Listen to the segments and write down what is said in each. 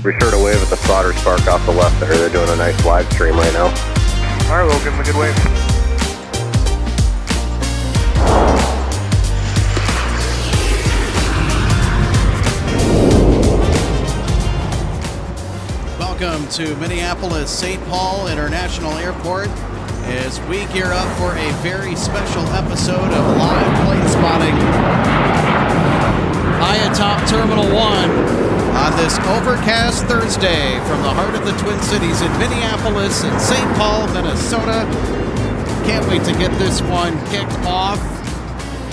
Be sure to wave at the spotter spark off the left there. They're doing a nice live stream right now. All right, we'll give them a good wave. Welcome to Minneapolis St. Paul International Airport as we gear up for a very special episode of live plane spotting high atop Terminal 1 on this overcast Thursday from the heart of the Twin Cities in Minneapolis and St. Paul, Minnesota. Can't wait to get this one kicked off.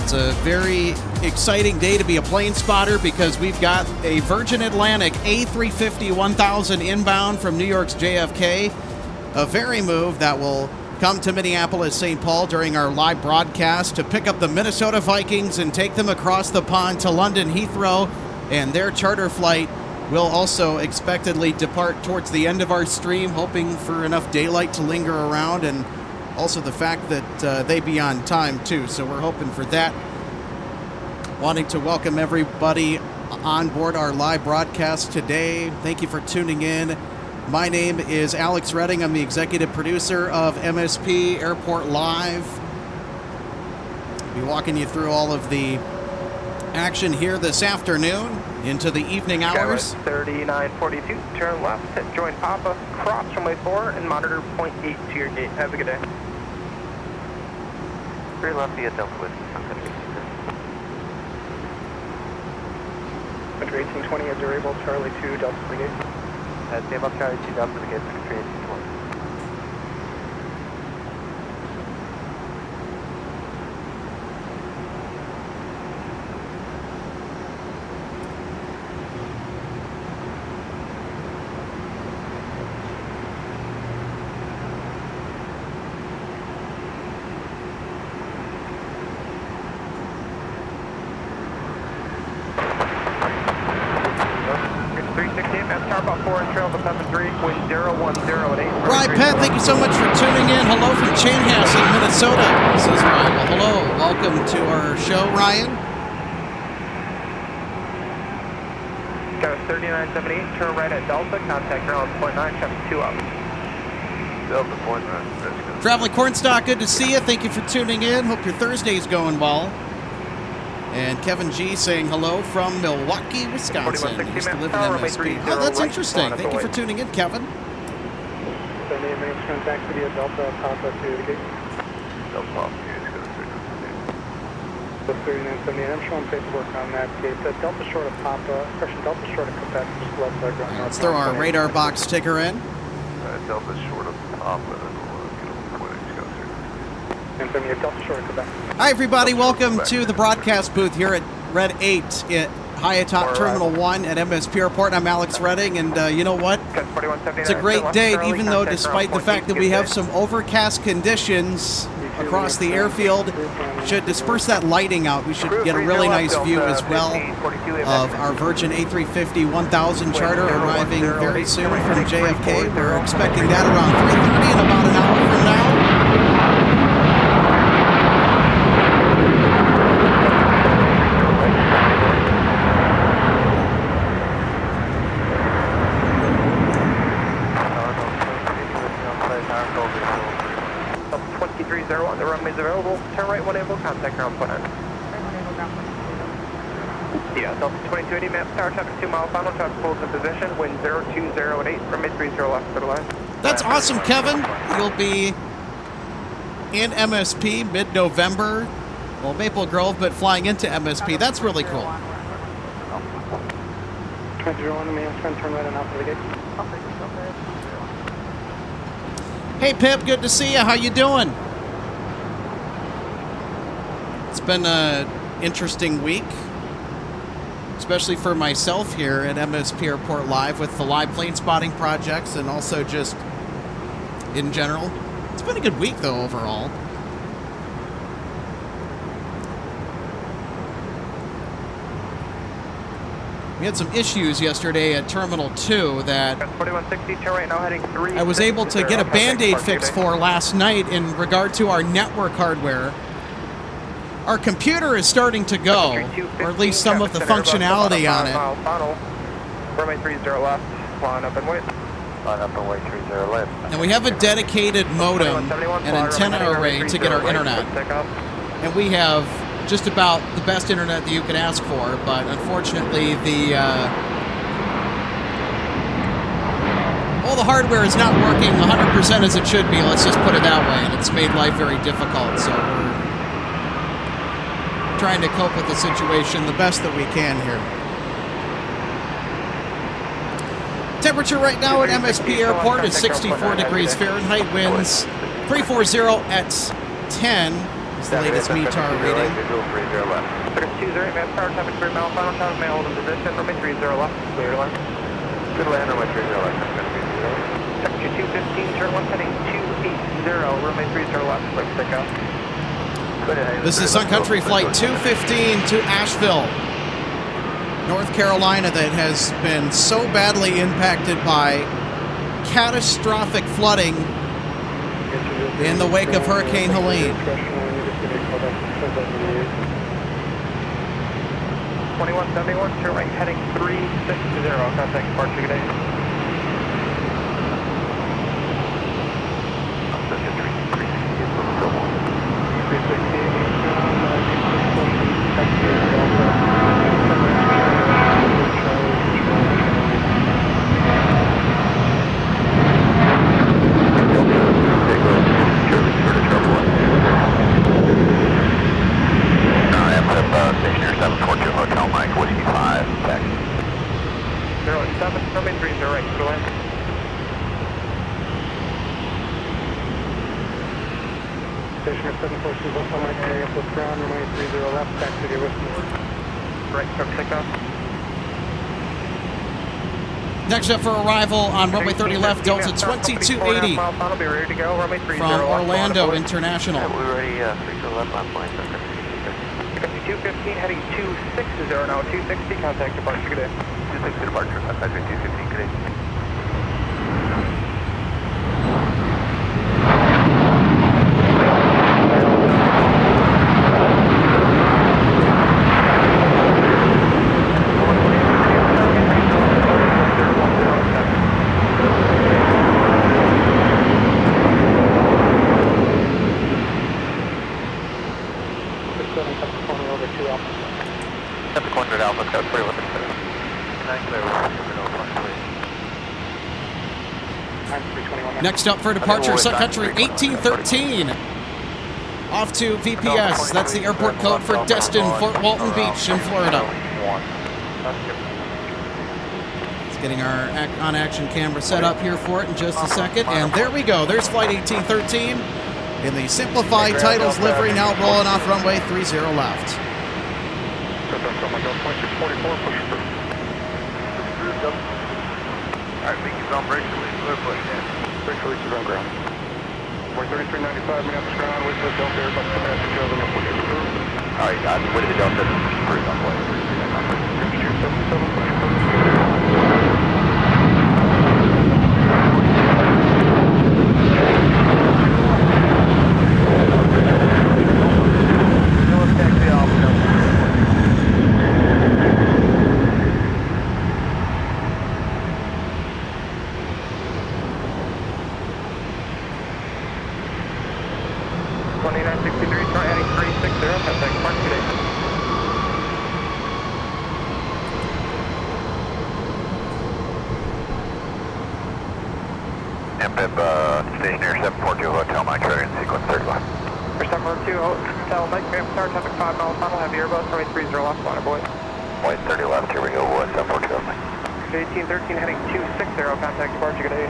It's a very exciting day to be a plane spotter because we've got a Virgin Atlantic A350-1000 inbound from New York's JFK, a ferry move that will come to Minneapolis, St. Paul during our live broadcast to pick up the Minnesota Vikings and take them across the pond to London Heathrow, and their charter flight will also expectedly depart towards the end of our stream, hoping for enough daylight to linger around, and also the fact that they be on time too, so we're hoping for that. Wanting to welcome everybody on board our live broadcast today. Thank you for tuning in. My name is Alex Redding. I'm the executive producer of MSP Airport Live. I'll be walking you through all of the action here this afternoon into the evening hours. 3942, turn left, join Papa, cross runway 4, and monitor point 8 to your gate. Have a good day. 3 left via Delta with Sunset. 1820 at Durable, Charlie 2, Delta to the gate. Save up Charlie 2, Delta to the gate, 1820. Right, Pat, thank you so much for tuning in. Hello from Chanhassen, Minnesota. This is Ryan. Well, hello. Welcome to our show, Ryan. Got 3978, turn right at Delta, contact ground 0.9, traffic 2 up. Delta 0.9. Traveling Cornstalk, good to see you. Thank you for tuning in. Hope your Thursday's going well. And Kevin G saying hello from Milwaukee, Wisconsin. He used to live in MSP. Oh, that's interesting. Thank you for tuning in, Kevin. Contact via Delta Papa to the gate. Delta Papa to 3978. I'm showing paperwork on that gate. Delta short of Papa, correction, Delta short of Quebec, just left side ground. Let's throw our radar box ticker in. Delta short of Papa, and Delta short of Quebec. Hi, everybody. Welcome to the broadcast booth here at Red 8 at high atop Terminal 1 at MSP Airport. I'm Alex Redding, and you know what? It's a great day, even though despite the fact that we have some overcast conditions across the airfield, should disperse that lighting out. We should get a really nice view as well of our Virgin A350-1000 charter arriving very soon from JFK. We're expecting that around 3:30 in about an hour from now. The runway's available. Turn right 180, contact ground 0.9. Yeah, Delta 2280, map, tower traffic 2 mile final, traffic pulls in position, wind 020 at 8, runway 30 left, clear line. That's awesome, Kevin. You'll be in MSP mid-November. Well, Maple Grove, but flying into MSP. That's really cool. 201, man, turn right and out to the gate. Hey, Pip, good to see you. How you doing? It's been an interesting week, especially for myself here at MSP Airport Live with the live plane spotting projects and also just in general. It's been a good week, though, overall. We had some issues yesterday at Terminal 2 that I was able to get a Band-Aid fix for last night in regard to our network hardware. Our computer is starting to go, or at least some of the functionality on it. Runway 30 left. line up and wait. Line up and wait 30 left. And we have a dedicated modem and antenna array to get our internet. And we have just about the best internet that you could ask for, but unfortunately all the hardware is not working 100% as it should be, let's just put it that way, and it's made life very difficult, so we're trying to cope with the situation the best that we can here. Temperature right now at MSP Airport is 64 degrees Fahrenheit, winds 340 at 10 is the latest METAR reading. 30 man, power traffic 3 mile, final time may hold in position, runway 30 left, clear left. Good land, runway 30 left. Temperature 215, turn left heading 280, runway 30 left, quick pick up. This is Sun Country Flight 215 to Asheville, North Carolina, that has been so badly impacted by catastrophic flooding in the wake of Hurricane Helene. 2171, turn right heading 360, contact departure, good day. Stationer 742 Hotel Mike, Whiskey 5, taxi. 07, runway 30 right, go ahead. Stationer 742 Hotel Mike, Minneapolis ground, runway 30 left, taxi to Whiskey. Right, start takeoff. Next up for arrival on runway 30 left, Delta 2280 from Orlando International. We're ready, 30 left, last line, 215 heading 260 now, 260, contact departure, good day. 260 departure, contact 215, good day. Next up for departure, Sun Country 1813. Off to VPS. That's the airport code for Destin, Fort Walton Beach in Florida. It's getting our on-action camera set up here for it in just a second. And there we go. There's flight 1813 in the simplified titles livery, now rolling off runway 30 left. Alright, we keep on brakes release, we're pushing in. Brakes release is on ground. 3395, Minneapolis ground, wait for the Delta Airbus to pass the Delta, no push approved. Alright, wait for the Delta, push approved on way. Temperature 77, push approved. Taxi off, Stationer 742 Hotel Mike, starting in sequence 30 left. 742 Hotel Mike, tower traffic 5 miles, final heavy Airbus, runway 30 left, line boy. White 30 left, here we go, 742 Mike. 1813 heading 260, contact departure, good day.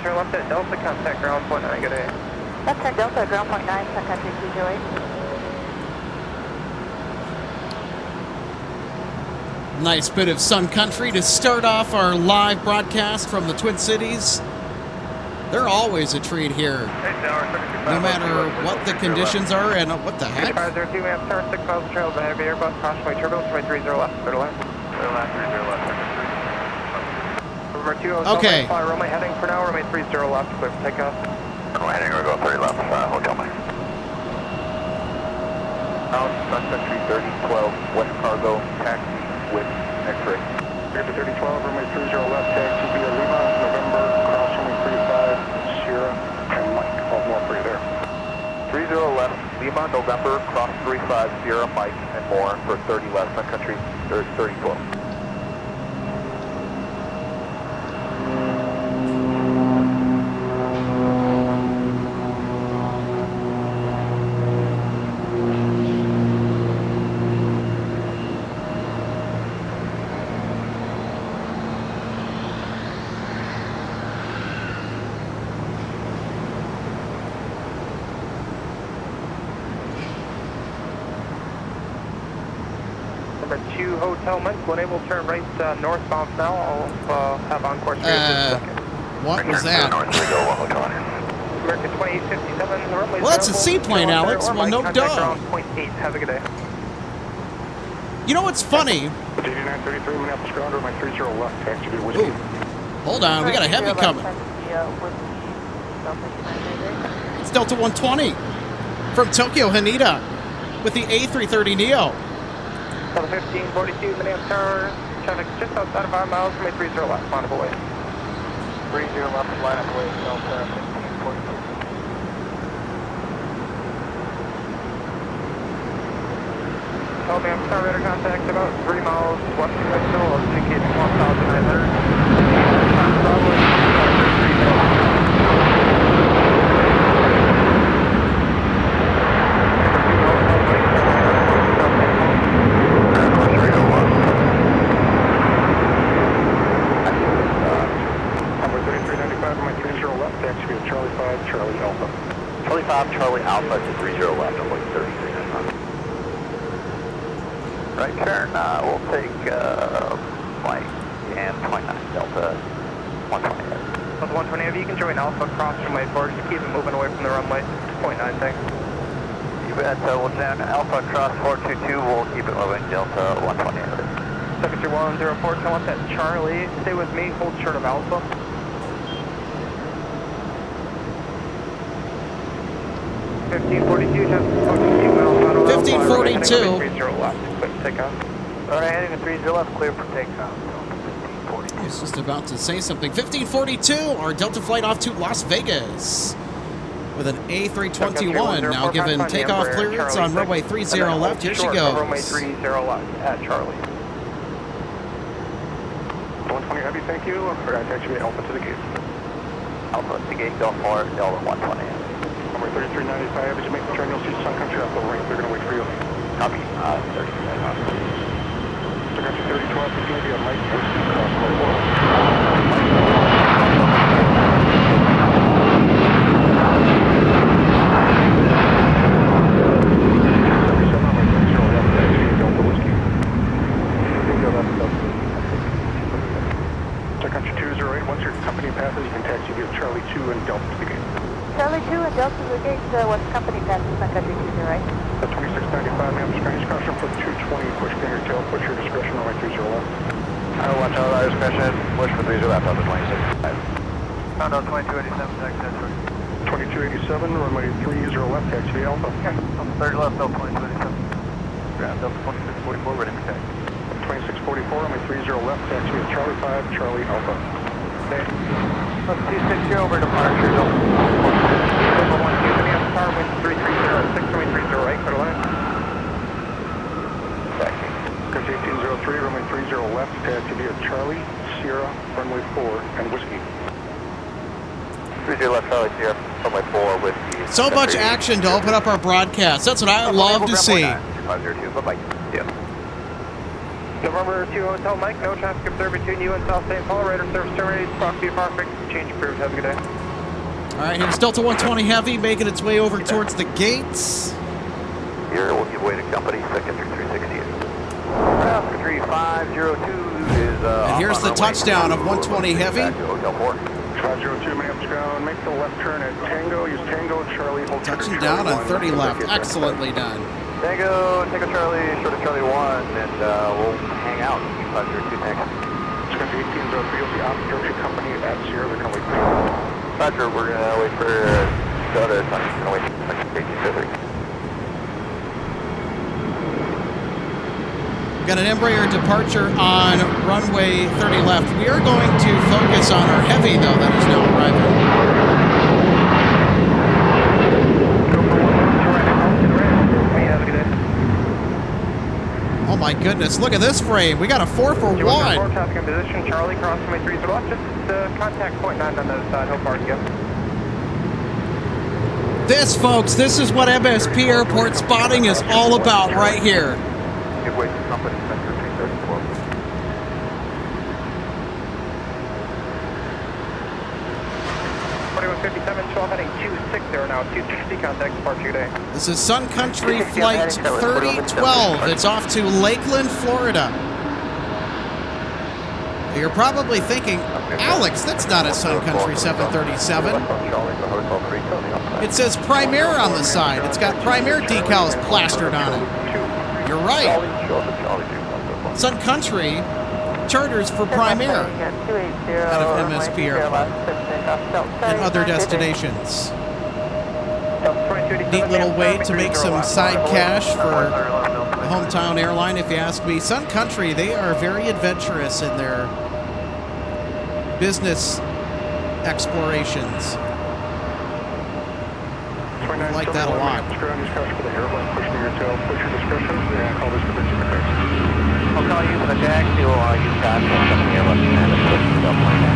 Turn left at Delta, contact ground point 9, good day. Left turn Delta, ground point 9, Sun Country 208. Nice bit of Sun Country to start off our live broadcast from the Twin Cities. They're always a treat here, no matter what the conditions are. And what the heck? 502, we have turn 6 miles trail, the heavy Airbus, caution by turbulence, runway 30 left, clear left. Clear left, 30 left, November 2 Hotel Okay. Mike, fly runway heading for now, runway 30 left, clear for takeoff. Runway heading, we're going 30 left, Hotel Mike. Out, Sun Country 3012, West Cargo, taxi with X-ray. Air to 3012, runway 30 left, taxi via Lima, November, cross runway 35, Sierra, and Mike. All more for you there. 30 left, Lima, November, cross 35, Sierra, Mike, and more for 30 left, Sun Country 3012. Number 2 Hotel Mike, will enable turn right northbound now. I'll have on course for you in just a second. What was that? American 2857, the runway. Well, that's a seaplane, Alex. Well, no duh. Point 8. Have a good day. You know what's funny? 8933, Minneapolis ground, runway 30 left, taxi via Whiskey. Ooh. Hold on, we got a heavy coming. It's Delta 120 from Tokyo Haneda with the A330neo. Delta 1542, Minneapolis Tower. Traffic just outside of 5 miles, runway 30 left, line up away. 30 left, line up away, Delta 1542. Tell me I'm sorry, radar contact about 3 miles west of Mexico, indicating 5 Charlie Alpha to 30 left, I'm looking 3395. Right turn, we'll take Mike and 29 Delta 120. Delta 120, if you can join Alpha cross runway 4, just keep it moving away from the runway. 0.9, thanks. You bet, we'll send Alpha cross 422, we'll keep it moving, Delta 120. Secretary 104, come up at Charlie, stay with me, hold short of Alpha. 1542, just 2 miles out of 1542. 30 left, quick takeoff. Alright, heading to 30 left, clear for takeoff. 1542. I was just about to say something. 1542, our Delta flight off to Las Vegas with an A321 now given takeoff clearance on runway 30 left. Here she goes. Runway 30 left at Charlie. 120 heavy, thank you. Right, taxi Alpha to the gate. Alpha to gate, Delta 4, Delta 120. Number 3395, as you make the turn, you'll see Sun Country off the right. They're going to wait for you. Copy, 3395. Sun Country 3012 is going to be a Mike Whiskey cross runway 4. Sun Country 208, once your company passes, you can taxi via Charlie 2 and Delta to the gate. Charlie 2 and Delta to the gate, what's company passes Sun Country 208? At 2695, ma'am, Spanish caution for the 220, push finger tail, push your discretion, runway 30 left. I don't watch out of our discretion, push for 30 left, Delta 26. Found out 2287, taxi. 2287, runway 30 left, taxi Alpha. Okay, 30 left, Delta 2287. Ground Delta 2644, ready for taxi. 2644, runway 30 left, taxi at Charlie 5, Charlie Alpha. Okay. Let's 260 over departure, Delta 112, Minneapolis Tower, wind 330, 6 runway 30 right, clear line. Taxi. Coach 1803, runway 30 left, taxi via Charlie, Sierra, runway 4, and Whiskey. 30 left, Charlie, Sierra, runway 4, Whiskey. So much action to open up our broadcast. That's what I love to see. 502, bye-bye. Yeah. November 2 Hotel Mike, no traffic observed between you and South St. Paul. Radar service terminated. Squawk be perfect. Change approved. Have a good day. All right, here's Delta 120 Heavy making its way over towards the gates. Here, we'll give way to company, secondary 368. Traffic 3502 is, And here's the touchdown of 120 Heavy. Back to Hotel 4. 502, Minneapolis ground, make the left turn at Tango, use Tango, Charlie, hold Touching down on 30 left. Excellently done. Tango Charlie, short of Charlie 1, and we'll hang out. 502, thanks. It's going to be 1803. You'll see observation company at Sierra. They're going to wait for you. Roger, we're going to wait for the other sun. We're going to wait for 1803. Got an Embraer departure on runway 30 left. We are going to focus on our heavy, though, that is now arriving. Oh my goodness, look at this frame. We got a 4 for 1. Traffic in position, Charlie, cross runway 30 left, just contact point 9 on the other side. How far to go? This, folks, this is what MSP Airport spotting is all about right here. Give way to company center 334. Heading 260 now, 260 contact departure today. This is Sun Country Flight 3012. It's off to Lakeland, Florida. You're probably thinking, Alex, that's not a Sun Country 737. It says Primair on the side. It's got Primair decals plastered on it. You're right. Sun Country charters for Primair out of MSP Airport and other destinations. Neat little way to make some side cash for a hometown airline, if you ask me. Sun Country, they are very adventurous in their business explorations. I like that a lot. I'll call you for the taxi or you got something here left hand and put yourself on that.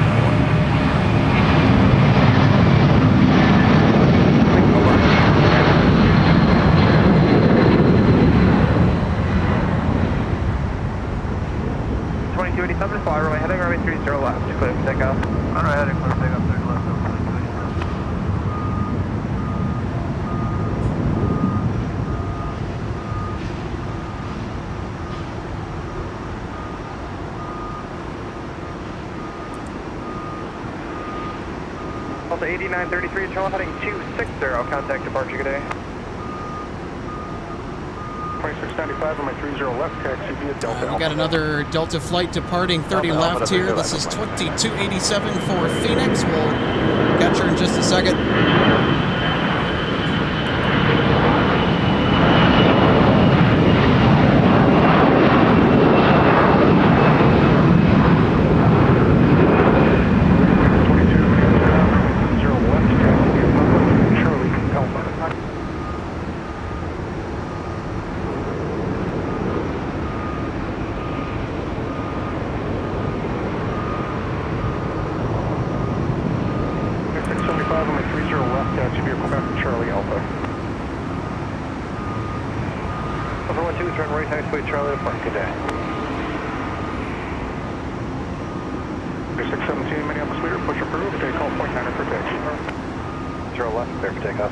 2287, fly runway heading runway 30 left, clear for takeoff. Runway heading, clear for takeoff, 30 left. Delta 8933, Charlie heading 260, contact departure, good day. 2695 on my 30 left, taxi via Delta. We got another Delta flight departing 30 left here. This is 2287 for Phoenix. We'll catch her in just a second. Charlie, good day. 617 Minneapolis leader, push approved, take call point 9 for taxi. 0 left, clear for takeoff.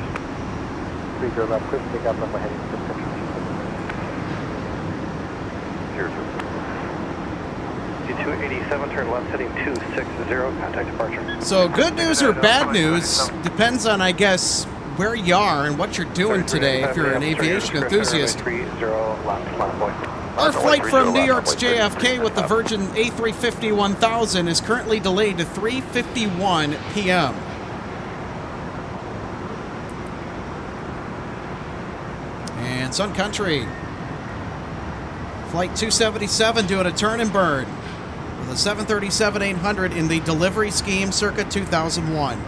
30 left, clear for takeoff, runway heading 287, turn left, heading 260, contact departure. So good news or bad news depends on, I guess, where you are and what you're doing today if you're an aviation enthusiast. Our flight from New York's JFK with the Virgin A350-1000 is currently delayed to 3:51 p.m. And Sun Country, Flight 277 doing a turn and burn with a 737-800 in the delivery scheme circa 2001.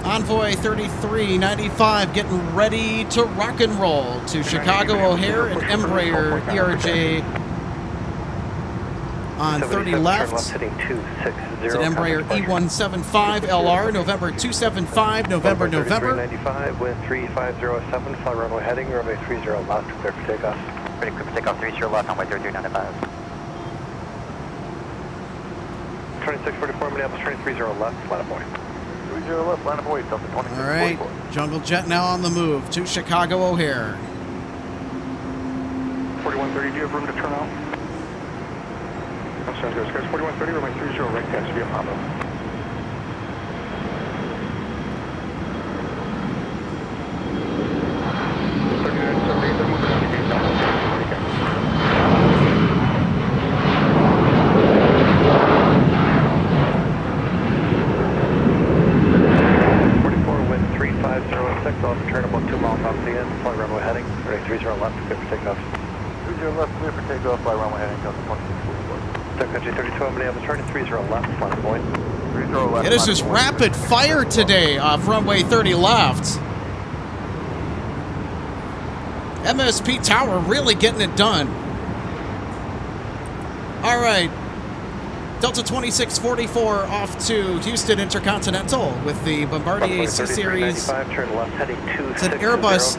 Envoy 3395 getting ready to rock and roll to Chicago O'Hare and Embraer ERJ on 30 left. Heading 260. It's an Embraer E175LR, November 275, November. 95 with 3507, fly runway heading, runway 30 left, clear for takeoff. Ready for takeoff, 30 left, runway 3395. 2644 Minneapolis, turning 30 left, line point. 30 left, line of way, Delta 2644. All right, Jungle Jet now on the move to Chicago O'Hare. 4130, do you have room to turn out? I'm sorry, guys. 4130, runway 30 right, taxi via Papa. 3978, they're moving on the gate down. Okay. 44 wind 3506, off turn about 2 miles off the end, fly runway heading, runway 30 left, clear for takeoff. 30 left, clear for takeoff, fly runway heading, Delta 2644. Sun Country 32 Minneapolis, turning 30 left, line point. 30 left. It is just rapid fire today off runway 30 left. MSP Tower really getting it done. All right. Delta 2644 off to Houston Intercontinental with the Bombardier C Series. Turn left, heading 260. It's an Airbus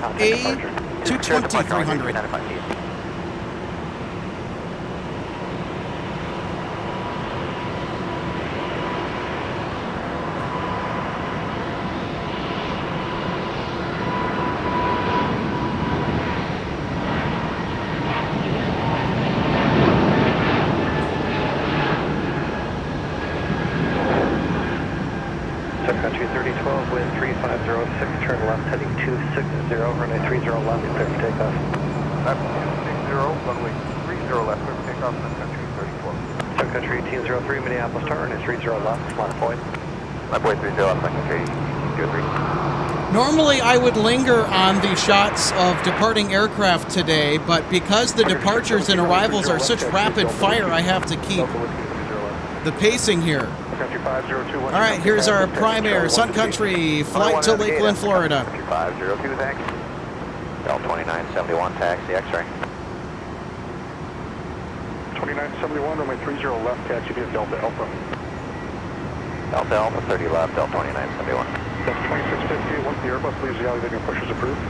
A220-300. Sun Country 3012, wind 3506, turn left, heading 260, runway 30 left, clear for takeoff. 260, runway 30 left, clear for takeoff, Sun Country 34. Sun Country 1803, Minneapolis, turn is 30 left, line point. Line point 30 left, Sun Country 203. Normally, I would linger on the shots of departing aircraft today, but because the departures and arrivals are such rapid fire, I have to keep the pacing here. All right, here's our Prime Air Sun Country flight to Lakeland, Florida. 502, thanks. Delta 2971, taxi X-ray. 2971, runway 30 left, taxi via Delta Alpha. Delta Alpha 30 left, Delta 2971. Delta 2658, once the Airbus leaves the alley, they can push as approved.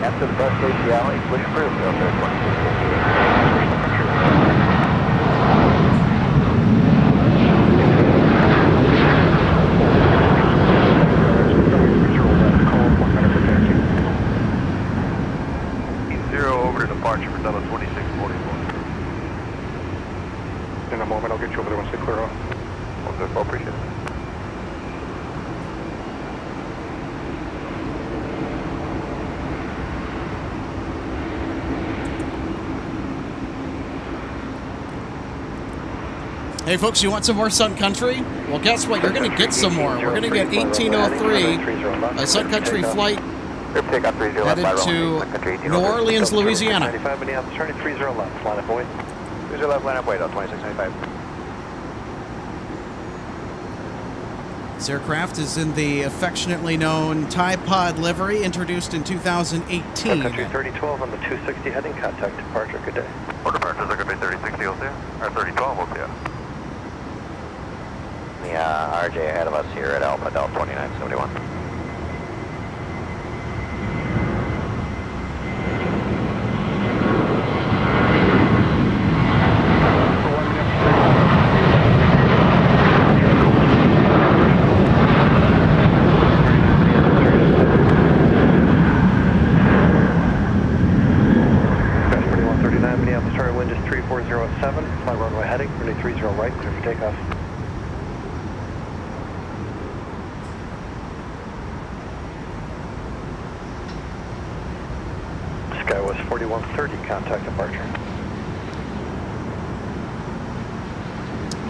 After the bus leaves the alley, push approved, Delta 2658. Over to departure for Delta 2644. In a moment, I'll get you over there once they clear off. Okay, well, appreciate it. Hey, folks, you want some more Sun Country? Well, guess what? You're going to get some more. We're going to get 1803, a Sun Country flight headed to New Orleans, Louisiana. 95 Minneapolis, turning 30 left, line up way. 30 left, line up way, Delta 2695. This aircraft is in the affectionately known Tide Pod livery, introduced in 2018. Country 3012 on the 260 heading, contact departure, good day. Or departure, is it going to be 3060 OCA? Or 3012 OCA? The RJ ahead of us here at Alpha, Delta 2971. Minneapolis, turn wind is 3407, fly runway heading, runway 30 right, clear for takeoff. Skywest 4130, contact departure.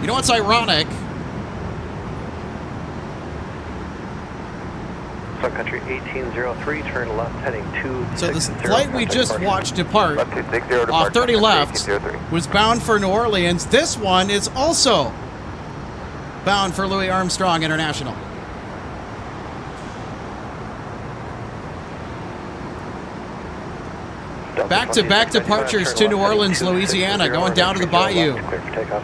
You know what's ironic? Sun Country 1803, turn left, heading 260. So this flight we just watched depart off 30 left was bound for New Orleans. This one is also bound for Louis Armstrong International. Delta Back-to-back departures to New Orleans, Louisiana, going down to the bayou. Clear for takeoff.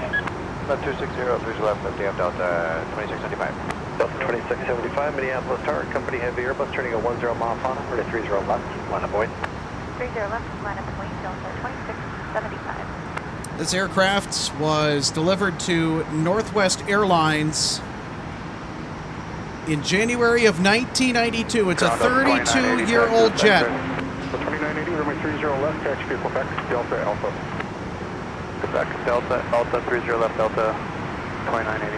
About 260, 3 left, FDM Delta 2675. Delta 2675, Minneapolis Tower, company heavy Airbus turning a 10 mile final, runway 30 left, line up point. 30 left, line up point, Delta 2675. This aircraft was delivered to Northwest Airlines in January of 1992. It's a 32-year-old jet. 2980, runway 30 left, taxi vehicle back, Delta Alpha. Quebec, Delta 30 left, Delta 2980.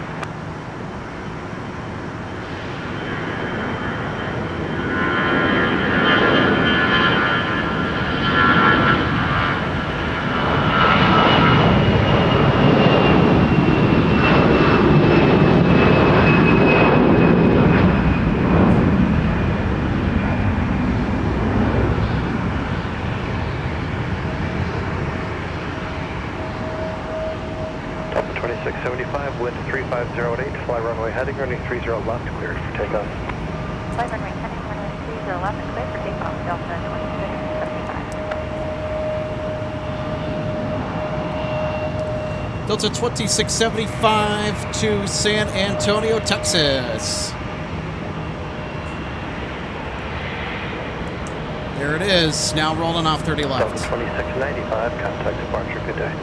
Delta 2675, wind 350 at 8, fly runway heading, running 30 left, cleared for takeoff. Fly runway heading, runway 30 left, clear for takeoff, Delta 2675. Delta 2675 to San Antonio, Texas. There it is, now rolling off 30 Delta left. 2695, contact departure, good day.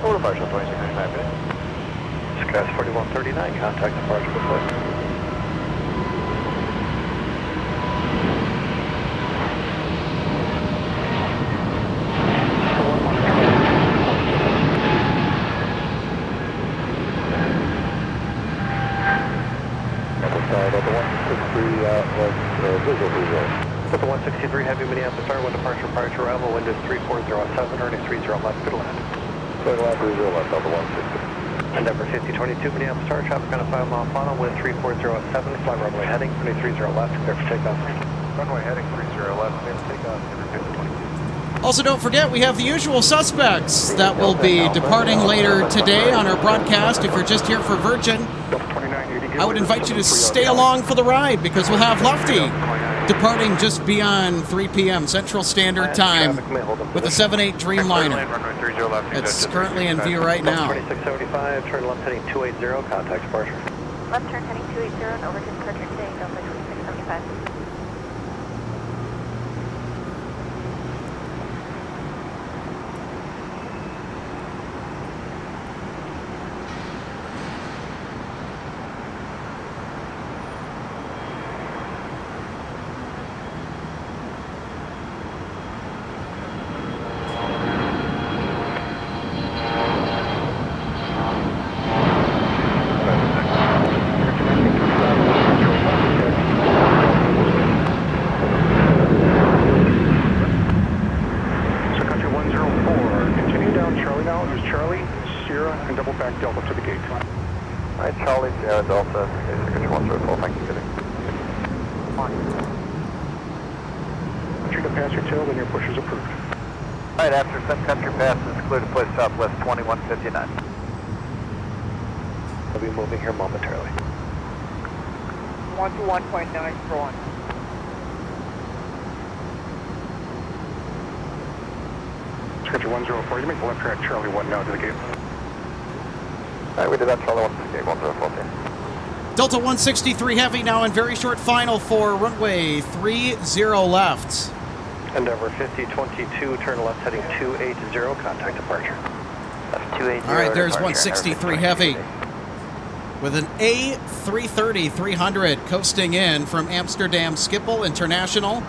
Total partial 2695. Skies 4139, contact departure, good day. Delta 163 was visual. Delta 163, heavy Minneapolis Star, wind departure prior to arrival, wind is 3407, running 30 left, good land. Going left, 30 left, Delta 163. Endeavor 5022, Minneapolis Star, traffic on a 5 mile final, wind 3407, fly runway heading, running 30 left, clear for takeoff. Runway heading 30 left, clear for takeoff, Endeavor 5022. Also, don't forget, we have the usual suspects that will be departing later today on our broadcast. If you're just here for Virgin, Delta 2980. I would invite you to stay along for the ride because we'll have Lofty departing just beyond 3 p.m. Central Standard Time with a 7-8 Dreamliner. Runway 30 left. It's currently in view right now. 2675, turn left heading 280, contact departure. Left turn heading 280 and over to departure today, Delta 2675. Delta to the gate. Alright, Charlie, Sierra Delta, Signature 104, thank you, good day. Entry to pass your tail, then your push is approved. Alright, after Sun Country passes, clear to place Southwest 2159. I'll be moving here momentarily. 121.9 for 1. Schedule 104, you make the left track Charlie 1 now to the gate. Alright, we did that, Charlie 168, 104. Delta 163 Heavy now in very short final for runway 30 left. Endeavor 5022, turn left heading 280, contact departure. That's 280. All right, there's 163 Heavy with an A330-300 coasting in from Amsterdam Schiphol International.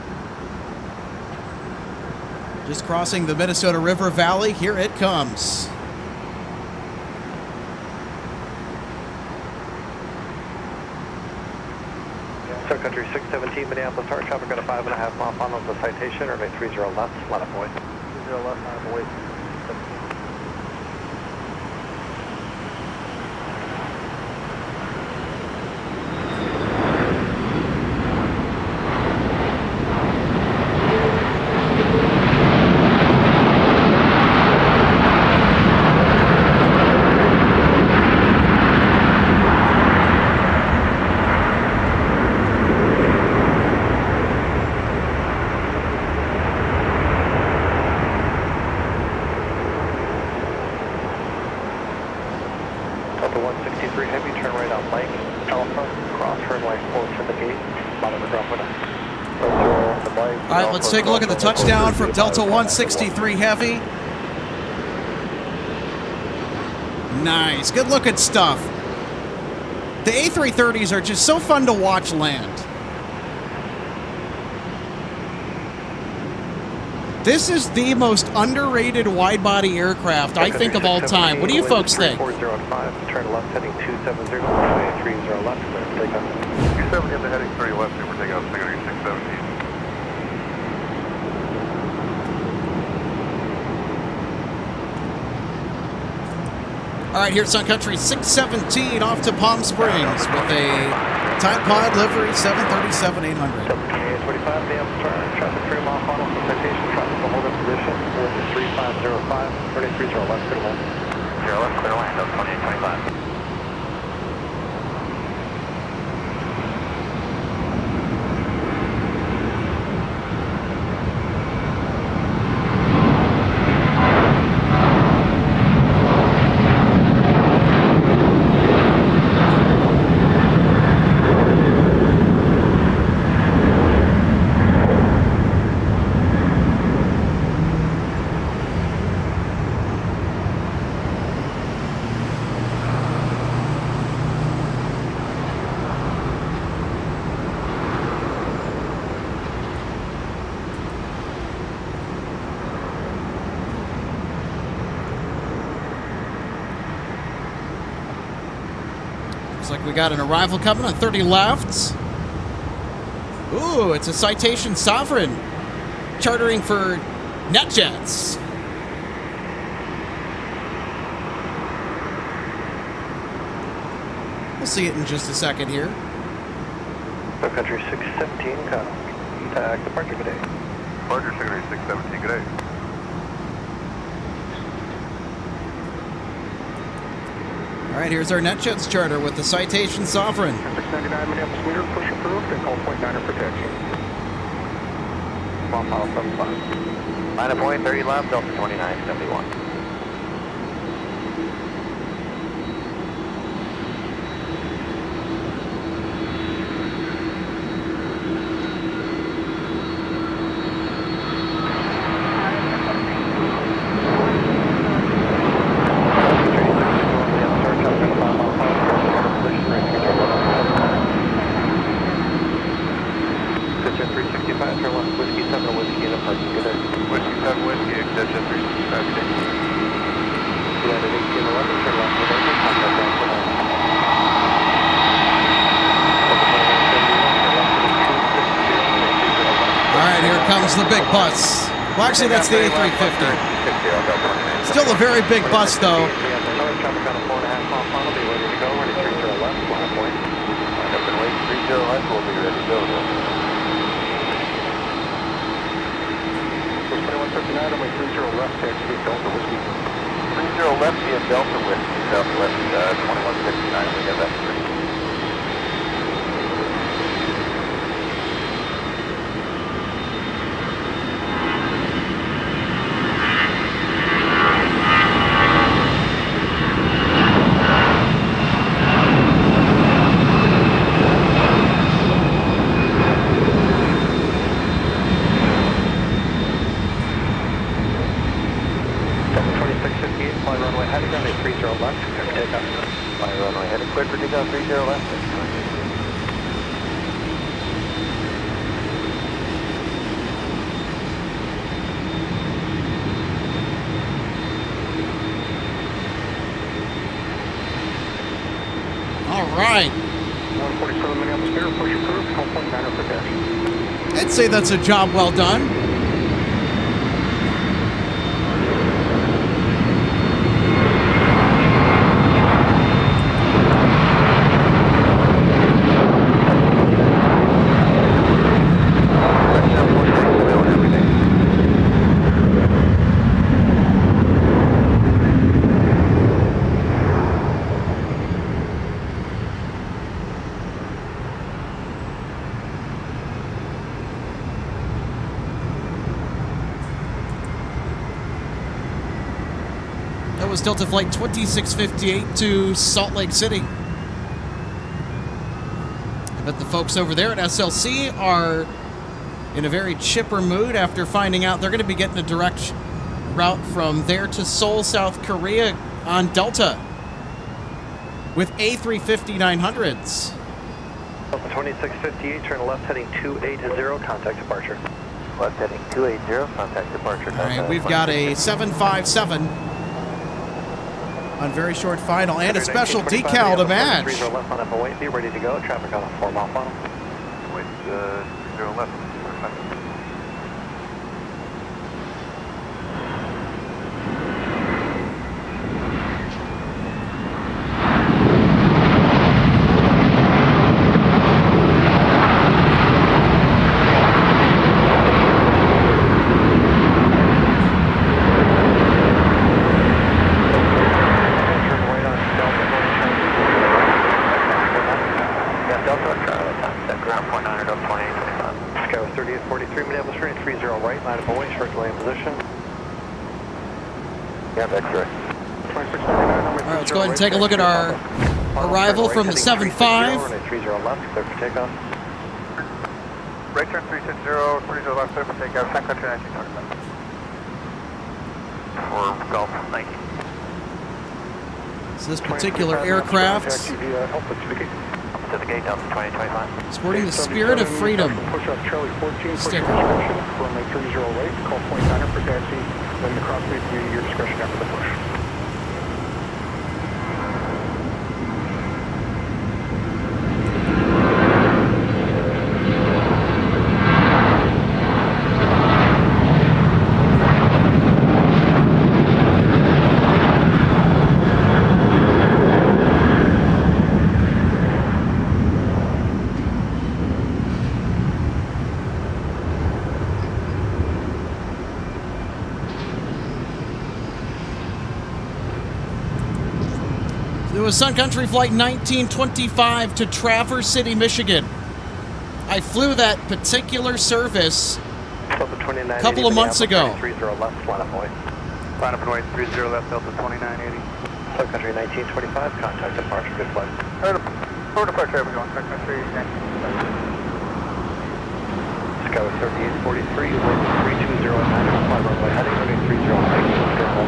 Just crossing the Minnesota River Valley. Here it comes. Sun Country 617, Minneapolis Tower, traffic on a 5.5 mile final with a citation, runway 30 left, line up point. 30 left, line up away. Delta 163 Heavy, turn right on Mike Alpha, cross runway 4 to the gate, bottom of drop window. All right, let's take a look at the touchdown from Delta 163 Heavy. Nice, good looking stuff. The A330s are just so fun to watch land. This is the most underrated wide-body aircraft, I think, of all time. What do you folks think? 405, turn left heading 270, 30 left, clear for takeoff. 27, get the heading 30 left, we're taking off 617. All right, here's Sun Country 617 off to Palm Springs with a Type Pod livery 737-800. WK-25, damn turn, traffic free mile final for citation, traffic to hold up position, wind is 3505, 33 left, clear line. 0 left, clear line, Delta 2825. Looks like we got an arrival coming on 30 left. Ooh, it's a Citation Sovereign chartering for NetJets. We'll see it in just a second here. Sun Country 617, contact departure, good day. Departure, Secretary 617, good day. All right, here's our NetJets charter with the Citation Sovereign. 699 Minneapolis meter, push approved, and call point 9 protection. 1 mile 75. Line of point 30 left, Delta 2971. The big bus. Well, actually, that's the A350. Still a very big bus, though. Left via Delta Whiskey, Southwest 2159, we have that 3. I'd say that's a job well done. That was Delta Flight 2658 to Salt Lake City. I bet the folks over there at SLC are in a very chipper mood after finding out they're going to be getting a direct route from there to Seoul, South Korea on Delta with A350-900s. Delta 2658, turn left heading 280, contact departure. Left heading 280, contact departure. All right, we've got a 757 on very short final and a special decal to match. 30 left on FOA, be ready to go. Traffic on a 4-mile final. Wait, 30 left. Let's go ahead and take a look at our arrival from the 7.5. 30 left, clear for takeoff. Right turn 360, 30 left, clear for takeoff, Sun Country 1925. For Gulf 19. So this particular aircraft, To the gate, Delta 2025. sporting the Spirit of Freedom Push up Charlie 14 for sticker. discretion, runway 30 right, call point 9 for taxi, then the crossway to your discretion after the push. It was Sun Country Flight 1925 to Traverse City, Michigan. I flew that particular service a couple of months ago. 30 left, line up away. Line up and wait, 30 left, Delta 2980. Sun Country 1925, contact departure, good flight. For departure, we're going, Sun Country 1925. Sky 3843, wind 320 at 9, runway heading, running 30 right, clear hold.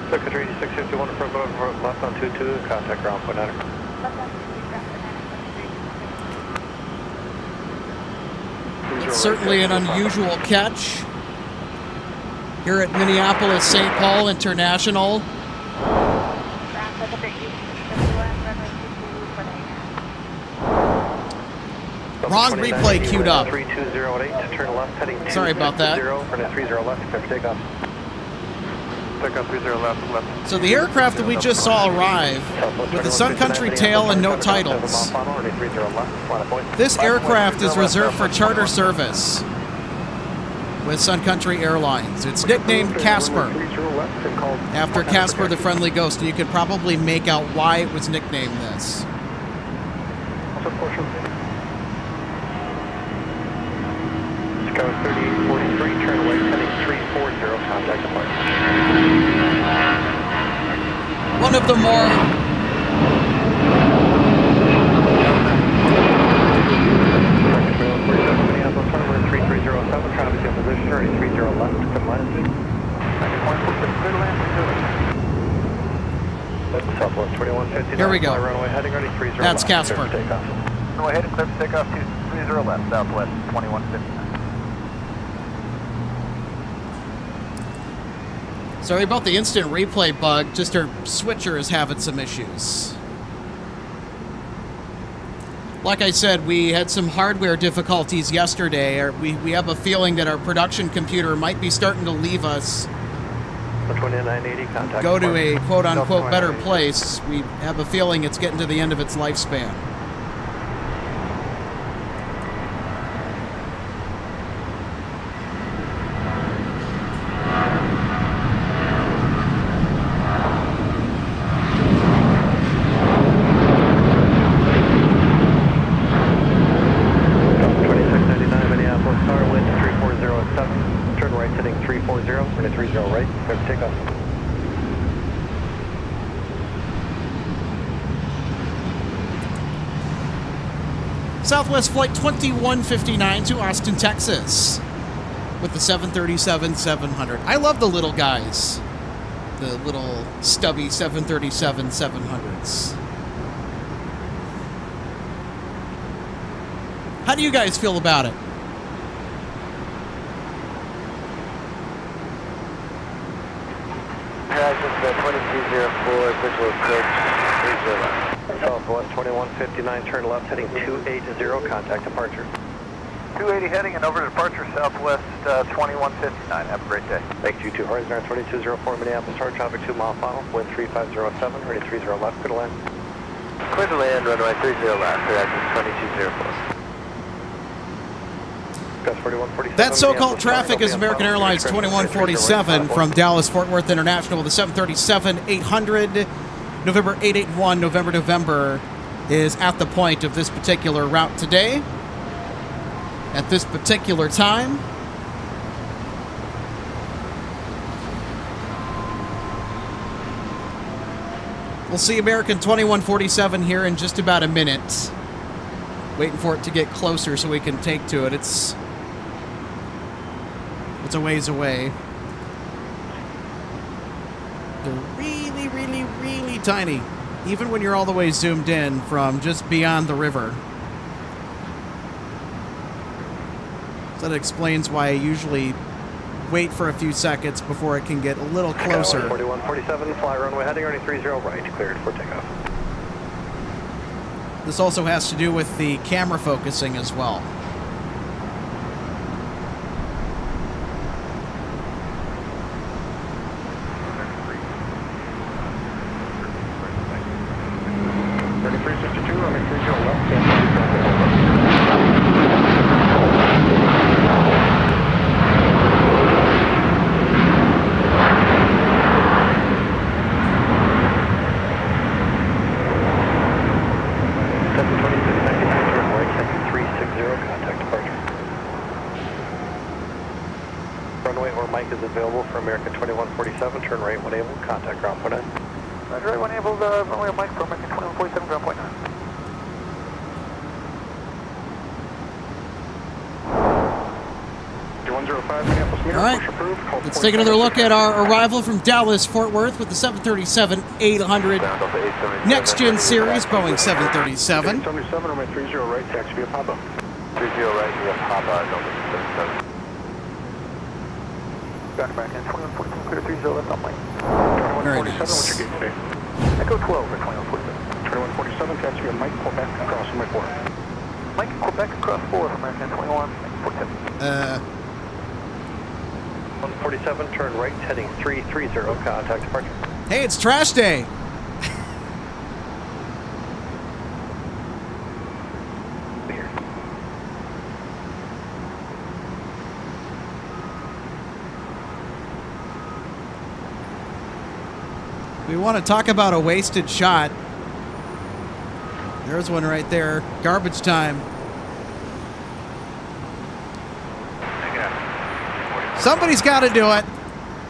Sun Country 8651, approach left on 22, contact ground point 9. It's certainly an unusual catch here at Minneapolis St. Paul International. Wrong replay queued up. 3208 to turn left heading 2. Sorry about that. 30 left, clear for takeoff. Takeoff 30 left, left. So the aircraft that we just saw arrive with the Sun Country tail and no titles. This aircraft is reserved for charter service with Sun Country Airlines. It's nicknamed Casper, after Casper the Friendly Ghost, and you can probably make out why it was nicknamed this. Sky 3843, turn right heading 340, contact departure. One of the more Minneapolis runway 3307, traffic in position, running 30 left, come minus 6. Southwest 2159. Here we go. Runway heading, running 30 That's left, Casper. clear for takeoff. Runway heading clear for takeoff 30 left, Southwest 2159. Sorry about the instant replay bug, just our switcher is having some issues. Like I said, we had some hardware difficulties yesterday. We have a feeling that our production computer might be starting to leave us, 2980, contact go to departure. a quote-unquote better place. We have a feeling it's getting to the end of its lifespan. Southwest Flight 2159 to Austin, Texas with the 737-700. I love the little guys. The little stubby 737-700s. How do you guys feel about it? Horizon 2204, visual approach 30. Southwest 2159, turn left heading 280, contact departure. 280 heading and over to departure, Southwest 2159. Have a great day. Thank you to Horizon 2204, Minneapolis, hard traffic 2 mile final, wind 3507, ready 30 left, clear to land. Clear to land, runway 30 left, Horizon 2204. That so-called traffic is American Airlines 2147 from Dallas Fort Worth International with the 737-800. November 881, November is at the point of this particular route today. At this particular time. We'll see American 2147 here in just about a minute. Waiting for it to get closer so we can take to it. It's a ways away. They're really, really, really tiny. Even when you're all the way zoomed in from just beyond the river. So that explains why I usually wait for a few seconds before it can get a little closer. 4147, fly runway heading, running 30 right, cleared for takeoff. This also has to do with the camera focusing as well. American 2147, turn right when able, contact ground point 9. Roger, right when able, runway Mike for American 2147, ground point 9. All right, let's take another look at our arrival from Dallas Fort Worth with the 737-800 Next Gen Series Boeing 737. 77, runway 30 right, taxi via Papa. 30 right via Papa, Delta 77. Back American 2147, clear 30 left on lane. Very 2147, nice. what's your gate today? Echo 12 for 2147. 2147, taxi via Mike, Quebec, across runway 4. Mike, Quebec, across 4 from American 2147. 147, turn right, heading 330, contact departure. Hey, it's trash day. Here. We want to talk about a wasted shot. There's one right there. Garbage time. Somebody's got to do it.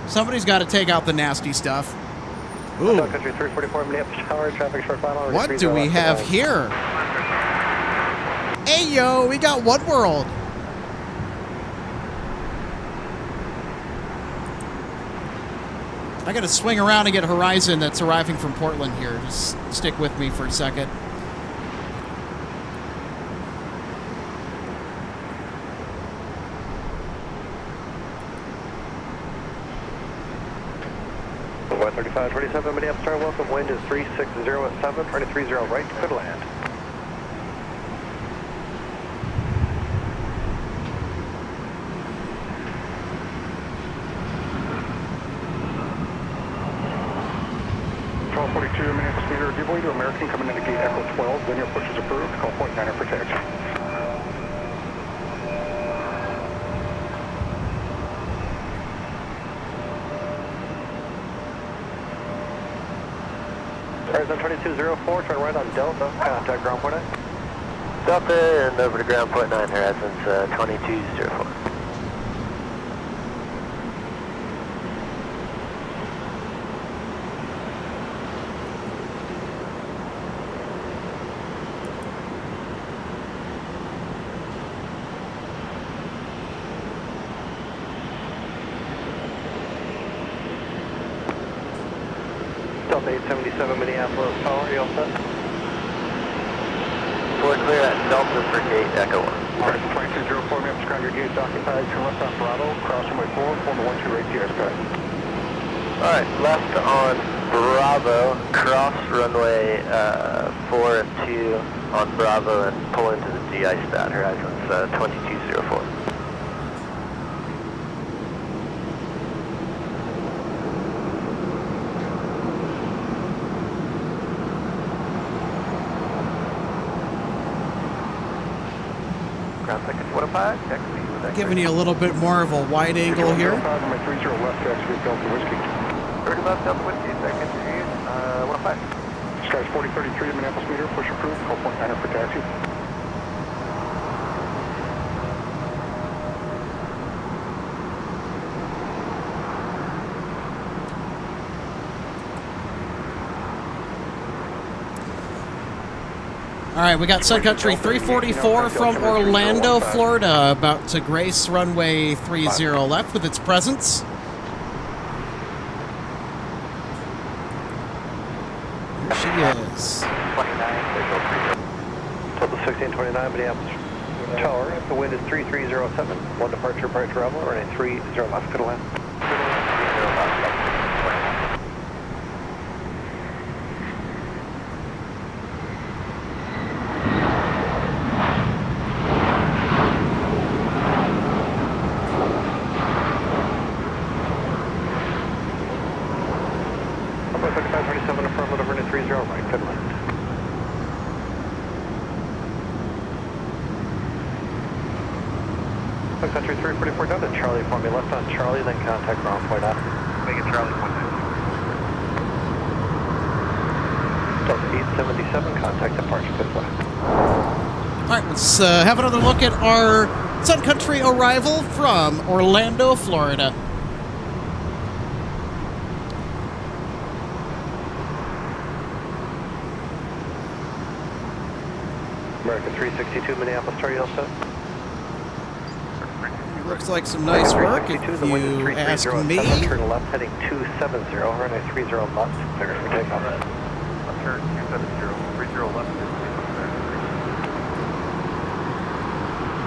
Somebody's got to take out the nasty stuff. Ooh. Country 344, Minneapolis Tower, traffic short final. What do we have here? Hey, yo, we got One World. I got to swing around and get Horizon that's arriving from Portland here. Just stick with me for a second. Runway 3527, Minneapolis Tower, welcome. Wind is 360 at 7, running 30 right, clear to land. Minutes meter, give way to American coming into gate Echo 12, then your push is approved, call point 9 for taxi. Horizon 2204, turn right on Delta, contact ground point 9. Delta and over to ground point 9, Horizon's 2204. Delta 877 Minneapolis Tower, you all set? Fully clear at Delta for gate Echo 1. Alright, 2204, Minneapolis ground, your gate's occupied. Turn left on Bravo, cross runway 4, form a 1-2 right TS guide. Alright, left on Bravo, cross runway 4 and 2 on Bravo and pull into the GI stat. Horizon's 2204. Ground second 105, taxi with Echo. Giving you a little bit more of a wide angle here. Runway 30 left, taxi with Delta Whiskey. 30 left, Delta Whiskey, second 105. Skies 4033 Minneapolis meter, push approved, call point 9 for taxi. All right, we got Sun Country 344 from Orlando, Florida, about to grace runway 30 left with its presence. There she is. Delta 1629 Minneapolis Tower, the wind is 3307, one departure approach Bravo, runway 30 left, good land. Affirmative, runway 30 right, good land. Sun Country 344 down to Charlie for me, left on Charlie, then contact ground point up. Make it Charlie point out. Delta 877, contact departure, good land. All right, let's have another look at our Sun Country arrival from Orlando, Florida. American 362 Minneapolis Tower, you all set? Looks like some nice work, if 362, the wind is you ask 3307, me. turn left heading 270, runway 30 left, clear for takeoff. Left turn 270, 30 left.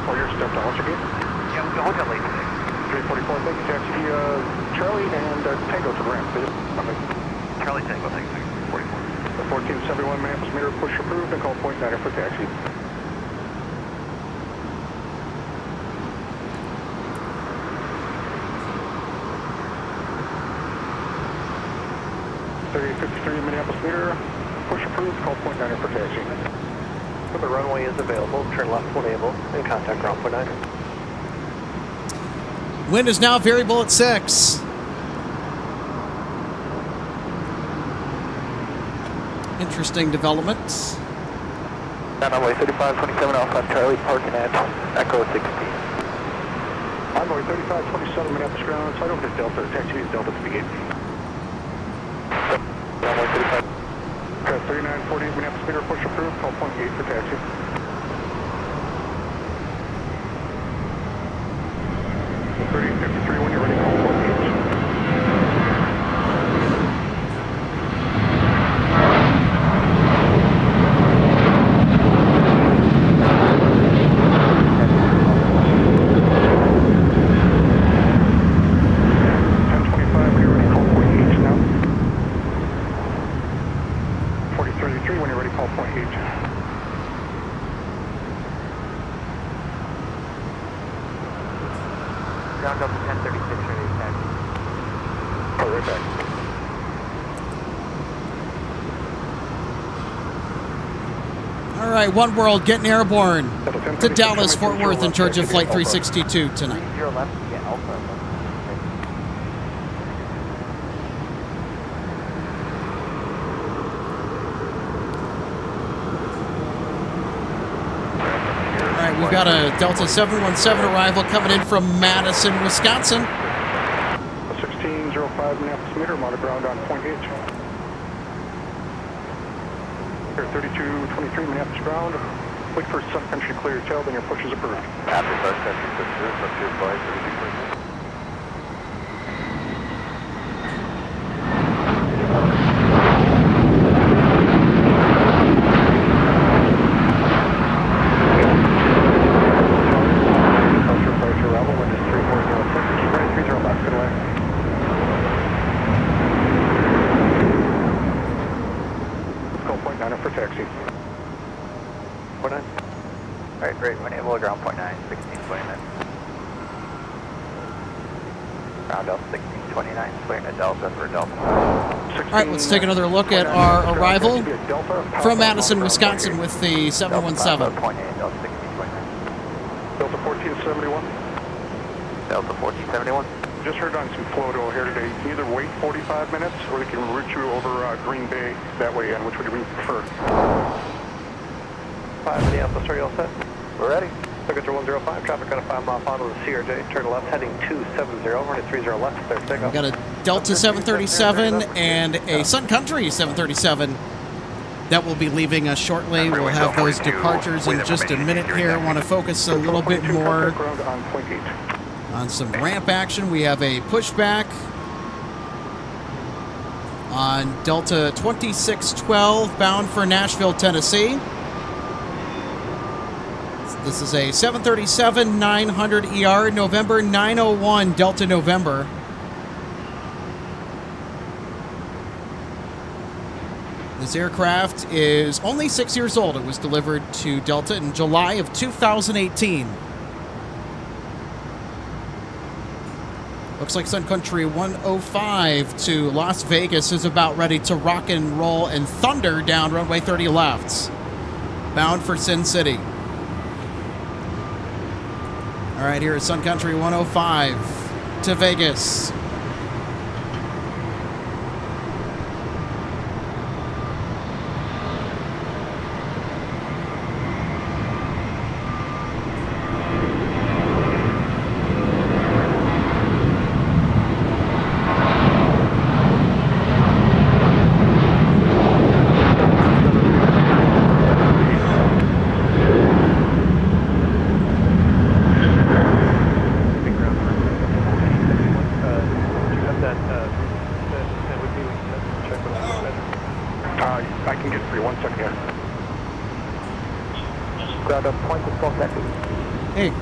Oh, you're stepped on, what's your gate? Yeah, we can hold that late today. 344, thank you, taxi. Charlie and Tango to the ramp, please. Charlie Tango, thank you. 44. The 1471 Minneapolis meter, push approved, and call point 9 for taxi. Minneapolis meter, push approved, call point 9 for taxi. The runway is available, turn left when able, and contact ground point 9. Wind is now variable at 6. Interesting developments. Runway 3527 Alpha Charlie, parking at Echo 16. Runway 3527 Minneapolis ground, slide over to Delta, taxi is Delta to begin. Runway 35. 3948 Minneapolis meter, push approved, call point 8 for taxi. .3053 when you're ready, call point 8. Ground up to 1036 ready to taxi. Oh, right back. All right, One World getting airborne to Dallas, Fort Worth in charge of Flight 362 tonight. 30 left, yeah, Alpha. All right, we've got a Delta 717 arrival coming in from Madison, Wisconsin. 1605 Minneapolis meter, I'm on the ground on point 8. Here, 3223 Minneapolis ground. Wait for Sun Country clear tail, then your push is approved. After Sun Country push through, up to flight 3223. taxi. 0.9. Alright, great. We're able to ground 0.9, 1629. Ground Delta 1629, clearing a Delta for Delta. All right, let's take another look at our arrival from Madison, Wisconsin with the 717. 0.8, Delta 1629. Delta 1471. Delta 1471. Just heard on some flow here today. You can either wait 45 minutes or they can route you over Green Bay that way in. Which would you prefer? 5 in the Alpha, sorry, all set? We're ready. Signature 105, traffic on a 5 mile final to CRJ, turn left heading 270, runway 30 left, clear We've takeoff. got a Delta 737 and a Sun Country 737 that will be leaving us shortly. We'll have those departures in just a minute here. I want to focus a little bit more Ground on 0.8. on some ramp action. We have a pushback on Delta 2612 bound for Nashville, Tennessee. This is a 737-900ER, November 901, Delta November. This aircraft is only 6 years old. It was delivered to Delta in July of 2018. Looks like Sun Country 105 to Las Vegas is about ready to rock and roll and thunder down runway 30 left, bound for Sin City. All right, here is Sun Country 105 to Vegas. I can get it for you. 1 second here. Ground up point to 12 taxi. Hey.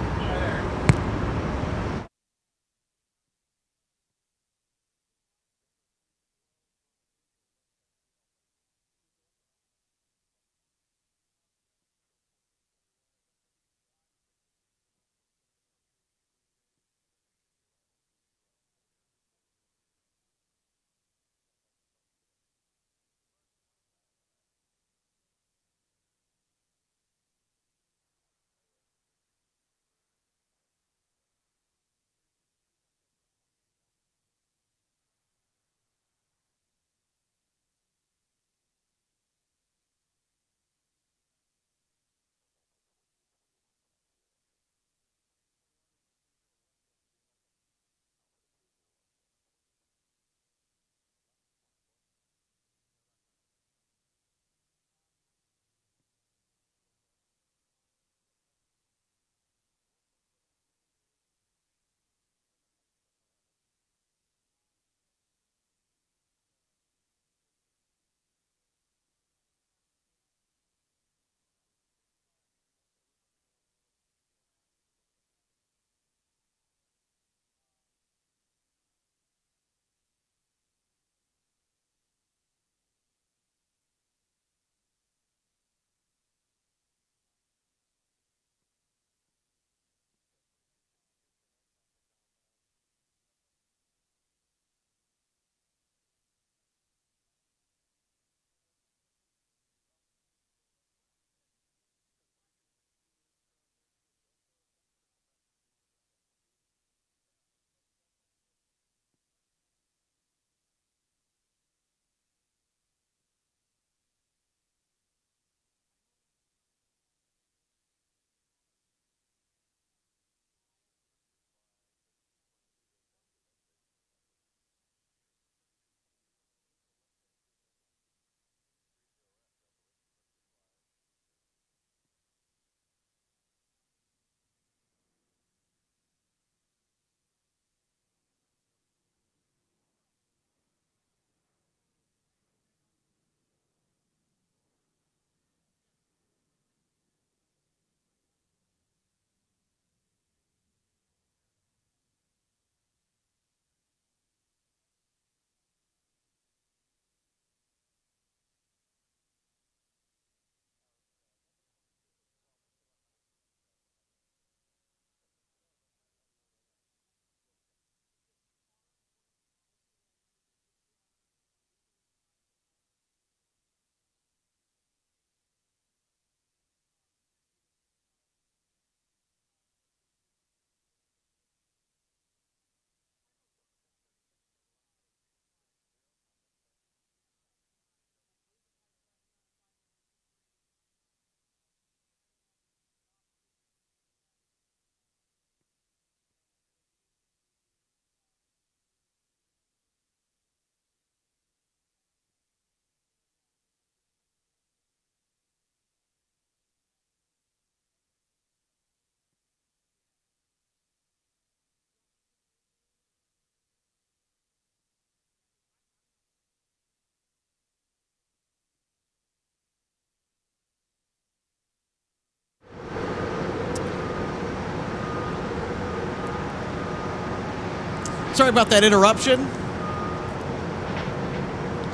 Sorry about that interruption.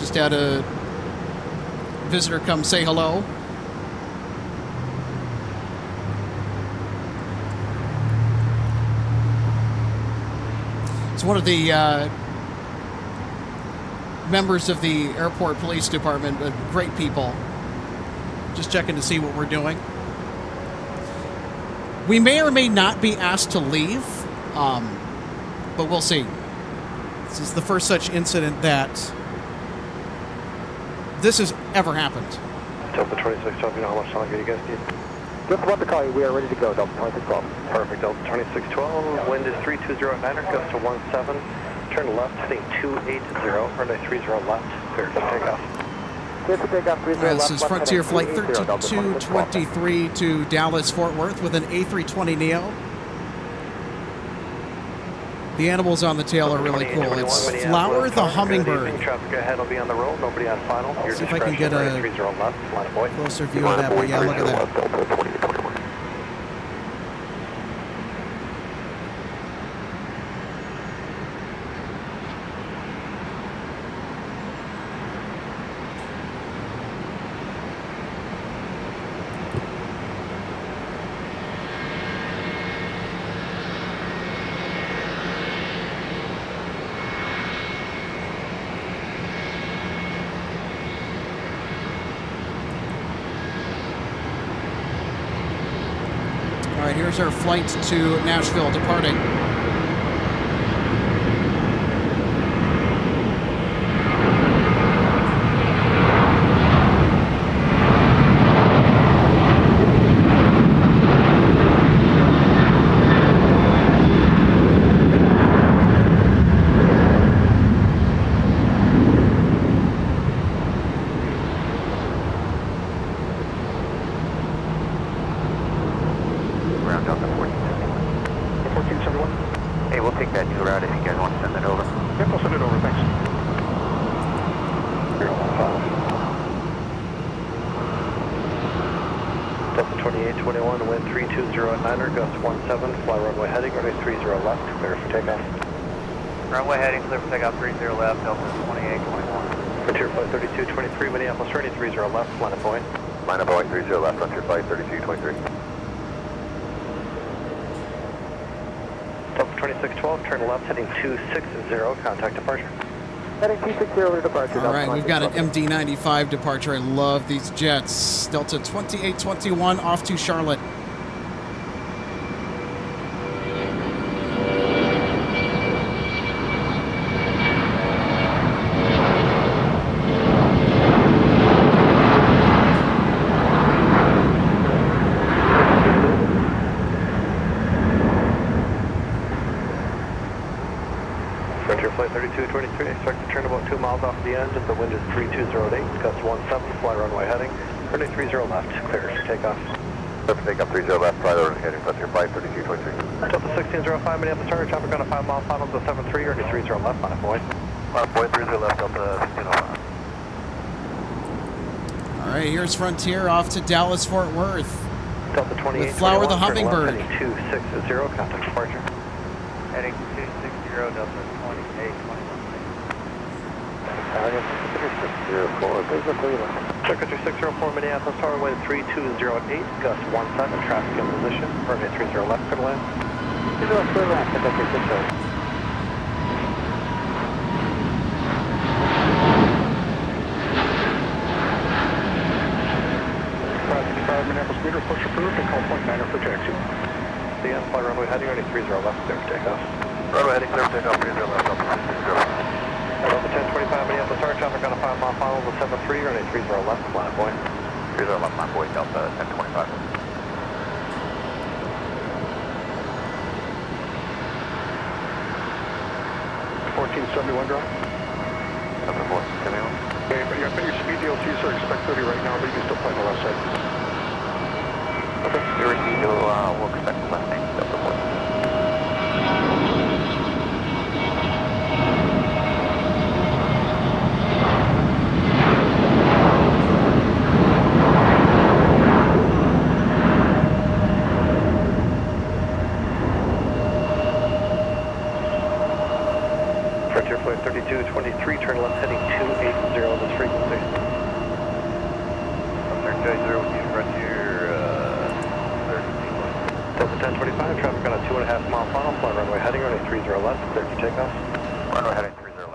Just had a visitor come say hello. It's one of the members of the airport police department, great people. Just checking to see what we're doing. We may or may not be asked to leave, but we'll see. This is the first such incident that this has ever happened. Delta 2612, you know how much longer you guys need? Just about to call you. We are ready to go, Delta 2612. Perfect, Delta 2612. Wind is 3209, gust to 17. Turn left, heading 280, runway 30 left, clear for takeoff. Clear for takeoff, 30 left. This is Frontier Flight 3223 to Dallas, Fort Worth with an A320neo. The animals on the tail are really cool. It's Flower the Hummingbird. Traffic ahead will be on the roll, nobody on final. See if I can get a closer view of that, but yeah, look at that. All right, here's our flight to Nashville departing. Delta 2821, wind 3209er, gust 17, fly runway heading, runway 30 left, clear for takeoff. Runway heading, clear for takeoff, 30 left, Delta 2821. Frontier Flight 3223, Minneapolis, runway 30 left, line of Boeing. Line of Boeing 30 left, Frontier Flight 3223. Delta 2612, turn left, heading 260, contact departure. Heading 260 to departure. All right, we've got an MD-95 departure. I love these jets. Delta 2821 off to Charlotte. Frontier Flight 3223, expect to turn about 2 miles off the end. The wind is 3208, gust 17, fly runway heading. Runway 30 left, clear for takeoff. Clear for takeoff, 30 left, fly runway heading, Frontier Flight 3223. Delta 1605, Minneapolis target, traffic on a 5 mile final to 73, runway 30 left, line of Boeing. Line of Boeing 30 left, Delta 1605. All right, here's Frontier off to Dallas, Fort Worth. Delta 2821, with Flower the Hummingbird. Heading 260, contact departure. Heading 260, Delta 2821. Secretary 604, Minneapolis Tower, wind 3208, gust 17, traffic in position, runway 30 left, clear to land. 30 left, clear left, Secretary 604. Minneapolis meter, push approved, and call point 9er for taxi. The end, fly runway heading, runway 30 left, clear for takeoff. Runway heading, clear for takeoff, 30 left, Delta 60 left. Delta 1025, Minneapolis target, traffic on a 5 mile final to 73, runway 30 left, line of Boeing. 30 left, line of Boeing, Delta 1025. 1471 drop. Delta 1471. Okay, but I bet your speed DLTs are expect 30 right now, but you can still fly the left side. Okay, we receive, we'll expect the left name, Delta 14. Delta 1025, traffic on a 2.5 mile final, fly runway heading, runway 30 left, clear for takeoff. Runway heading 30 left.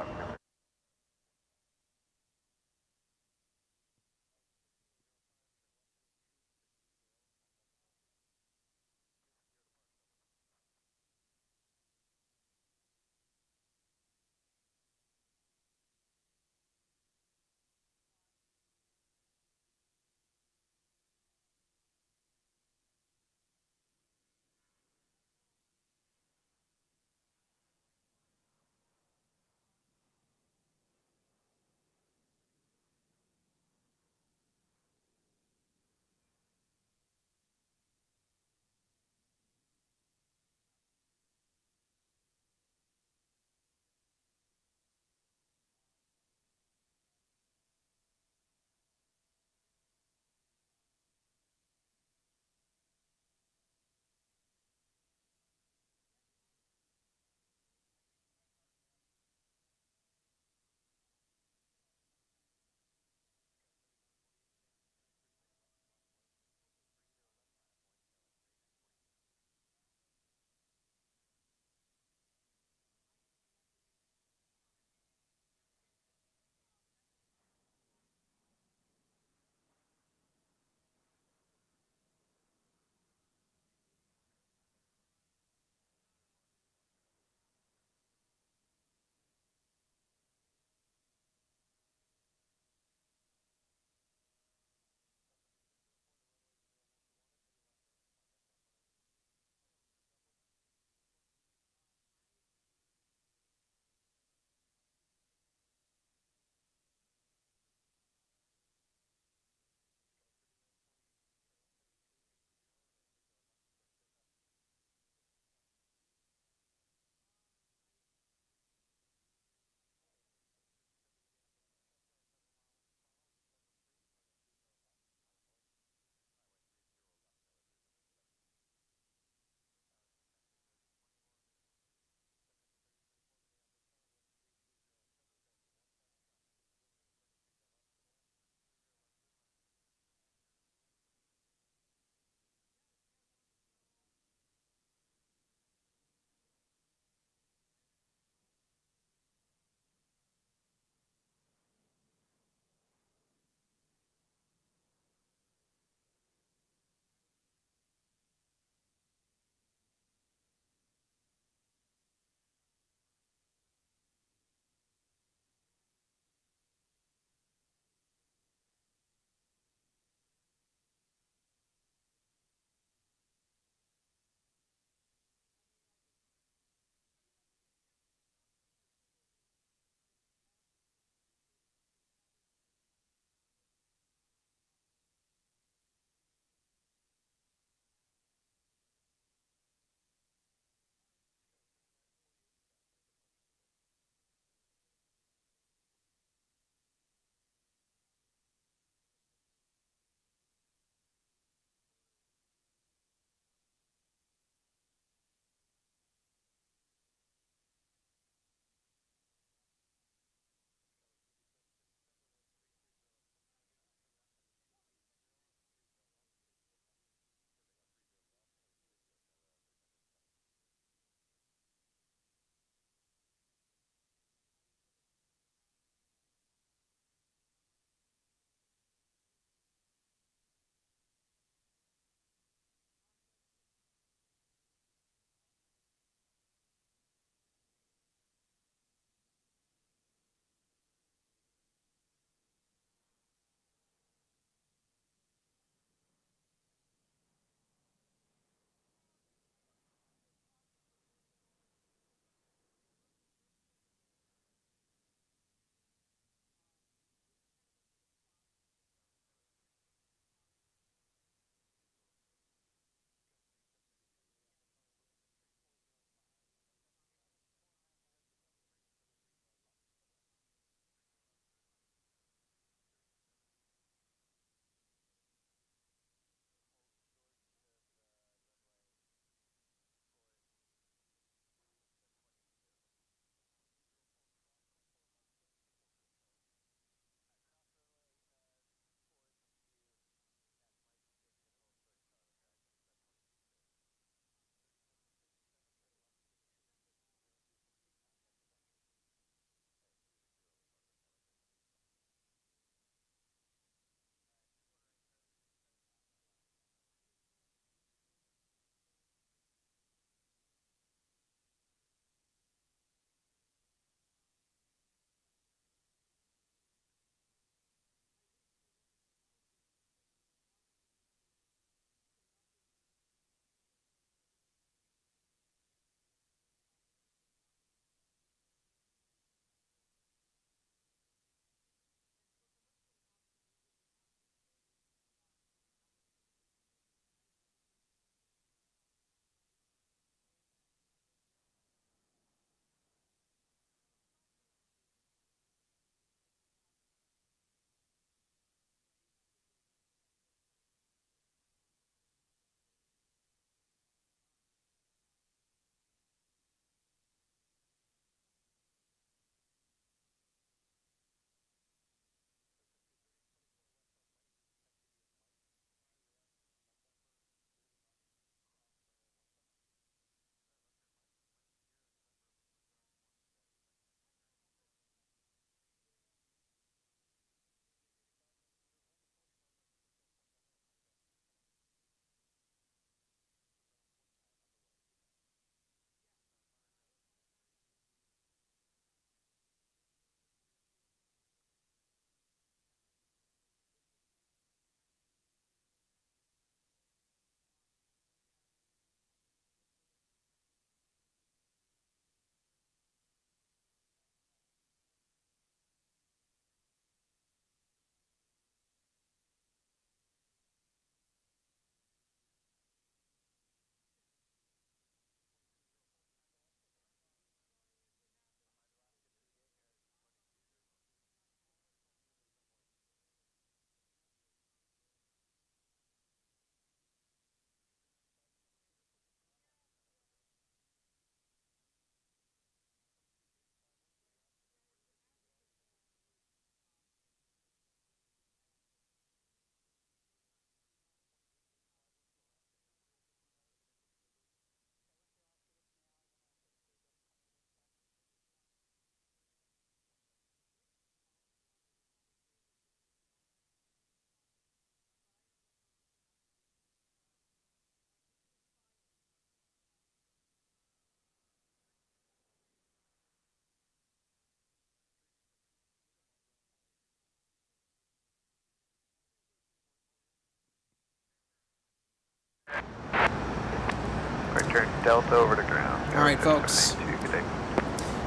turn Delta over to ground. All right, folks. Good day.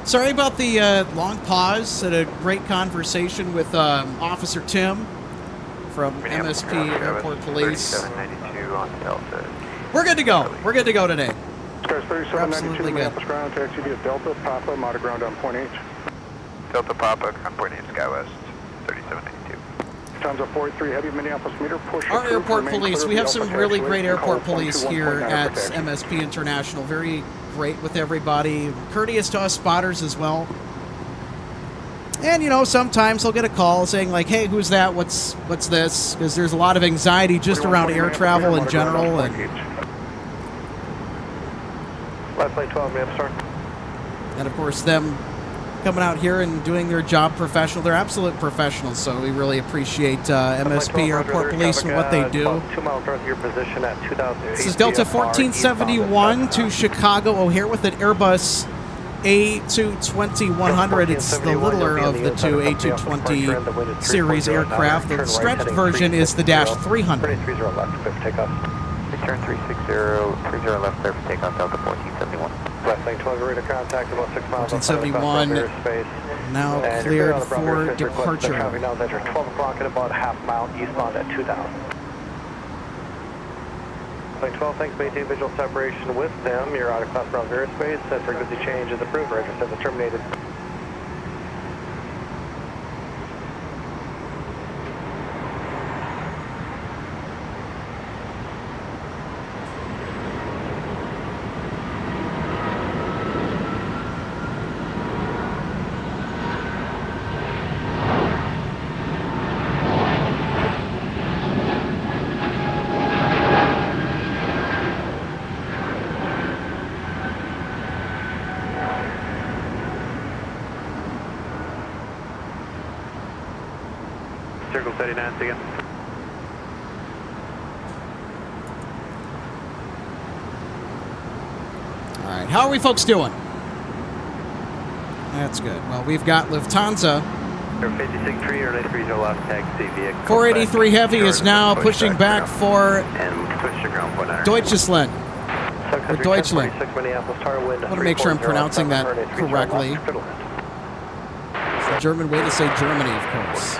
Sorry about the long pause. Had a great conversation with Officer Tim from MSP Airport Police. 3792 on Delta. We're good to go. We're good to go today. Skies 3792 Absolutely good. Minneapolis ground, taxi via Delta, Papa, I'm out of ground on point H. Delta Papa, on point 8, SkyWest, 3792. Times up 43, heavy Minneapolis meter, push. Our approved, airport remain police, clear we of have the some Delta really taxiway, great airport call police 121.9 here at for taxi. MSP International. Very great with everybody. Courteous to us spotters as well. And, you know, sometimes they'll get a call saying, like, hey, who's that? What's this? Because there's a lot of anxiety just around air travel in general. And Left lane 12, Minneapolis Star. And of course, them coming out here and doing their job professional. They're absolute professionals, so we really appreciate MSP Airport Police and what they do. 2 miles north of your position at 2000. This is Delta 1471 to Chicago O'Hare with an Airbus A220-100. It's the littler of the two A220 series aircraft. The stretched version is the Dash 300. 30 left, clear for takeoff. Return 360, 30 left, clear for takeoff, Delta 1471. Left lane 12, radar contact about 6 miles. 1471 now cleared for departure. Traffic now measure 12 o'clock at about a half mile eastbound at 2000. Lane 12, thanks, maintain visual separation with them. You're out of class ground airspace. Frequency change is approved. Register is terminated. Circle 39 again. All right, how are we folks doing? That's good. Well, we've got Lufthansa. 56-3 or 93 left, taxi vehicle. 483 Heavy is now pushing back for And push to ground point. Deutschland. Or Deutschland. I want to make sure I'm pronouncing that correctly. It's the German way to say Germany, of course.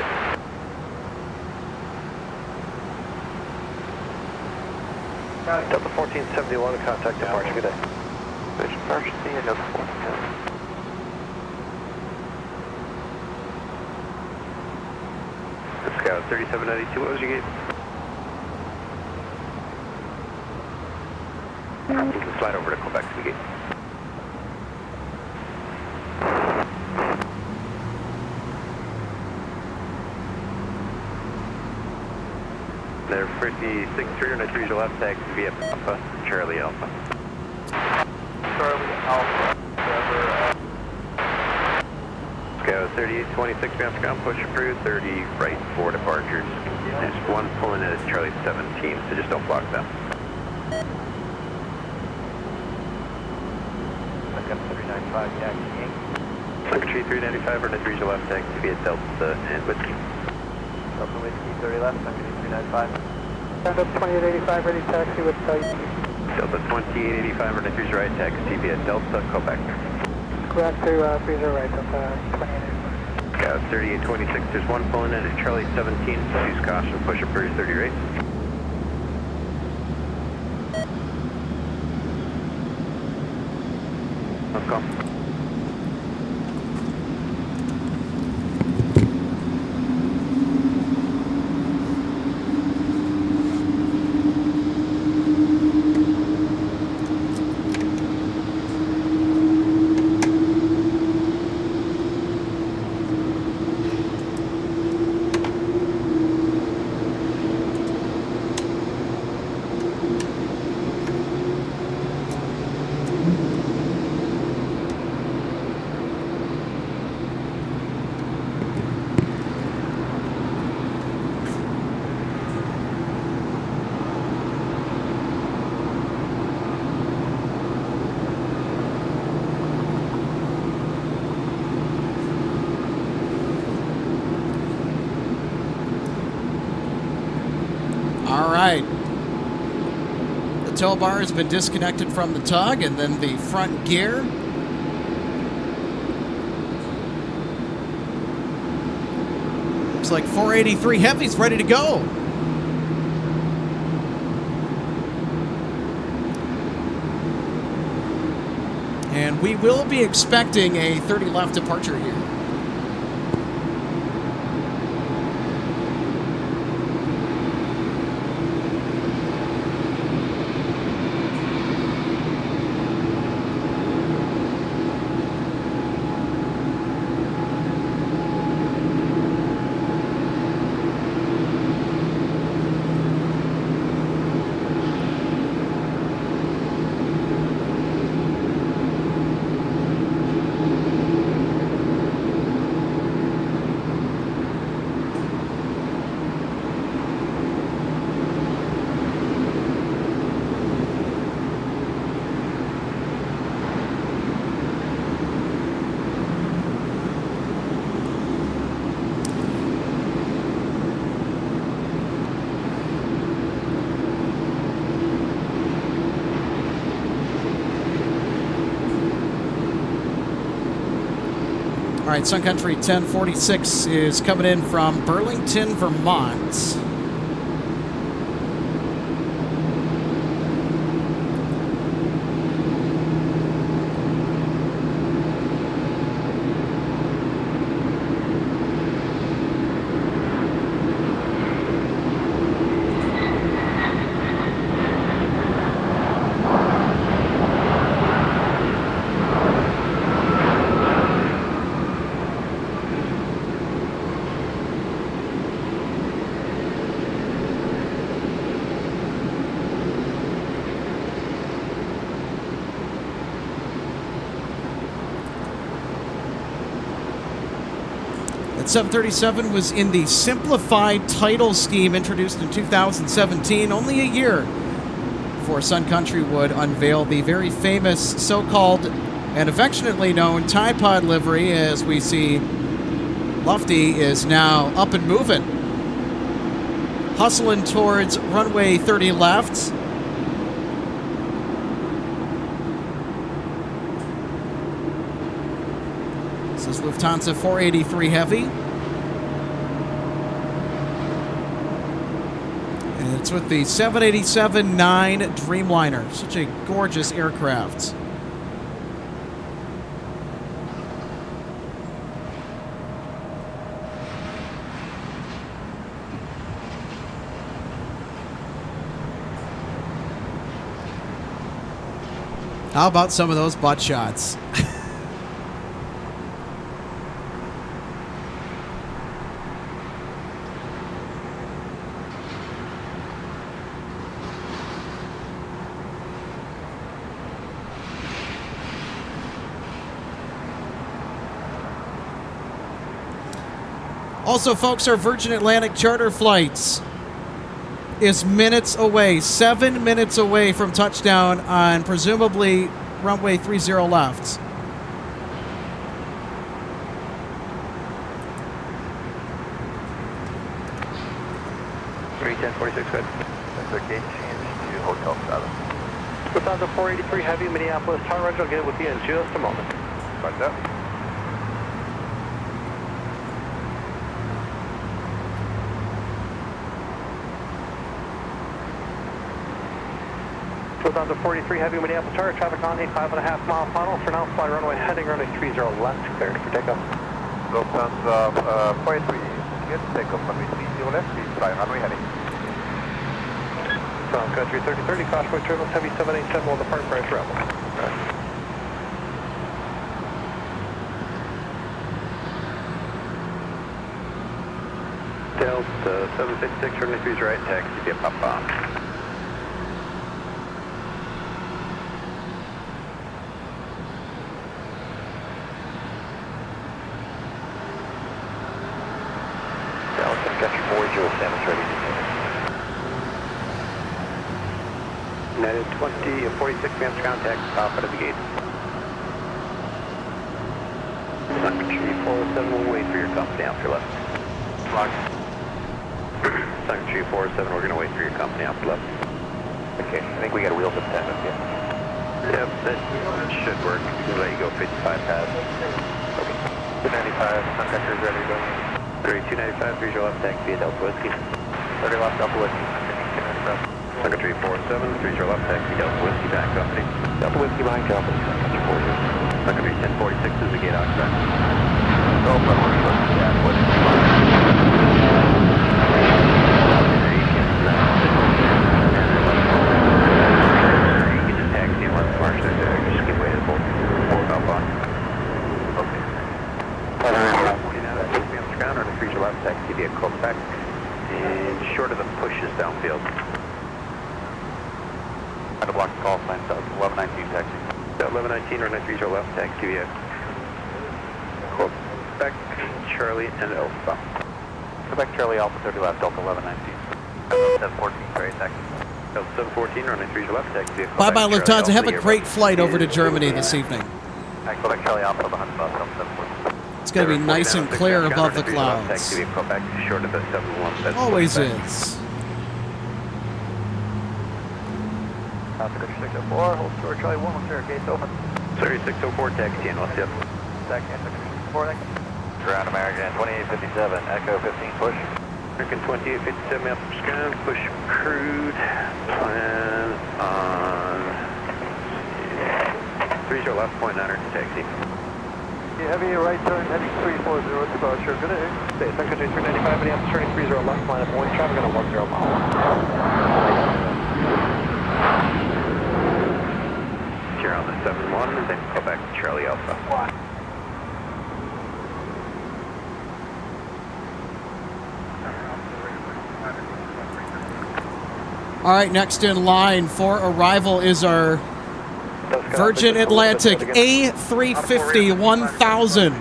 Delta 1471, contact departure. Good day. Push departure, see you, Delta 1470. Scout 3792, what was your gate? You can slide over to Quebec to the gate. They're 56-3 or 93 to left, taxi via Alpha, Charlie Alpha. Charlie Alpha, Scout 3826, bound for ground, push approved, 30 right for departures. There's one pulling in at Charlie 17, so just don't block them. Look up 395, taxi. Secretary 395 or 93 to left, taxi via Delta and Whiskey. Delta Whiskey 30 left, Secretary 395. Delta 2885, ready taxi with type. Delta 2885 or 93 right, taxi via Delta, Quebec. Correct to freezer right, Delta 2885. Scout 3826, there's one pulling in at Charlie 17, so use caution, push approved 30 right. Let's go. tow bar has been disconnected from the tug, and then the front gear. Looks like 483 Heavy's ready to go. And we will be expecting a 30 left departure here. All right, Sun Country 1046 is coming in from Burlington, Vermont. That 737 was in the simplified title scheme introduced in 2017, only a year before Sun Country would unveil the very famous so-called and affectionately known Tide Pod livery, as we see Lufty is now up and moving, hustling towards runway 30 left. This is Lufthansa 483 Heavy. And it's with the 787-9 Dreamliner. Such a gorgeous aircraft. How about some of those butt shots? Also, folks, our Virgin Atlantic charter flights is minutes away, 7 minutes away from touchdown on presumably runway 30 left. Good. That's our gate change to Hotel 7. Lufthansa 483 Heavy, Minneapolis, Tower Range. I'll get it with you in just a moment. Right there. Lufthansa 483 Heavy, Minneapolis, Tower, traffic on 5.5 mile final. For now, fly runway heading runway 30 left, cleared for takeoff. Lufthansa 483, get takeoff runway 30 left, please fly runway heading. Sun Country 3030, Caution Turbulence Heavy 787 will depart branch Rebel. Delta 766, runway 30 right, taxi, get pop on. Sun Country 407 is ready to take. United 20 and 46 minutes contact, stop out of the gate. Sun Country 407 will wait for your company after left. Lock. Sun Country 407, we're going to wait for your company after left. Okay, I think we got wheels of 10 with you. Yep, that should work. We can let you go 55 pass. Okay. 295, Sun Country is ready to go. 3295, 30 left, taxi via Delta Whiskey. 30 left, Delta Whiskey. Sun Country 47, 30 left, taxi Delta Whiskey, back company. Delta Whiskey behind company, Sun Country 40. Sun Country 1046 is the gate outside. Oh, but we're supposed to that. What's the taxi via Quebec, and short of the push is downfield. Try to block the call sign, 1119 taxi. 1119, runway 30 left, taxi via Quebec, Charlie, and Alpha. Quebec, Charlie, Alpha 30 left, Delta 1119. 714, sorry, taxi. Delta 714, runway 30 left, taxi via Quebec, Bye-bye, Lufthansa. Have a Alpha, great flight over to Germany this evening. Quebec, Charlie, Alpha, 100 bus, 714. It's going to be nice and clear above the clouds. Always is. Oscar 604, hold short, Charlie 110, gates open. 3604, taxi in, what's up? Taxi in, 604, thank you. Ground American 2857, Echo 15, push. American 2857, maps per scan, push crude, plan on 30 left, point 900, taxi. Heavy right turn, heading 340 departure. Good day. Stay, Sun Country 395, Minneapolis turning 30 left, line up 1, traffic on a 10 mile. Here on the 71, and then Quebec, Charlie Alpha. All right, next in line for arrival is our Virgin Atlantic A350 1000.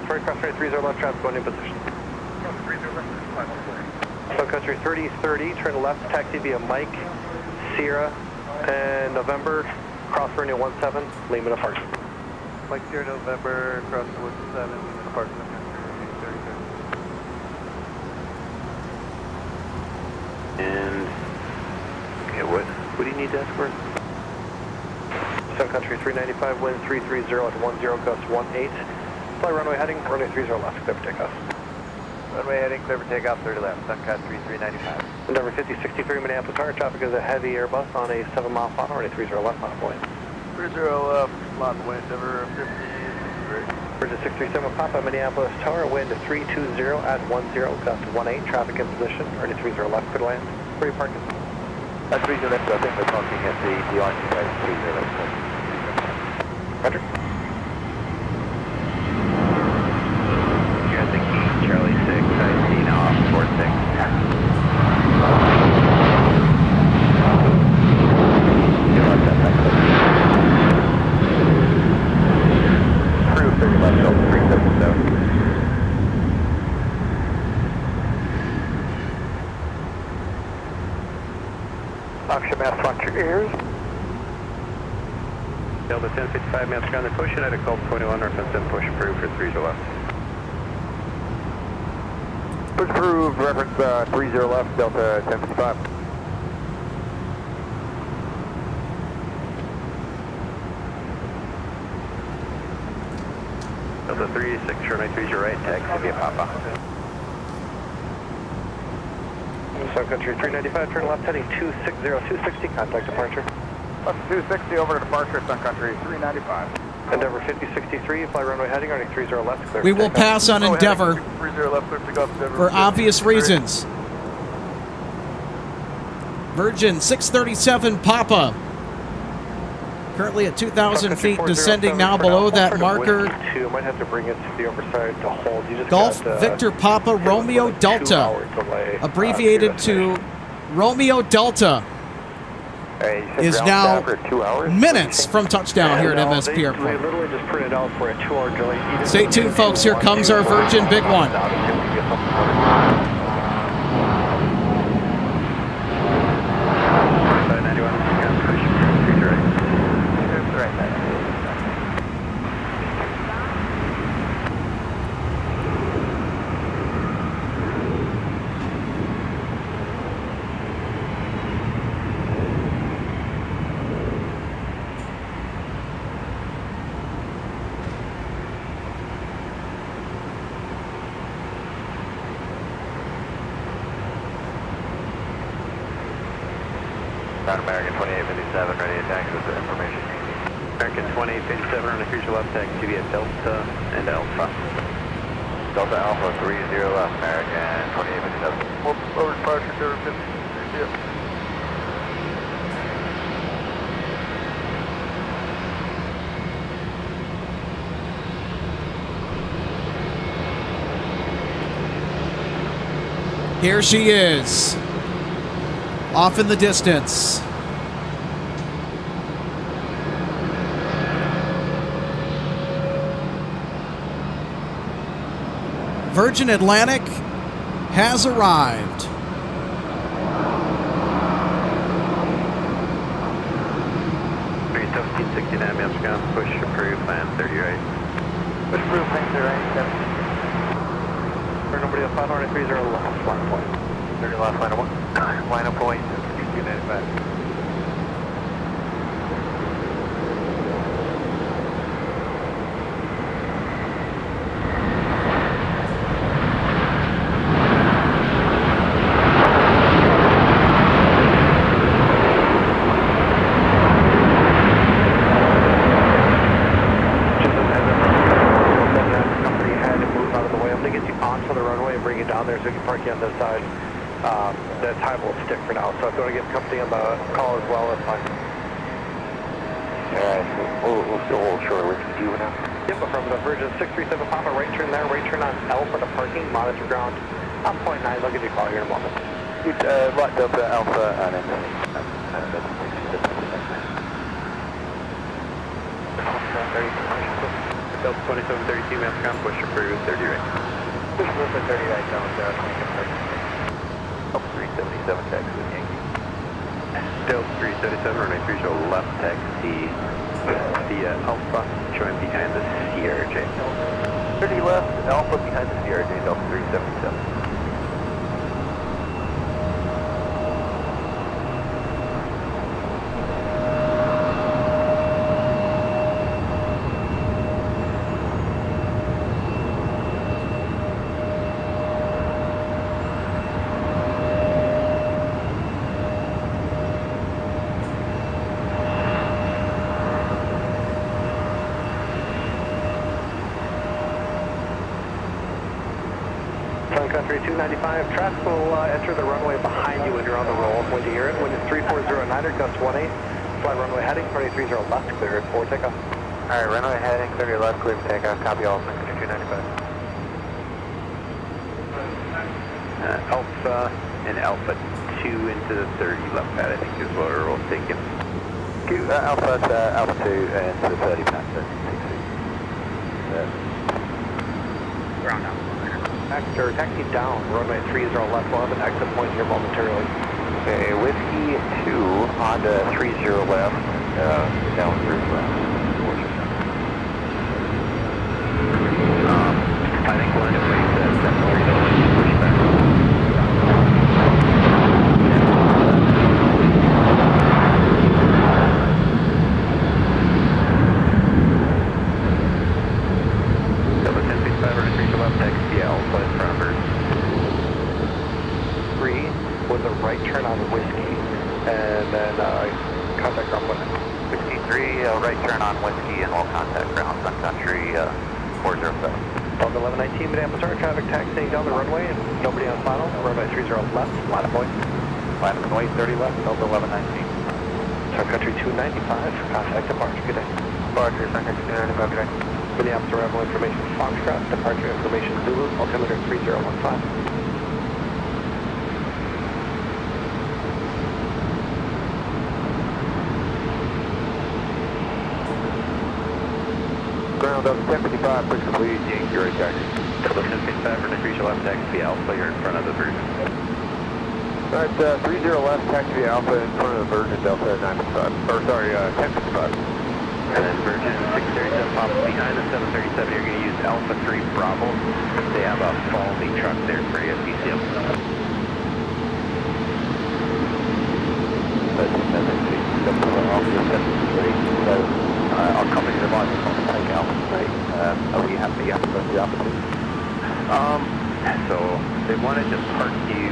Sorry, crossway 30 left, traffic going in position. Sun Country 3030, turn left, taxi via Mike, Sierra, and November, cross runway 17, Lehman apart. Mike, Sierra, November, cross runway 17, Lehman apart. And, okay, what do you need to ask for? Sun Country 395, wind 330 at 10, gust 18. Fly runway heading, runway 30 left, clear for takeoff. Runway heading, clear for takeoff, 30 left, Sun Country 395. Number 5063, Minneapolis Tower, traffic is a heavy Airbus on a 7-mile final, runway 30 left, mile point. 30 left, lot wind, number 50. Bridge 637, Papa, Minneapolis Tower, wind 320 at 10, gust 18, traffic in position, runway 30 left, clear to land. Where are you parking? That's 30 left, I think we're talking at the RC guys, 30 left. Roger. You're at the key, Charlie 6, I see now off 46. Crew 30 left, Delta 377. Oxygen mask, watch your ears. Delta 1055, maps ground, they're pushing at a Gulf 21 north and 7 push approved for 30 left. Push approved, reference 30 left, Delta 1055. Delta 36, runway 30 right, taxi via Papa. Sun Country 395, turn left, heading 260, 260, contact departure. Left 260 over to departure, Sun Country 395. Endeavor 5063, fly runway heading, runway 30 left, clear We for will takeoff. pass on Endeavor 30 left, clear for takeoff, Endeavor for obvious 53. reasons. Virgin 637 Papa. Currently at 2,000 feet, descending now below that marker. Might have to bring it to the overside to hold. You just Golf got, Victor Papa Romeo Delta, abbreviated to Romeo Delta, is now minutes from touchdown here at MSP They Airport. literally just printed out for a 2-hour delay. Stay tuned, folks. Here comes our Virgin Big One. Ground American 2857, ready to taxi with the information. American 2857 on the cruiser left taxi via Delta and Alpha. Delta Alpha 30 left, American 2857. Over departure, cover 50. See ya. Here she is, off in the distance. Virgin Atlantic has arrived. Three 1769 Amsterdam, push approved, land 30 right. Push approved, land 30 right, For nobody else, 530 left, line point. 30 left, line of 1. Line of point, 295. On this side, the time will stick for now. So if you want to give the company on the call as well, that's fine. Alright, we'll still hold short. Where can you do now? Yep, from the Virgin 637 Papa, right turn there, right turn on Alpha to parking, monitor ground on point 9. I'll give you a call here in a moment. Right Delta Alpha and then Delta 2732 Amsterdam, push approved, 30 right. Push approved, 30 right, down there, 377 taxi with Yankee. Delta 377, runway 30 left taxi via Alpha, showing behind the CRJ. 30 left, Alpha behind the CRJ, Delta 377. Country 295, traffic will enter the runway behind you when you're on the roll. When you hear it, when it's 3409er, gust 18, fly runway heading, 2030 left, clear for takeoff. Alright, runway heading, 30 left, clear for takeoff, copy all, Country 295. Alpha and Alpha 2 into the 30 left pad, I think is what we're taking. Alpha 2 into the 30 pad, 60. Ground out. Taxi down, runway 30 left, we'll have an exit point here momentarily. Okay, Whiskey 2 on to 30 left, down through left. I think we'll end up with 730 push back. Taxi Alpha in front of her. 3 with a right turn on Whiskey, and then contact ground point. 63, right turn on Whiskey, and we'll contact ground on Country 407. Delta 1119, Minneapolis traffic taxiing down the runway, and nobody on final. Runway 30 left, line of point. Line of point 30 left, Delta 1119. Sun Country 295, contact departure, good day. Departure, Sun Country 295, good day. Minneapolis arrival information Foxtrot, departure information Zulu, altimeter 3015. Ground up 1055, push complete, Yankee right taxi. Delta 1055 for the 30 left taxi Alpha, you're in front of the Virgin. Alright, 30 left taxi Alpha in front of the Virgin, Delta 955, or sorry, 1055. And then Virgin 637 pops behind the 737. You're going to use Alpha 3 Bravo. They have a faulty truck there for you, BCM. I'll come in your line on the take Alpha 3. Are we happy after the Alpha 2? So they wanted to park you.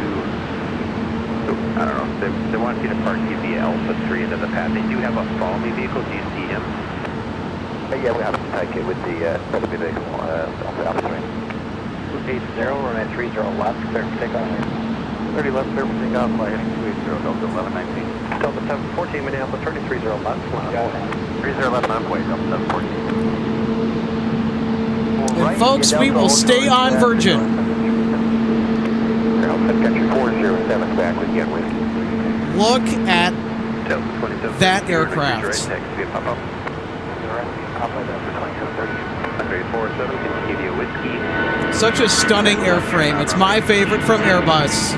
So I don't know. They want you to park you via Alpha 3 into the pad. They do have a follow me vehicle. Do you see him? Yeah, we have a packet with the follow me vehicle Alpha 3. 80, runway 30 left, clear for takeoff. 30 left, clear for takeoff, flying 280, Delta 1119. Delta 714, Minneapolis, 30 left, 30 left, on way, Delta 714. And folks, we will stay on Virgin. Country 407 back with Getway. Look at that aircraft. Such a stunning airframe. It's my favorite from Airbus.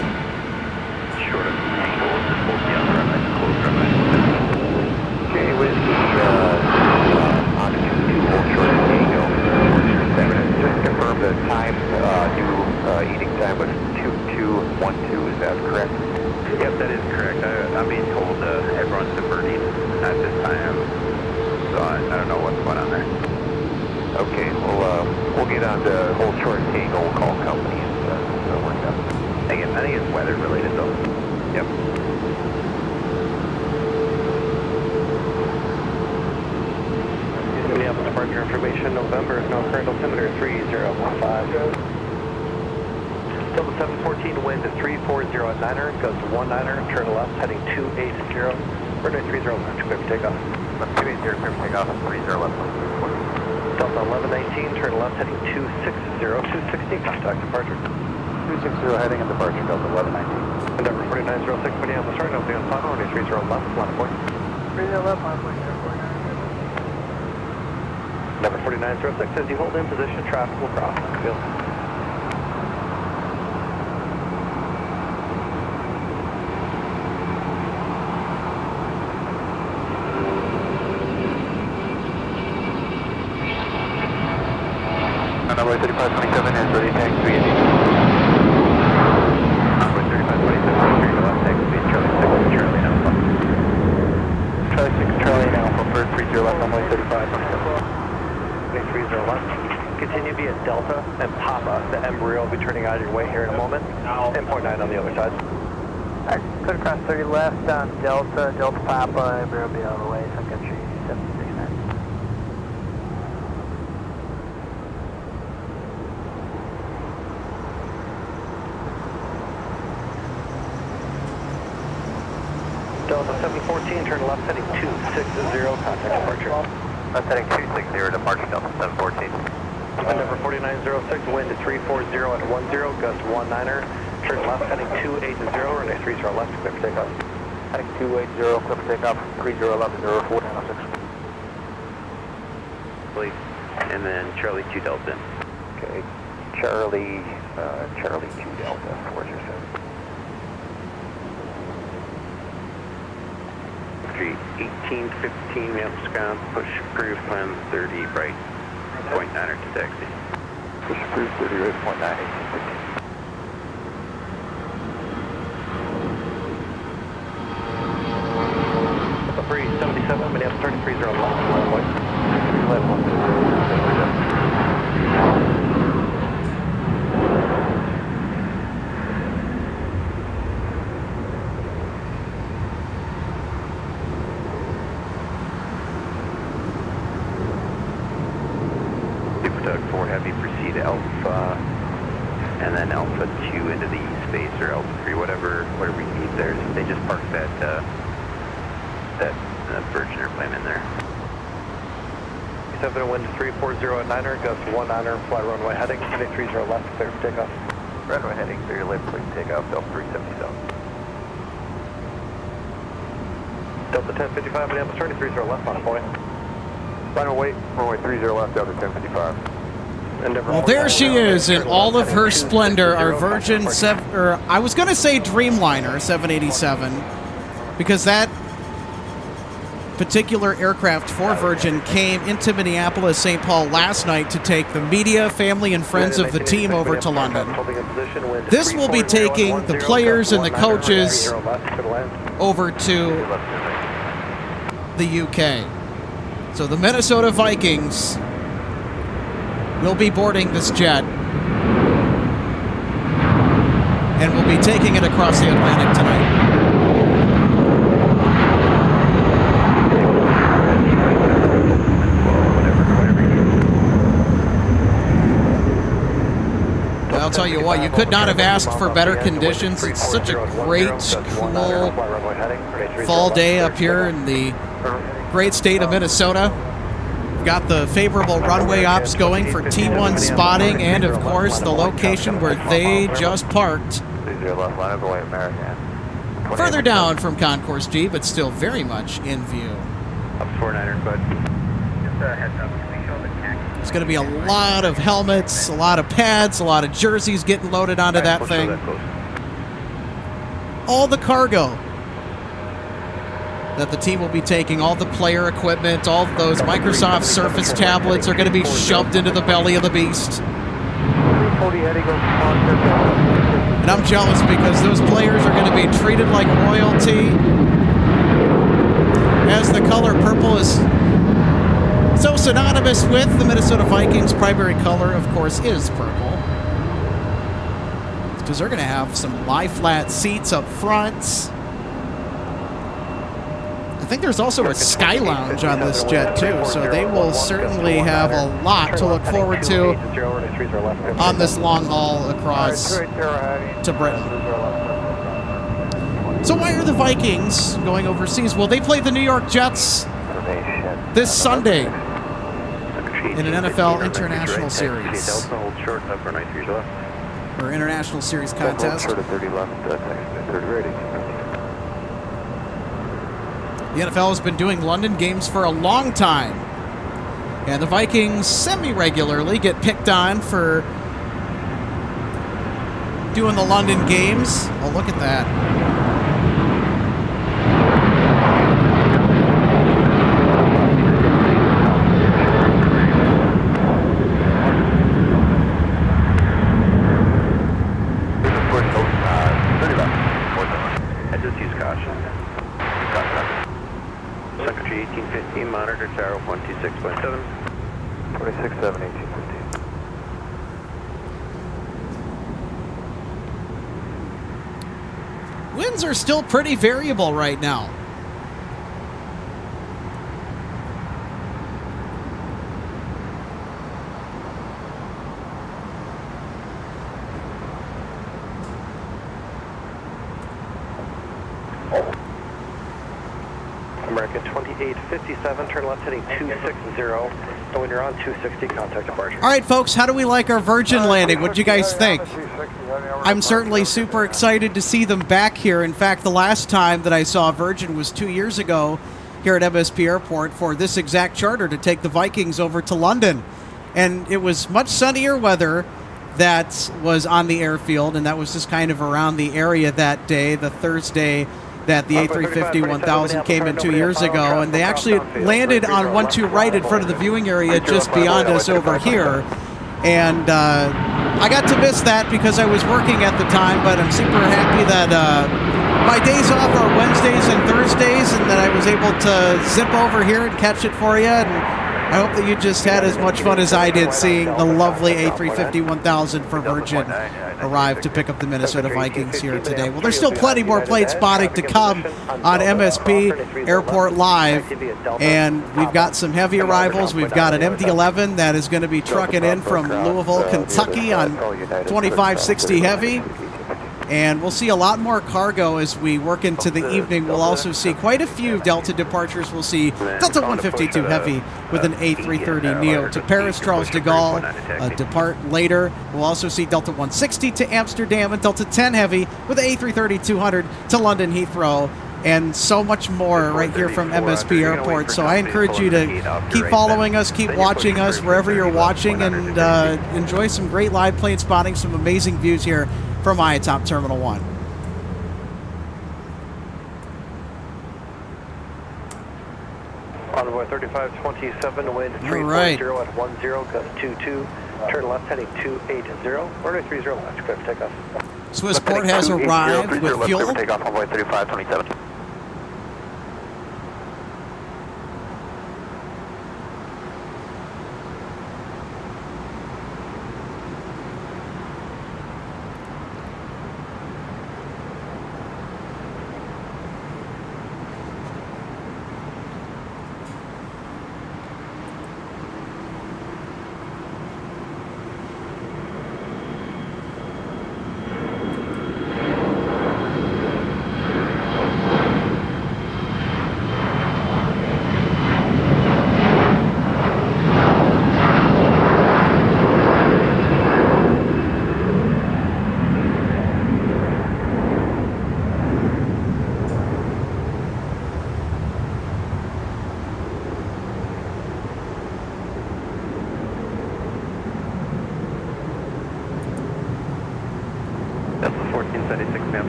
Okay, with the altitude 24 short Tango 467. Just confirm the time, eating time was 2212, is that correct? Yep, that is correct. I'm being told everyone's diverting at this time, so I don't know what's going on there. Okay, we'll get on the whole short Tango, we'll call company and work out. I think it's weather related though. Yep. Minneapolis departure information, November, no current altimeter 3015. Delta 714, wind 340 at 9er, goes to 19er, turn left, heading 280, runway 30 left, clear for takeoff. 280, clear for takeoff, 30 left. Delta 1119, turn left, heading 260, 260, contact departure. 260 heading and departure, Delta 1119. Endeavor 4906, Minneapolis, starting off the on final, runway 30 left, line of point. 30 left, line of point, Endeavor 4906, as you hold in position, traffic will cross the field. Runway 3527 is ready, taxi 380. Runway 3527, left, taxi Charlie 6, Charlie Alpha. Charlie 6, Charlie Alpha, bird 30 left, runway 3527. 30 left. Continue via Delta and Papa. The Embryo will be turning out of your way here in a moment. 10.9 on the other side. Alright, clear across 30 left on Delta, Delta Papa, Embryo will be out of the way, Sun Country 769. Delta 714, turn left, heading 260, contact departure. Left heading 260, departure Delta 714. Endeavor 4906, wind 340 at 10, gust 19er, turn left, heading 280, runway 30 left, clear for takeoff. Heading 280, clear for takeoff, 30 left, 0496. And then Charlie 2 Delta. Okay, Charlie 2 Delta, 407. Street 1815, Minneapolis ground, push approved, plan 30, right, point 9er to taxi. Push approved, 30, right, point 9, 1815. Delta 377, Minneapolis 33 left, runway. Left, 1. Doug 4 Heavy, proceed Alpha, and then Alpha 2 into the east face, or Alpha 3, whatever you need there. They just parked that Virgin airplane in there. 7 wind 340 at 9er, gust 19er, fly runway heading, 30 left, clear for takeoff. Runway heading 30 left, clear for takeoff, Delta 377. Delta 1055, Minneapolis 33 left, on point. Final wait, runway 30 left, Delta 1055. Well, there she is in all of her splendor, our Virgin I was going to say Dreamliner 787, because that particular aircraft for Virgin came into Minneapolis, St. Paul last night to take the media, family, and friends of the team over to London. This will be taking the players and the coaches over to the UK. So the Minnesota Vikings will be boarding this jet and will be taking it across the Atlantic tonight. tell you what, you could not have asked for better conditions. It's such a great, cool fall day up here in the great state of Minnesota. We've got the favorable runway ops going for T1 spotting, and of course the location where they just parked. Further down from Concourse G, but still very much in view. Up 49er, bud. Just a heads up. There's going to be a lot of helmets, a lot of pads, a lot of jerseys getting loaded onto that thing. All the cargo that the team will be taking, all the player equipment, all of those Microsoft Surface tablets are going to be shoved into the belly of the beast. And I'm jealous because those players are going to be treated like royalty, as the color purple is so synonymous with the Minnesota Vikings. Primary color, of course, is purple. Because they're going to have some lie-flat seats up front. I think there's also a sky lounge on this jet, too, so they will certainly have a lot to look forward to on this long haul across to Britain. So why are the Vikings going overseas? Well, they play the New York Jets this Sunday in an NFL International Series. Or International Series contest. The NFL has been doing London games for a long time. And the Vikings semi-regularly get picked on for doing the London games. Oh, look at that. Monitor tower 126.7. 46.7, 1850. Winds are still pretty variable right now. American 2857, turn left heading 260. And when you're on 260, contact departure. All right, folks, how do we like our Virgin landing? What do you guys think? I'm certainly super excited to see them back here. In fact, the last time that I saw Virgin was 2 years ago here at MSP Airport for this exact charter to take the Vikings over to London. And it was much sunnier weather that was on the airfield, and that was just kind of around the area that day, the Thursday that the A350-1000 came in 2 years ago, and they actually landed on 12 right in front of the viewing area just beyond us over here. And I got to miss that because I was working at the time, but I'm super happy that my days off are Wednesdays and Thursdays, and that I was able to zip over here and catch it for you. And I hope that you just had as much fun as I did seeing the lovely A350-1000 for Virgin arrive to pick up the Minnesota Vikings here today. Well, there's still plenty more plane spotting to come on MSP Airport Live, and we've got some heavy arrivals. We've got an MD-11 that is going to be trucking in from Louisville, Kentucky on 2560 heavy. And we'll see a lot more cargo as we work into the evening. We'll also see quite a few Delta departures. We'll see Delta 152 Heavy with an A330neo to Paris, Charles de Gaulle depart later. We'll also see Delta 160 to Amsterdam and Delta 10 Heavy with A330-200 to London Heathrow. And so much more right here from MSP Airport. So I encourage you to keep following us, keep watching us wherever you're watching, and enjoy some great live plane spotting, some amazing views here from IATOP Terminal 1. Envoy 3527, wind 340 right. at 10, gust 22, turn left heading 280, runway 30 left, clear for takeoff. Swissport has arrived with fuel. Takeoff Envoy 3527.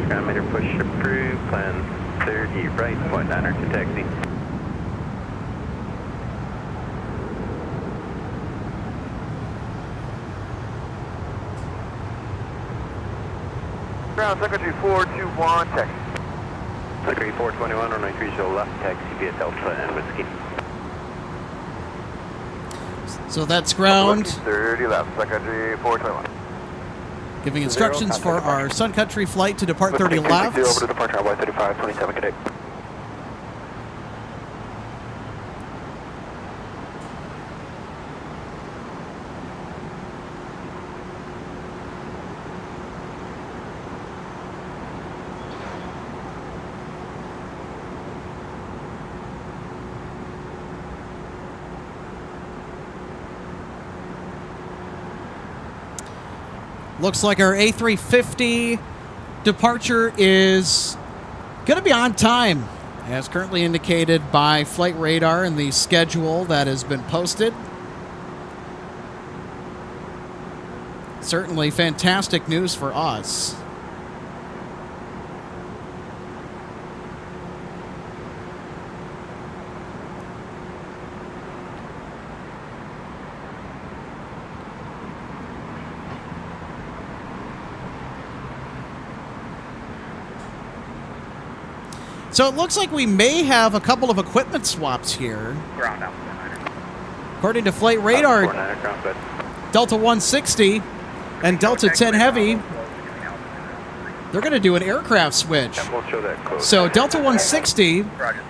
ground meter push approved, plan 30 right, point 9er to taxi. Ground Secretary 421, taxi. Secretary 421, runway 30 left, taxi via Delta and Whiskey. So that's ground. 30 left, Secretary 421. Giving instructions for our Sun Country flight to depart 30 left. Over to departure runway 35, 27 cadet. Looks like our A350 departure is going to be on time, as currently indicated by flight radar and the schedule that has been posted. Certainly fantastic news for us. So it looks like we may have a couple of equipment swaps here. Ground out. According to flight radar, 49er ground, good. Delta 160 and Delta 10 Heavy, they're going to do an aircraft switch. And we'll show that code. So Delta 160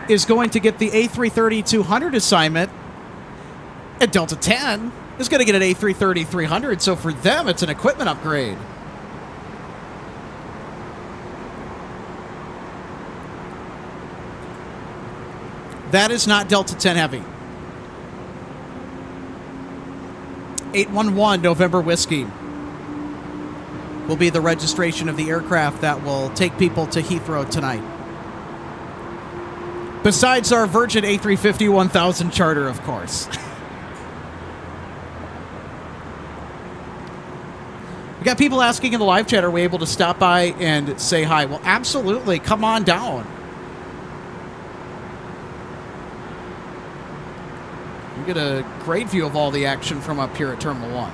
is going to get the A330-200 assignment, and Delta 10 is going to get an A330-300. So for them, it's an equipment upgrade. That is not Delta 10 Heavy. 811 November Whiskey will be the registration of the aircraft that will take people to Heathrow tonight. Besides our Virgin A350 1000 charter, of course. We got people asking in the live chat, are we able to stop by and say hi? Well, absolutely. Come on down. You get a great view of all the action from up here at Terminal 1.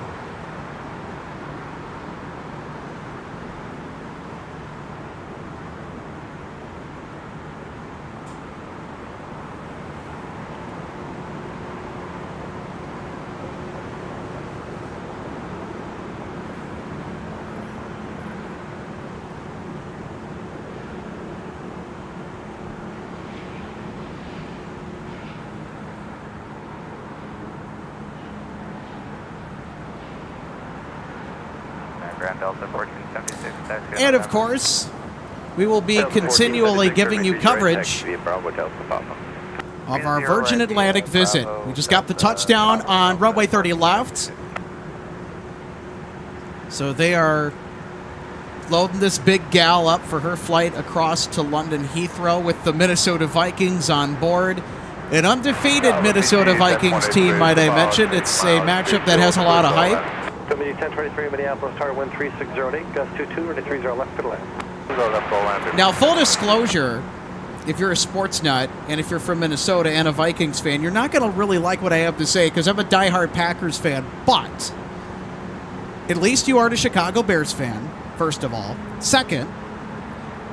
And of course, we will be continually giving you coverage of our Virgin Atlantic visit. We just got the touchdown on runway 30 left. So they are loading this big gal up for her flight across to London Heathrow with the Minnesota Vikings on board. An undefeated Minnesota Vikings team, might I mention. It's a matchup that has a lot of hype. 1023 Minneapolis, tower 13608, gust 22, ready 30 left to land. Now, full disclosure, if you're a sports nut and if you're from Minnesota and a Vikings fan, you're not going to really like what I have to say because I'm a diehard Packers fan, but at least you are a Chicago Bears fan, first of all. Second,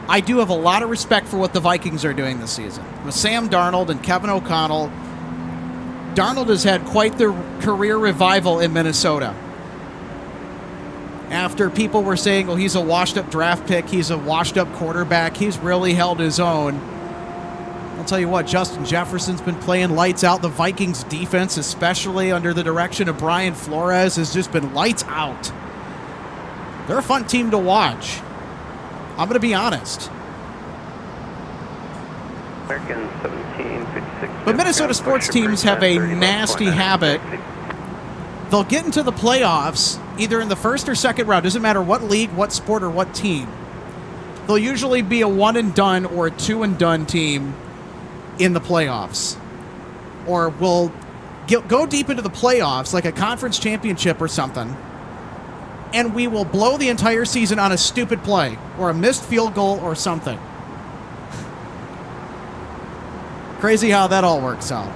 I do have a lot of respect for what the Vikings are doing this season. With Sam Darnold and Kevin O'Connell, Darnold has had quite the career revival in Minnesota. After people were saying, oh, he's a washed-up draft pick, he's a washed-up quarterback, he's really held his own. I'll tell you what, Justin Jefferson's been playing lights out. The Vikings defense, especially under the direction of Brian Flores, has just been lights out. They're a fun team to watch. I'm going to be honest. American 1756. But Minnesota sports teams have a nasty habit. They'll get into the playoffs either in the first or second round. Doesn't matter what league, what sport, or what team. They'll usually be a one-and-done or a two-and-done team in the playoffs. Or will go deep into the playoffs, like a conference championship or something, and we will blow the entire season on a stupid play or a missed field goal or something. Crazy how that all works out.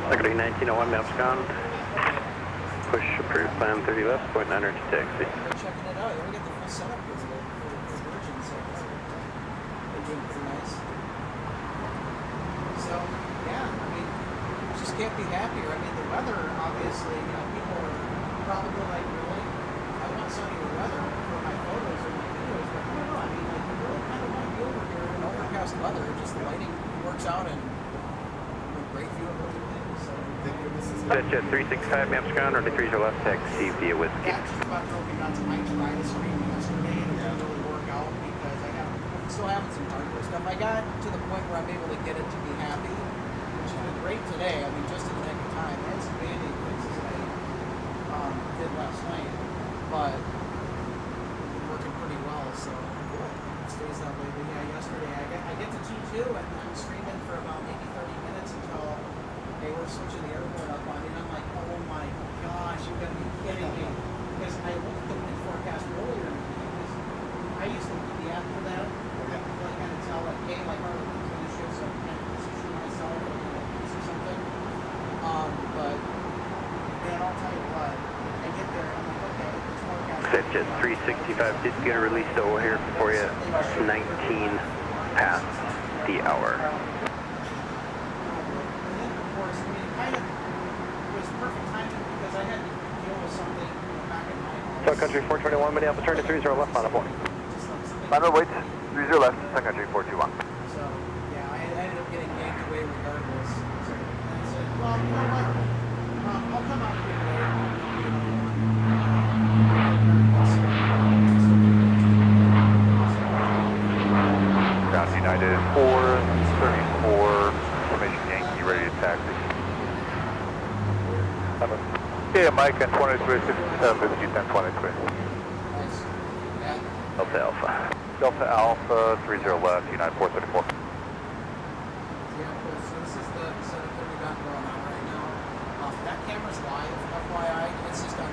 Secretary 1901, maps gone. Push approved, plan 30 left, point 9 to taxi. Checking it out. You want to get the full setup here for Virgin, so they're doing pretty nice. So, yeah, I mean, just can't be happier. I mean, the weather, obviously, you know, people are probably like, really? I want sunnier weather for my photos or my videos, but I don't know. I mean, like, you really kind of want to be over here in overcast weather. Just the lighting works out and a great view of everything. So, Jet 365, maps gone, runway 30 left, taxi via Whiskey. yeah, just about drove me nuts. I tried to screen yesterday and it didn't really work out because I'm still having some hardware stuff. I got to the point where I'm able to get it to be happy, which has been great today. I mean, just in the nick of time. I had some band-aid fixes that I did last night, but working pretty well, so it stays that way. But yeah, yesterday I get to G2 and I'm streaming for about maybe 30 minutes until they were switching the airport up on me, and I'm like, oh my gosh, you're going to be kidding me. Because I looked at the wind forecast earlier, because I used to look at the app for that, like kind of tell, like, hey, like, our wind's going to shift, so I can kind of position myself or or something. But, man, I'll tell you what, I get there, and I'm like, okay, this forecast. Jet 365 did get a release over here for you, 19 past the hour. Sun Country 421, Minneapolis, turn to 30 left on a point. Final wait, 30 left, Sun Country 421. So, yeah, I ended up getting yanked away regardless. So, and I said, well, you know what? I'll come out here Ground United 434, Summation Yankee, ready to taxi. Yeah, Mike and 23, 67, 52, 1023. Delta Alpha. Delta Alpha, 30 left, United 434. Yeah, cool. So this is the setup that we got going on right now. That camera's live, FYI. It's just on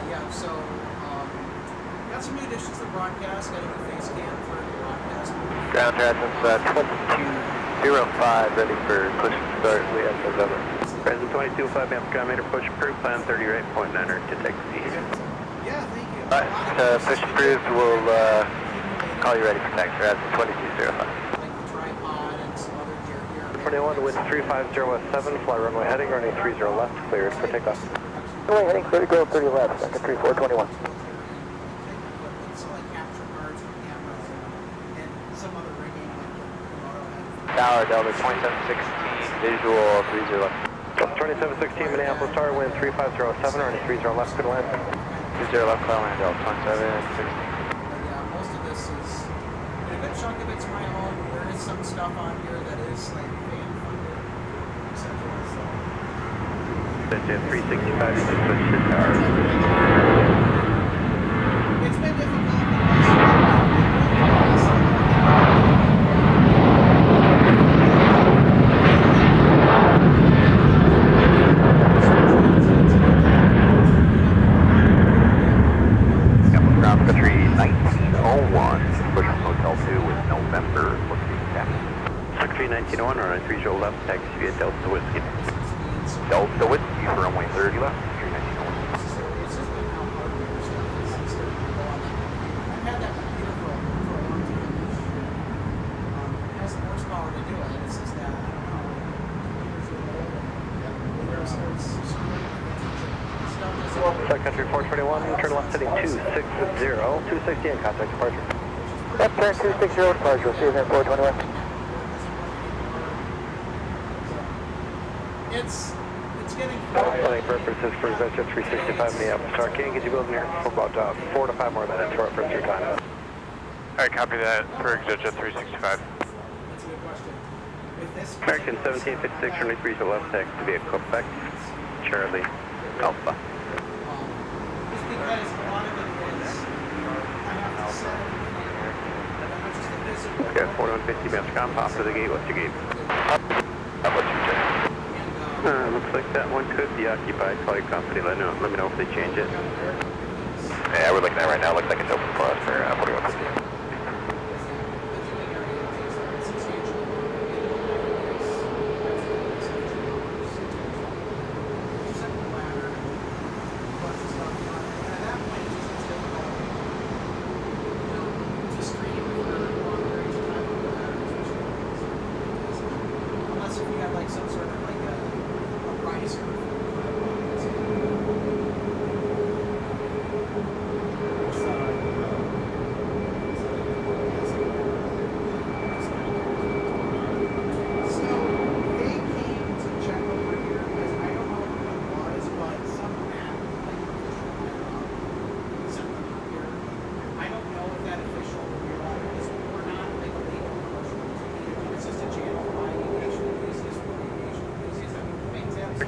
yeah, so got some new additions to the broadcast. Got a new face cam for the broadcast. Ground Transits 2205, ready for push and start. We have November. Present 2205, maps kilometer, push approved, plan 30 right, point 9 to taxi. Yeah, thank you. Alright, push approved, we'll call you ready for taxi. We're at 2205. Like the tripod and some other gear here. 21 to wind 350 fly runway heading, running 30 left, cleared for takeoff. Runway heading 30, go 30 left, Sun Country 421. So like capture cards for cameras and some other rigging like Tower, Delta 2716, visual 30 left. 2716 Minneapolis Tower, wind 3507, running 30 left, good land. 30 left, cloud land, Delta 2716. yeah, most of this is, a good chunk of it's my own. There is some stuff on here that is like fan funded, etc. So Jet 365, you can switch to tower. it's been difficult Ground Country 1901, push from Hotel 2 with November, looking taxi. Secretary 1901, runway 30 left, taxi via Delta Whiskey. Delta Whiskey for runway 30 left, Secretary 1901. it's just been how hardware stuff is starting to go on that computer. I've had that computer for a long time. It has the horsepower to do it. It's just that, I don't know, computers are old and when there's screwing stuff doesn't Sun Country 421, turn left heading 260, 260 and contact departure. Left turn 260 departure, see you then 421. It's getting Planning purposes for Jet 365 Minneapolis Tower. Can't get you building here for about 4 to 5 more minutes for our first your time. Alright, copy that for Jet 365. That's a good question. With this American 1756, runway 30 left, taxi via Quebec, Charlie Alpha. just because a lot of it is I have to set everything Okay, 4150 Mexican, pop to the gate. What's your gate? How about you, Jay? Looks like that one could be occupied. Call your company, let me know if they change it. Yeah, we're looking at it right now. Looks like it's open for us for 4150.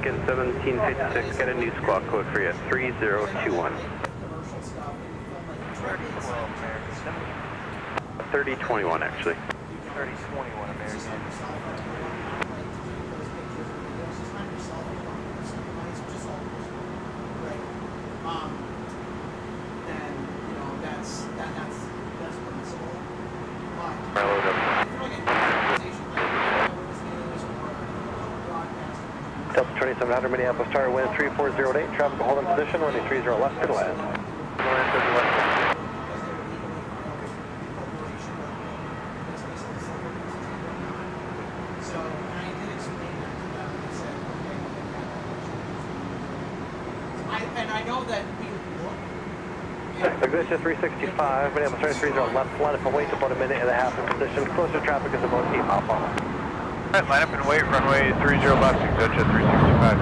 American 1756, got a new squawk code for you, 3021. 3021 actually. 3021 American. Then, you know, that's permissible. Delta 2700 Minneapolis Tower, wind 3408, traffic hold in position, running 30 left, clear to land. And I know that we look. Ignition 365, Minneapolis Tower 30 left, line up and wait about a minute and a half in position, closer traffic is about 8 hop on. Alright, line up and wait, runway 30 left, exit 365.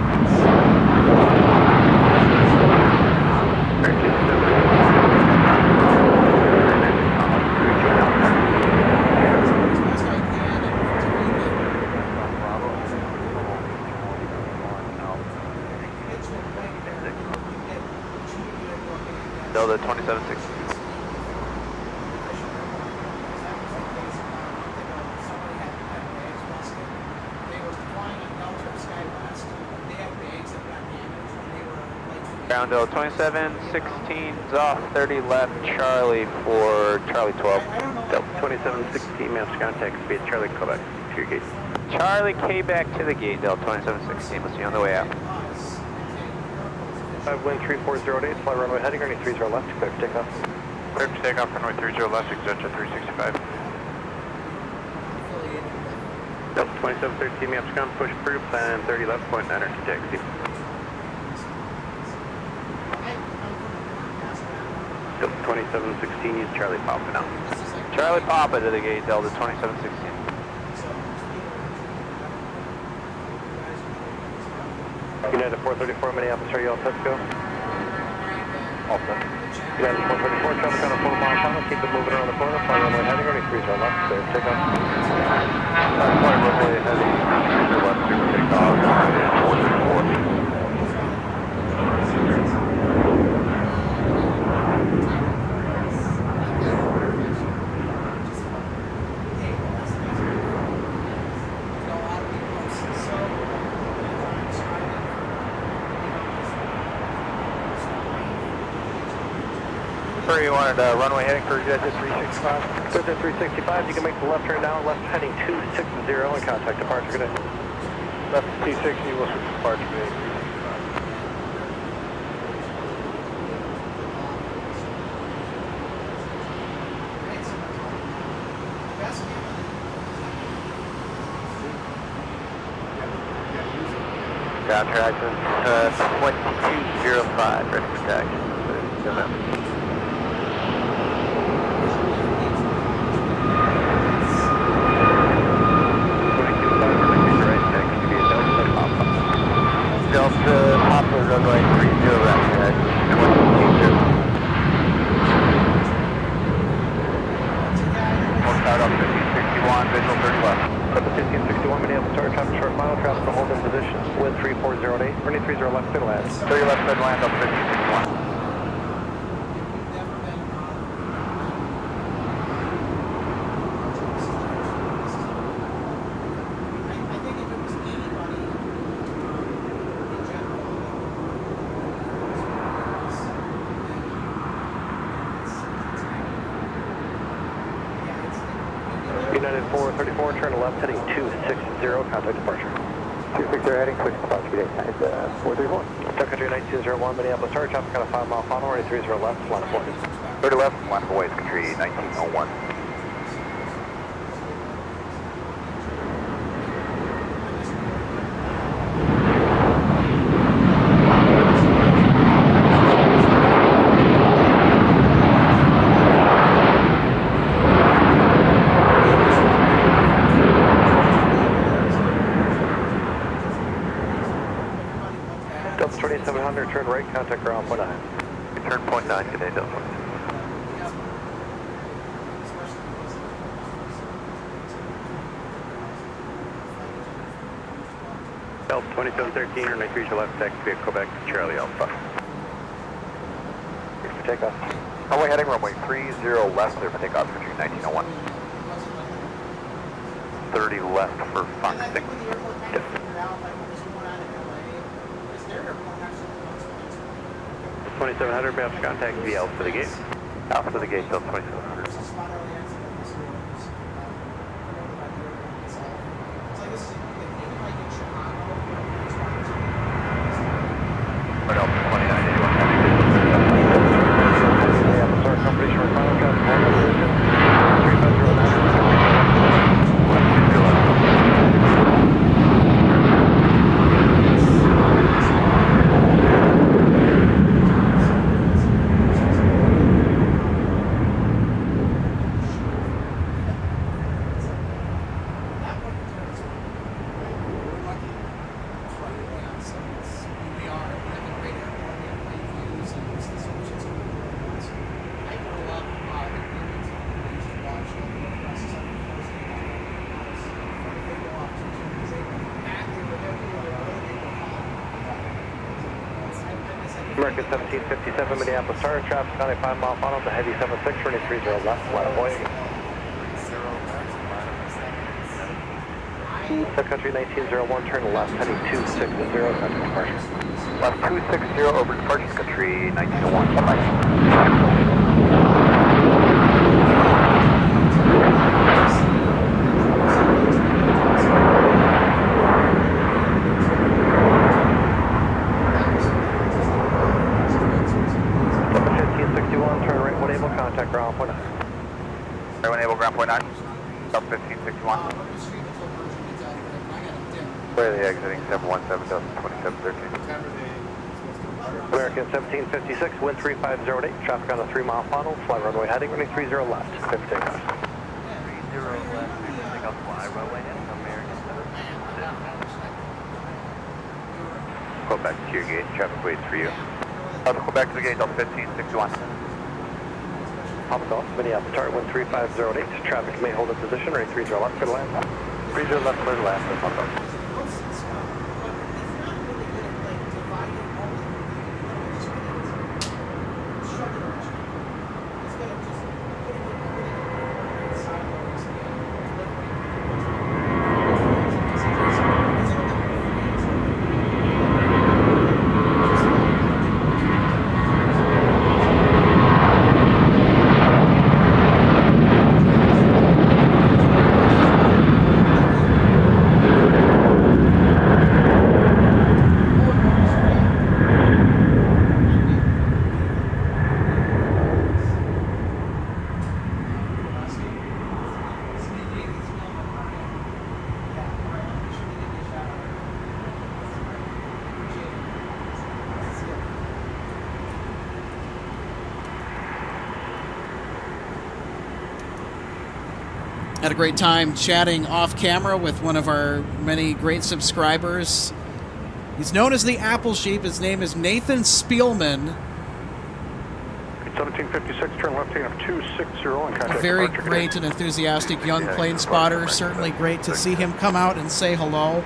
Delta 2760. Ground Delta 2716's off 30 left, Charlie for Charlie 12. Delta 2716, maps contact speed, Charlie Quebec, to your gate. Charlie K back to the gate, Delta 2716, let's see on the way out. Wind 3408, fly runway heading, running 30 left, clear for takeoff. Clear for takeoff, runway 30 left, exit 365. Delta 2713, maps con, push through, plan 30 left, point 9 to taxi. Delta 2716, use Charlie Papa now. Charlie Papa to the gate, Delta 2716. United 434, Minneapolis, are you all set to go? All set. United 434, traffic on a 4 mile tunnel, keep it moving around the corner, fly runway heading, running 30 left, clear for takeoff. Fly runway heading, 30 left, clear for takeoff, 434. You wanted runway heading for Jet 365? Jet 365, you can make the left turn now, left heading 260 and contact departure, good day. Left 260, we'll switch departure today. Ground tractions 2205, ready for taxi. November. Delta Papa runway 30 left at 22. We'll start up 1561, visual 30 left. Delta 1561, Minneapolis Tower, traffic short mile, traffic to hold in position, wind 3408, running 30 left, clear to land. 30 left, clear to land up 1561. 4, turn left, heading 260, contact departure. 260 heading, switch departure, gate 431. Sun Country 1901, Minneapolis, start traffic on a 5-mile final, runway 30 left, line of 40. 30 left, line of Hawaii, country 1901. Delta 2700, turn right, contact ground point 9. Turn point 9, good day, Delta. Delta 2713, runway 30 left, taxi Quebec to Charlie Alpha. Clear for takeoff. Runway heading, runway 30 left, clear for takeoff, country 1901. 30 left for Fox 6. Yes. 2700, perhaps contact VL for the gate. Alpha to the gate, Delta 2700. Delta 2981. Yeah, sorry, company short final traffic, one position, 3509. American 1757, Minneapolis, start traffic on a 5-mile final to heavy 76, running 30 left, line of Hawaii. Sun Country 1901, turn left, heading 260, contact departure. Left 260 over departure, country 1901. Bye-bye. Contact ground point 9. Right, enable ground point 9. Delta 1561. Where are they exiting? 717, Delta 2713. American 1756, wind 3508, traffic on a 3-mile funnel, fly runway heading, running 30 left, clear for takeoff. 30 left, take off fly runway heading American 756. Quebec to your gate, traffic waits for you. Quebec to the gate, Delta 1561. Pop off, Minneapolis, start wind 3508, traffic may hold in position, running 30 left, clear to land. 30 left, clear to land, pop off. Had a great time chatting off camera with one of our many great subscribers. He's known as the Apple Sheep. His name is Nathan Spielman. 1756, turn left, taking up 260 and contact A very departure. great and enthusiastic young plane spotter. Certainly great to see him come out and say hello.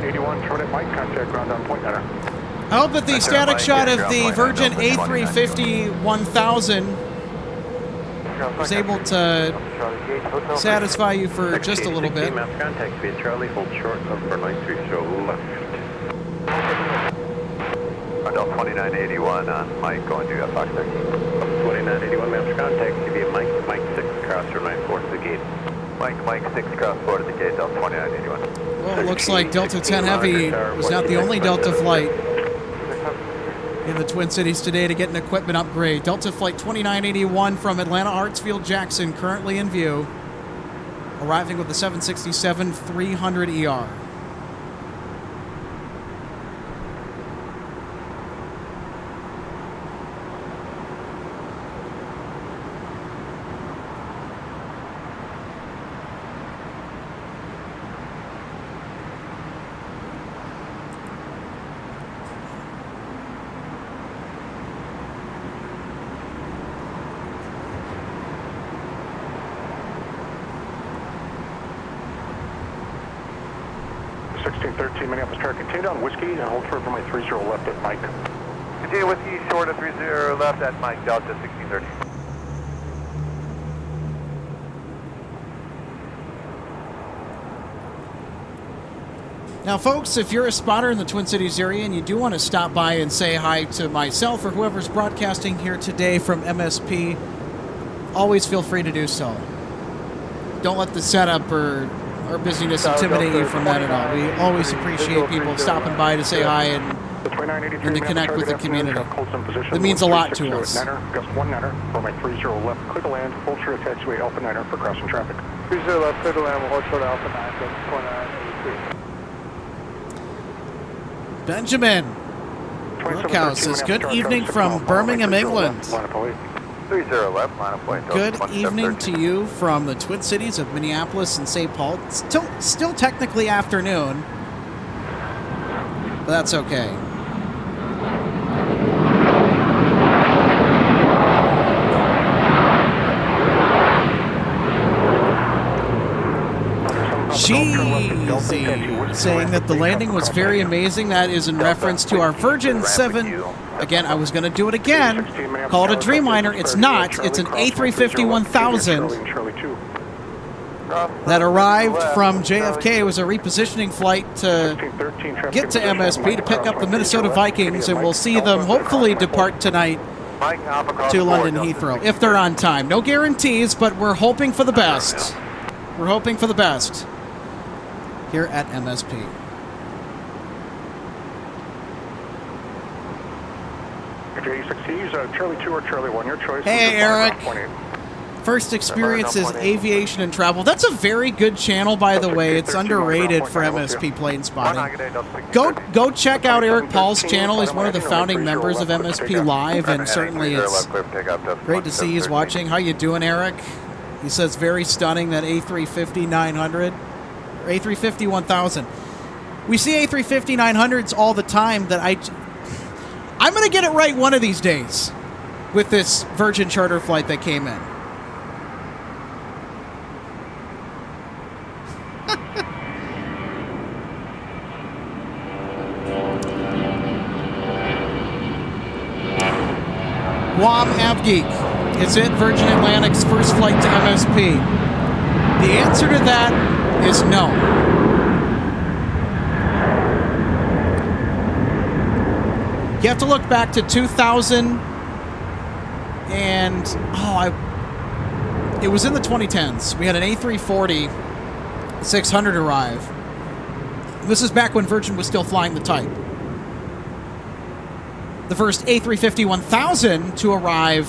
2981, terminate Mike, contact ground on point niner. I hope that the static shot of the Virgin A350 1000 was able to satisfy you for just a little bit. Mass contact via Charlie, hold short of runway 30 left. Adult 2981 on Mike, going to Fox 13. 2981 master contact via Mike 6 cross runway 4 to the gate. Mike 6 cross 4 to the gate, Delta 2981. Well, it looks like Delta 10 Heavy was not the only Delta flight in the Twin Cities today to get an equipment upgrade. Delta Flight 2981 from Atlanta Hartsfield Jackson currently in view, arriving with the 767-300ER. Minneapolis Tower, continue down Whiskey and hold short for my 30 left at Mike. Continue Whiskey short of 30 left at Mike, Delta 1630. Now, folks, if you're a spotter in the Twin Cities area and you do want to stop by and say hi to myself or whoever's broadcasting here today from MSP, always feel free to do so. Don't let the setup or busyness intimidate you from that at all. We always appreciate people stopping by to say hi and to connect with the community. It means a lot to us. Gust 1 niner for my 30 left, clear to land, hold short of taxiway Alpha Niner for crossing traffic. 30 left, clear to land, hold short of Alpha 9, Benjamin Brookhouse says, good evening from Birmingham, England. 30 left, line of point. Good evening to you from the Twin Cities of Minneapolis and St. Paul. It's still technically afternoon, but that's okay. Cheesy saying that the landing was very amazing. That is in reference to our Virgin 7. Again, I was going to do it again. Call it a Dreamliner. It's not. It's an A350 1000 that arrived from JFK. It was a repositioning flight to get to MSP to pick up the Minnesota Vikings, and we'll see them hopefully depart tonight to London Heathrow, if they're on time. No guarantees, but we're hoping for the best. We're hoping for the best here at MSP. Charlie 2 or Charlie 1, your choice. Hey, Eric. First experience is aviation and travel. That's a very good channel, by the way. It's underrated for MSP plane spotting. Go check out Eric Paul's channel. He's one of the founding members of MSP Live, and certainly it's great to see he's watching. How you doing, Eric? He says very stunning, that A350 900 or A350 1000. We see A350 900s all the time. That I'm going to get it right one of these days with this Virgin charter flight that came in. Guam Avgeek. Is it Virgin Atlantic's first flight to MSP? The answer to that is no. You have to look back to 2000 and it was in the 2010s. We had an A340 600 arrive. This is back when Virgin was still flying the type. The first A350 1000 to arrive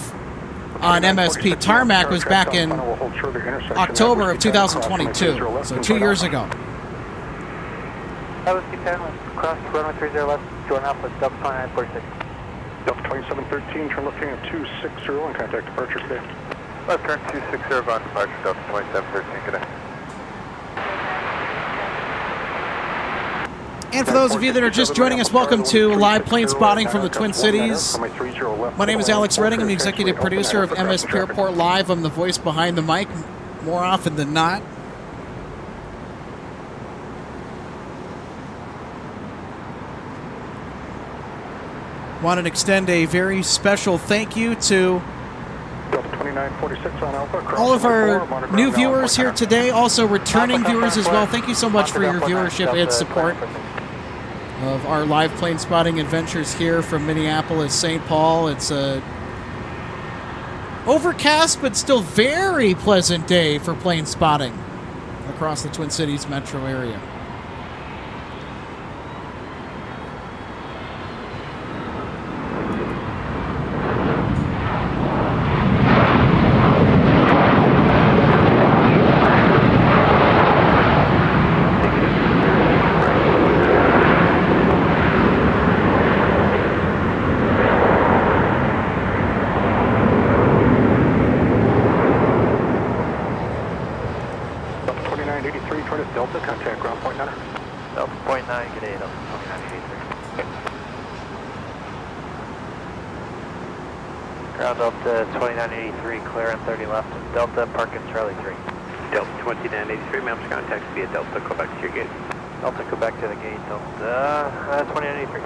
on MSP tarmac was back in October of 2022, so 2 years ago. That was T10, cross runway 30 left, join up with Delta 2946. Delta 2713, turn left heading 260 and contact departure today. Left turn 260, on departure, Delta 2713, good day. And for those of you that are just joining us, welcome to live plane spotting from the Twin Cities. My name is Alex Redding. I'm the executive producer of MSP Airport Live. I'm the voice behind the mic more often than not. Want to extend a very special thank you to Delta 2946 on Alpha. all of our new viewers here today, also returning viewers as well. Thank you so much for your viewership and support of our live plane spotting adventures here from Minneapolis, St. Paul. It's a overcast but still very pleasant day for plane spotting across the Twin Cities metro area. Delta, contact ground point 9. Delta point 9, good day, Delta 2983. Ground Delta 2983, clear and 30 left. Delta, park in Charlie 3. Delta 2983, maps contact via Delta, go back to your gate. Delta, go back to the gate, Delta 2983.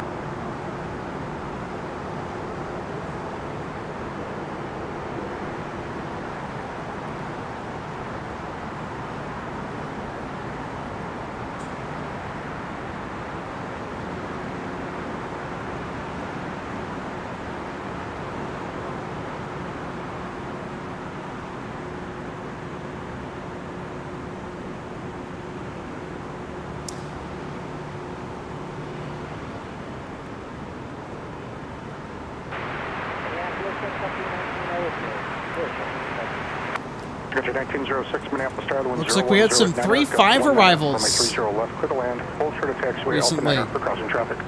Skytruck 1906, Minneapolis Star. Looks like we had some 3-5 arrivals 30 left, clear to land. Hold short of taxiway recently. Alpha 9 for crossing traffic.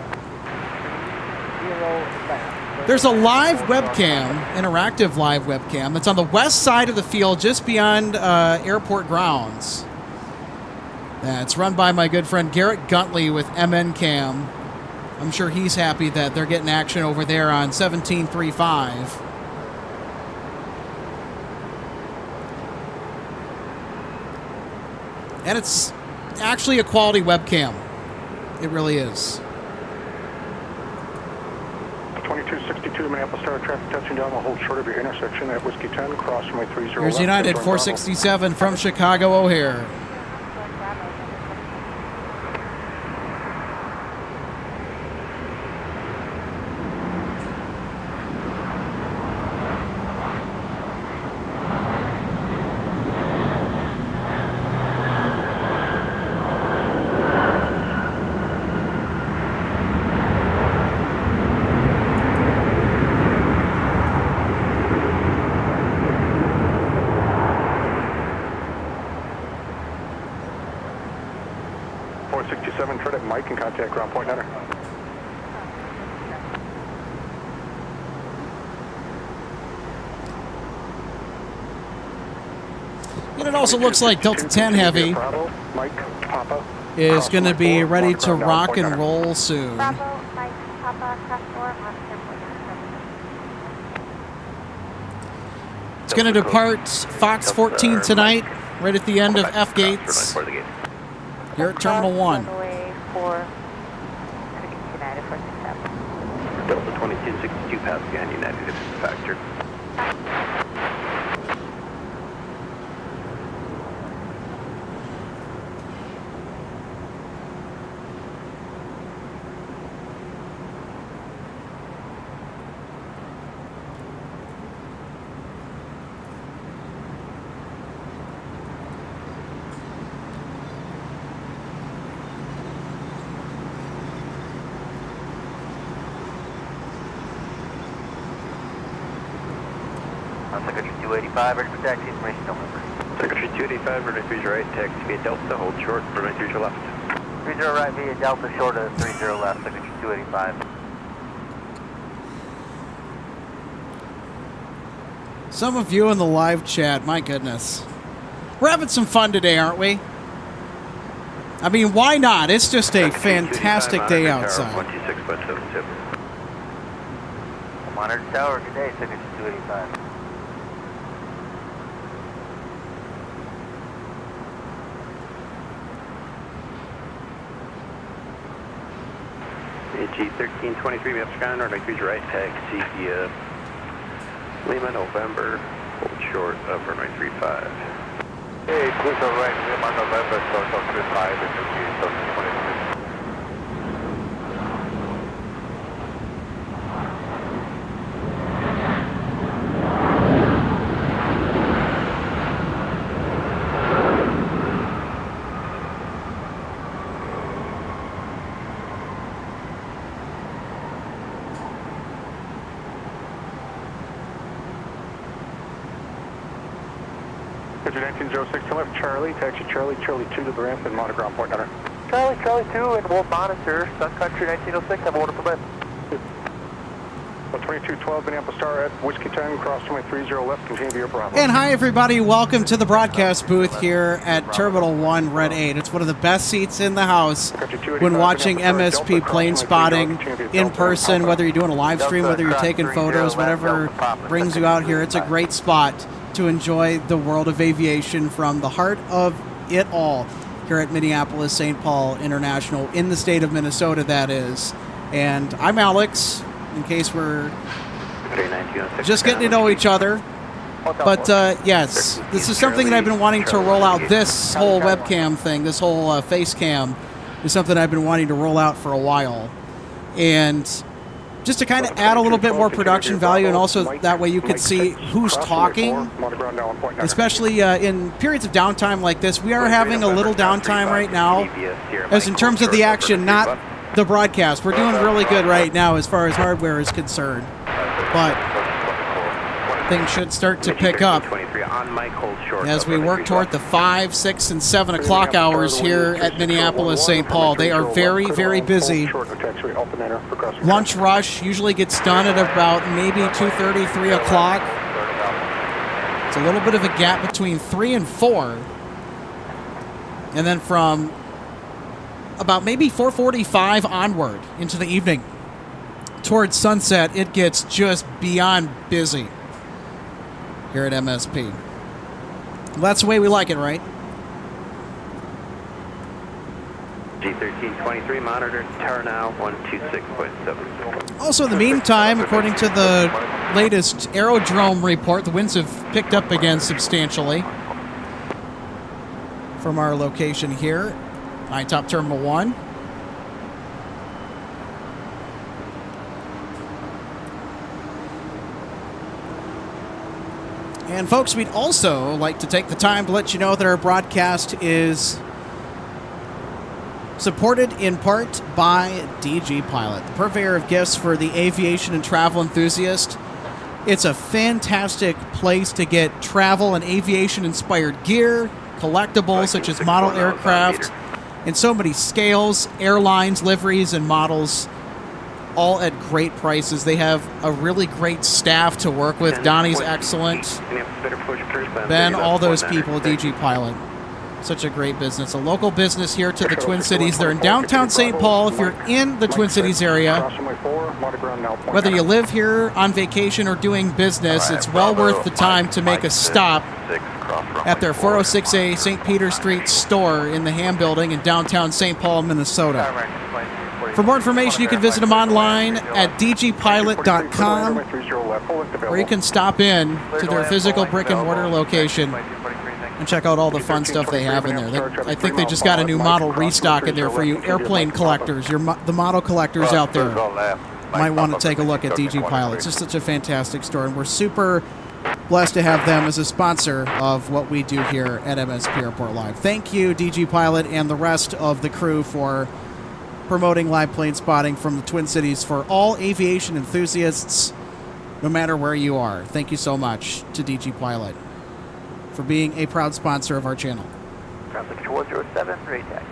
There's a live webcam, interactive live webcam, that's on the west side of the field just beyond airport grounds. It's run by my good friend Garrett Guntley with MN Cam. I'm sure he's happy that they're getting action over there on 1735. And it's actually a quality webcam. It really is. 2262 Minneapolis Star, traffic touching down will hold short of your intersection at Whiskey 10, cross runway 30 Here's left. United 467 from Chicago O'Hare. Credit Mike and contact ground point 9. And it also looks like Delta 10 Heavy is going to be ready to rock and roll soon. Bravo, Mike, Papa, Crash 4, It's going to depart Fox 14 tonight, right at the end of F gates. Here at Terminal 1. Runway 4, United 467. Delta 2262, pass behind United, if it's a factor. Secretary 285, ready for taxi, information number. Secretary 285, runway 30 right, taxi via Delta, hold short, runway 30 left. 30 right via Delta, short of 30 left, Secretary 285. Some of you in the live chat, my goodness. We're having some fun today, aren't we? I mean, why not? It's just a fantastic day outside. 126.72. Monitor Tower, good day, Secretary 285. AG1323, Master Skyline, runway 30 right, taxi via Lima, November, hold short of runway 35. Hey, cruise right, Lima, November, short of 35, and AG1323. Picture 1906 to left, Charlie, taxi Charlie, Charlie 2 to the ramp and monitor ground point, Hunter. Charlie 2, and we'll monitor Sun Country 1906, have a order for bed. 2212 Minneapolis Star at Whiskey Time, cross runway 30 left, continue via Bravo. And hi, everybody. Welcome to the broadcast booth here at Terminal 1, Red 8. It's one of the best seats in the house when watching MSP plane spotting in person, whether you're doing a live stream, whether you're taking photos, whatever brings you out here. It's a great spot to enjoy the world of aviation from the heart of it all here at Minneapolis St. Paul International in the state of Minnesota, that is. And I'm Alex, in case we're just getting to know each other. But yes, this is something that I've been wanting to roll out. This whole webcam thing, this whole face cam is something I've been wanting to roll out for a while. And just to kind of add a little bit more production value, and also that way you could see who's talking, especially in periods of downtime like this. We are having a little downtime right now, as in terms of the action, not the broadcast. We're doing really good right now as far as hardware is concerned, but things should start to pick up as we work toward the 5, 6, and 7 o'clock hours here at Minneapolis St. Paul. They are very, very busy. Lunch rush usually gets done at about maybe 2:30, 3 o'clock. It's a little bit of a gap between 3 and 4. And then from about maybe 4:45 onward into the evening towards sunset, it gets just beyond busy here at MSP. Well, that's the way we like it, right? G1323, monitor, tower now, 126.7. Also, in the meantime, according to the latest aerodrome report, the winds have picked up again substantially from our location here, Top Terminal 1. And folks, we'd also like to take the time to let you know that our broadcast is supported in part by DG Pilot, the purveyor of gifts for the aviation and travel enthusiast. It's a fantastic place to get travel and aviation-inspired gear, collectibles such as model aircraft, in so many scales, airlines, liveries, and models, all at great prices. They have a really great staff to work with. Donnie's excellent. Ben, all those people at DG Pilot. Such a great business. A local business here to the Twin Cities. They're in downtown St. Paul. If you're in the Twin Cities area, whether you live here on vacation or doing business, it's well worth the time to make a stop at their 406A St. Peter Street store in the Ham Building in downtown St. Paul, Minnesota. For more information, you can visit them online at dgpilot.com, or you can stop in to their physical brick-and-mortar location and check out all the fun stuff they have in there. I think they just got a new model restock in there for you airplane collectors, the model collectors out there. Might want to take a look at DG Pilot. It's just such a fantastic store, and we're super blessed to have them as a sponsor of what we do here at MSP Airport Live. Thank you, DG Pilot, and the rest of the crew for promoting live plane spotting from the Twin Cities for all aviation enthusiasts, no matter where you are. Thank you so much to DG Pilot for being a proud sponsor of our channel. Traffic 107, ready taxi.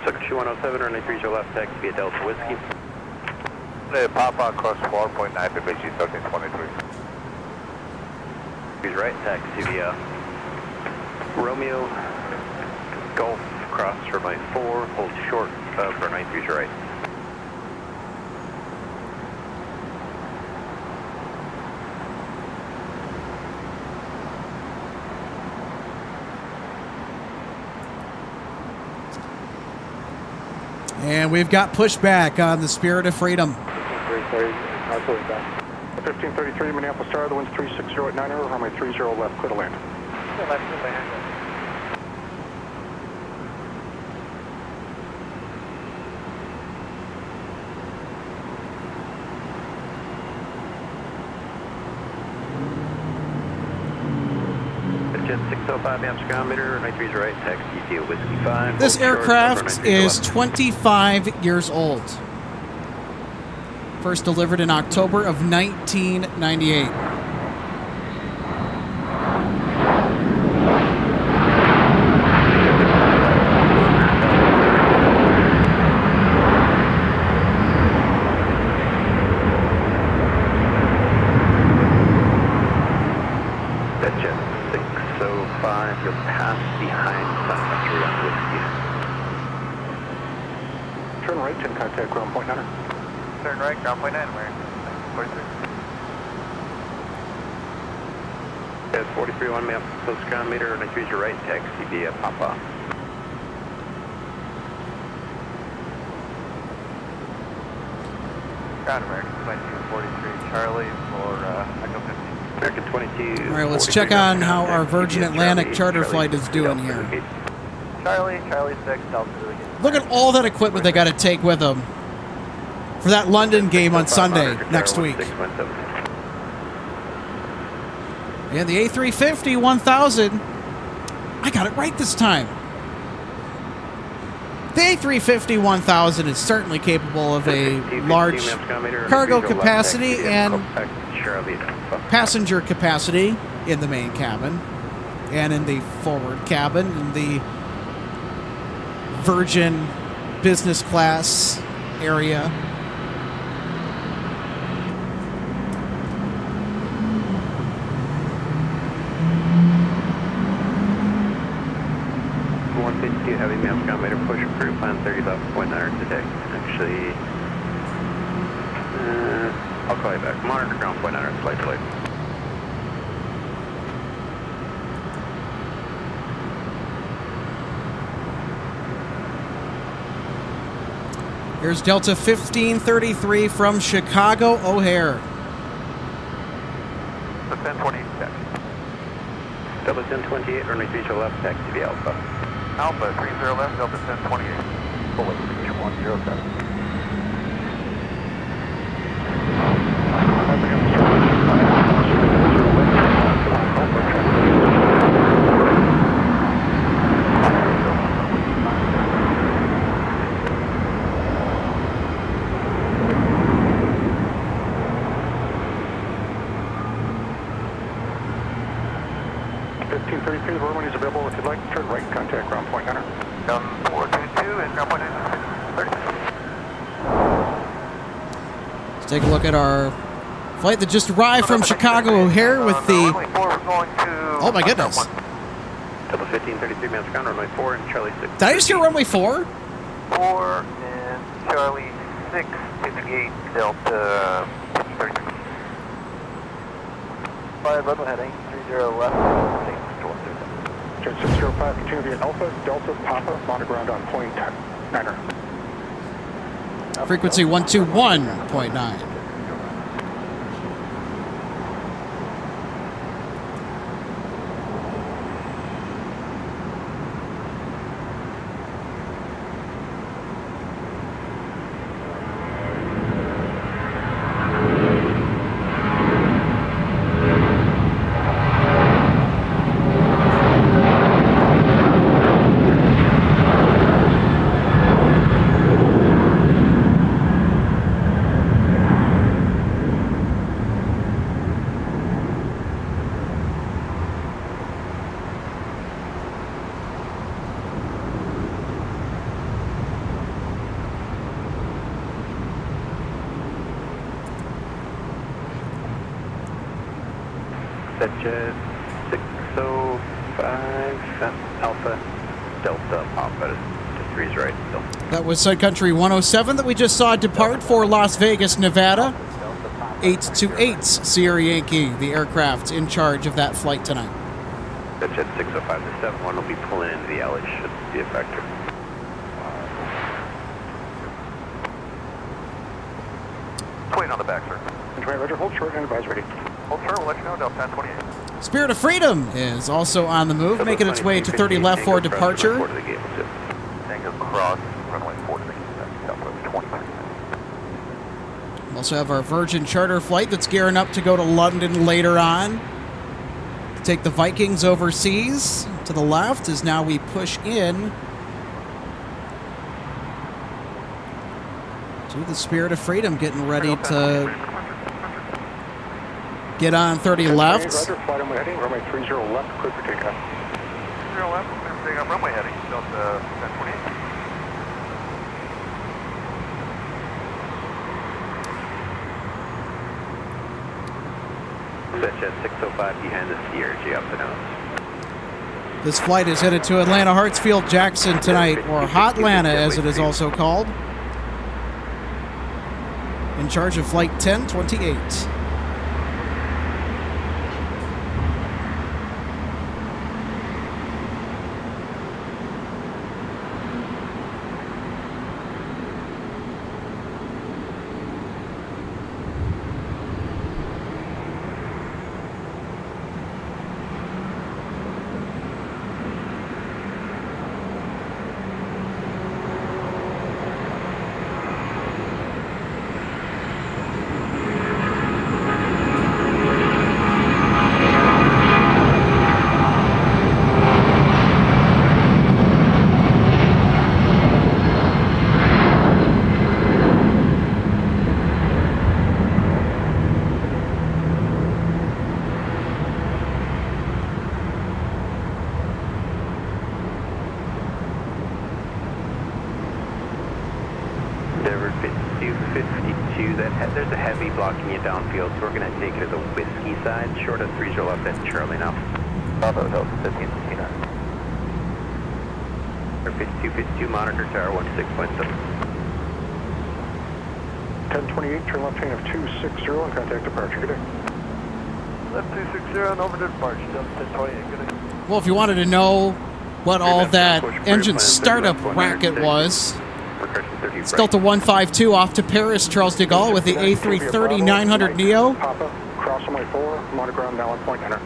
Secretary 107, runway 30 left, taxi via Delta Whiskey. Papa cross 4.9 for BG 1323. He's right, taxi via Romeo Golf, cross runway 4, hold short of runway 30 right. And we've got pushback on the Spirit of Freedom. 1533 Minneapolis Star, the wind's 360 at 90, runway 30 left, clear to land. Jet 605 amps ground meter, runway 30 right, taxi to Whiskey 5. This aircraft is 25 years old. First delivered in October of 1998. You'll pass behind Sun Country on Whiskey. Turn right, 10 contact, ground point 9. Turn right, ground point 9, where? 43. Yes, 43-1 map, close ground meter, and 30 right, taxi via Papa. Ground American 2243, Charlie for Echo 15. American 22. All right, let's check on how our Virgin Atlantic charter flight is doing here. Charlie 6, Delta. Look at all that equipment they got to take with them for that London game on Sunday next week. And the A350 1000, I got it right this time. The A350 1000 is certainly capable of a large cargo capacity and passenger capacity in the main cabin and in the forward cabin, in the Virgin business class area. Heavy mail ground meter push approved plan 30 left 0.9 today. Actually, I'll call you back. Monitor ground 0.9 flight delay. Here's Delta 1533 from Chicago O'Hare. 1028 taxi. Delta 1028, runway 30 left, taxi via Alpha. Alpha 30 left, Delta 1028. Fully 107. The runway is available if you'd like. Turn right, contact ground point 9. 422 and ground point 9. Let's take a look at our flight that just arrived from Chicago O'Hare with the... Oh my goodness. Delta 1533 minutes ground, runway 4 and Charlie 6. Did I just hear runway 4? 4 and Charlie 6 to the gate, Delta 1533. 5 runway heading, 30 left, 6 towards 605, continue via Alpha, Delta, Papa, monitor ground on point 9. Frequency 121.9. Jet 605 Alpha Delta Papa to 3's right still. That was Sun Country 107 that we just saw depart for Las Vegas, Nevada. 828 Sierra Yankee, the aircraft in charge of that flight tonight. Jet 605 to 71 will be pulling into the alley, should be a factor. waiting on the back, sir. 28, Roger. Hold short and advise ready. Hold short, we'll let you know, Delta 1028. Spirit of Freedom is also on the move, making its way to 30 left for departure. Tango cross, runway 46, Southwest 25. We also have our Virgin charter flight that's gearing up to go to London later on. To take the Vikings overseas. To the left as now we push in to the Spirit of Freedom, getting ready to get on 30 left. Roger, flight runway heading, runway 30 left, clear for takeoff. 30 left, clear for takeoff, runway heading, Delta 1028. Such as 605 behind the CRG up the nose. This flight is headed to Atlanta Hartsfield Jackson tonight, or Hotlanta as it is also called. In charge of flight 1028. There's a heavy blocking you downfield, so we're going to take it to the whiskey side, short of 30 left at Charlie now. Bravo, Delta 1559. 5252, monitor tower 16.7. 1028, turn left chain of 260 and contact departure. Good day. Left 260 and over to departure, Delta 1028, good day. Well, if you wanted to know what all that engine startup racket was, it's Delta 152 off to Paris, Charles de Gaulle with the A330-900neo. Papa, cross runway 4, monitor ground now on point enter.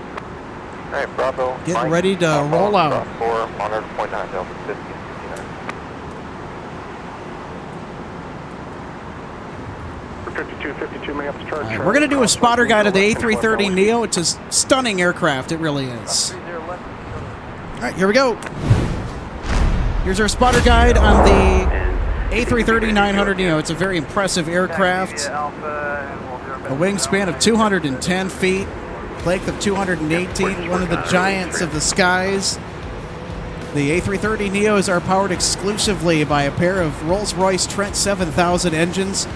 Alright, Bravo. Getting ready to roll out. 4, monitor point 9, Delta 1559. 52 may up to charge. We're going to do a spotter guide of the A330neo. It's a stunning aircraft, it really is. All right, here we go. Here's our spotter guide on the A330-900neo. It's a very impressive aircraft. A wingspan of 210 feet, length of 218, one of the giants of the skies. The A330neos are powered exclusively by a pair of Rolls-Royce Trent 7000 engines.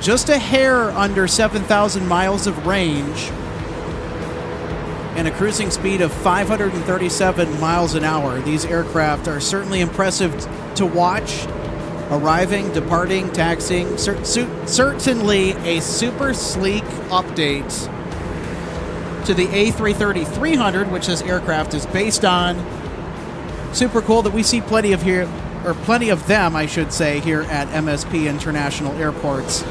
Just a hair under 7,000 miles of range and a cruising speed of 537 miles an hour. These aircraft are certainly impressive to watch, arriving, departing, taxiing. Certainly a super sleek update to the A330-300, which this aircraft is based on. Super cool that we see plenty of here, or plenty of them, I should say, here at MSP International Airports.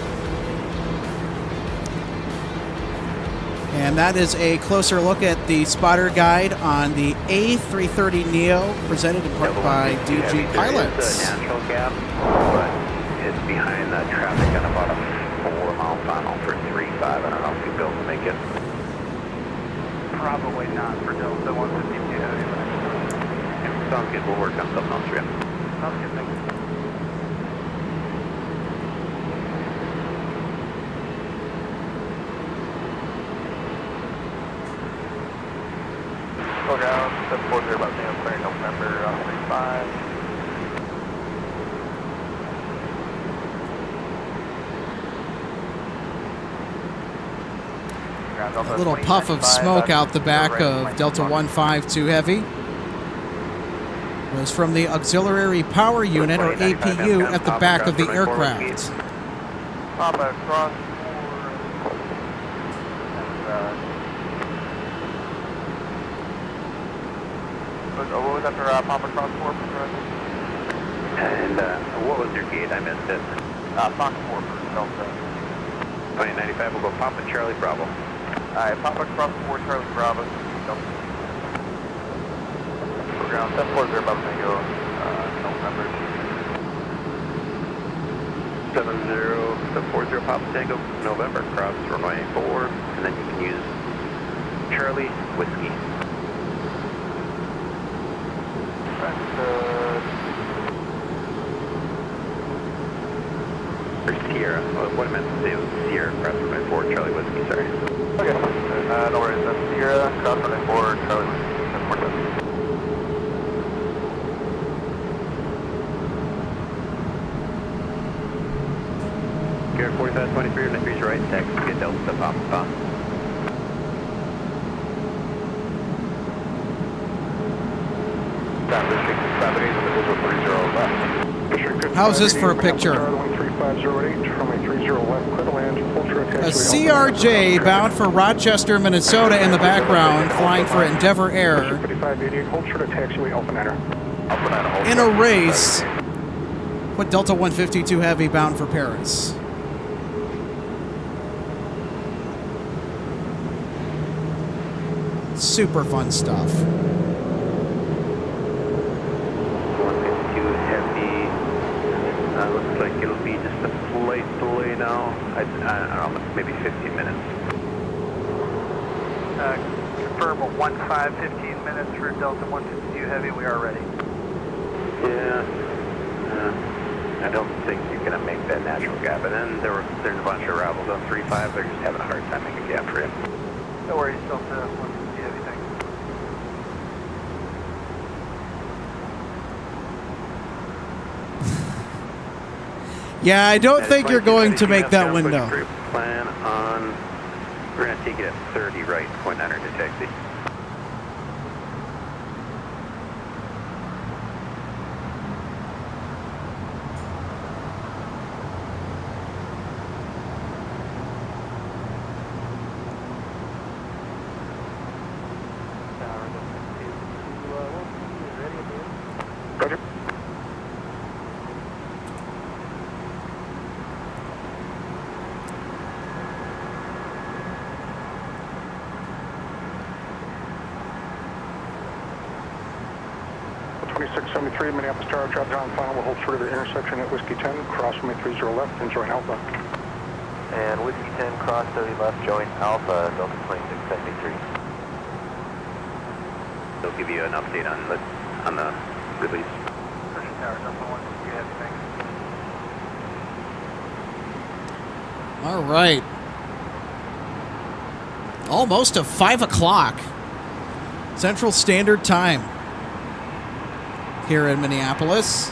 And that is a closer look at the spotter guide on the A330neo, presented in part by DG Pilots. It's a natural gap, but it's behind the traffic on about a 4-mile final for 3-5. I don't know if you'll be able to make it. Probably not for Delta 152. Sounds good. We'll work on something else for you. Sounds good, thank you. Go down, 740 about Sam, clearing November 35. A little puff of smoke out the back of Delta 152 Heavy was from the Auxiliary Power Unit, or APU, at the back of the aircraft. Papa, cross 4. What was after Papa cross 4? And what was your gate? I missed it. Fox 4 for Delta. Plane 95 will go Papa Charlie Bravo. Alright, Papa Cross 4 Charlie Bravo. For ground 740 above Tango, November. 70 Papa Tango, November, cross runway 4, and then you can use Charlie Whiskey. Or Sierra. What I meant to say was Sierra, cross runway 4, Charlie Whiskey, sorry. Okay, no worries. That's Sierra, cross runway 4, Charlie Whiskey. That's 47. Gear 4523, and increase your right, taxi, get Delta Papa. How's this for a picture? A CRJ bound for Rochester, Minnesota in the background, flying for Endeavor Air. In a race with Delta 152 Heavy bound for Paris. Super fun stuff. 152 Heavy. Looks like it'll be just a slight delay now. I don't know, maybe 15 minutes. Confirm a 15 minutes for Delta 152 Heavy. We are ready. Yeah. I don't think you're going to make that natural gap. And then there's a bunch of arrivals on 3-5. They're just having a hard time making a gap for you. No worries, Delta 152 Heavy. Thanks. Yeah, I don't think you're going to make that window. Plan on, we're going to take it at 30 right, point 900 to taxi. Roger. Minneapolis Tower, drop down final, will hold short of the intersection at Whiskey 10, cross runway 30 left, and join Alpha. And Whiskey 10, cross 30 left, join Alpha, Delta 2673. They'll give you an update on the release. Tower, Delta 152 Heavy, thanks. All right. Almost to 5 o'clock Central Standard Time here in Minneapolis.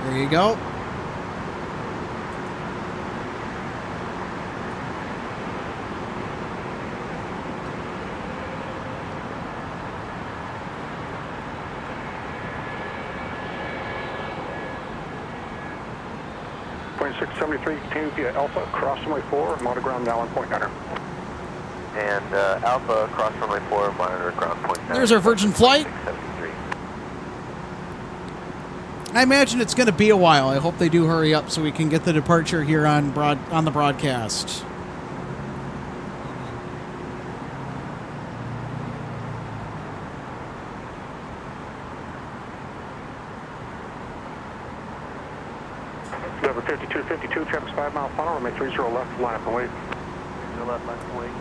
There you go. Point 673, continue via Alpha, cross runway 4, monitor ground now on point 9. And Alpha, cross runway 4, monitor ground point 9. There's our Virgin flight. 673. I imagine it's going to be a while. I hope they do hurry up so we can get the departure here on the broadcast. Number 5252, traffic's 5 mile final, runway 30 left, line up and wait. 30 left, line up and wait.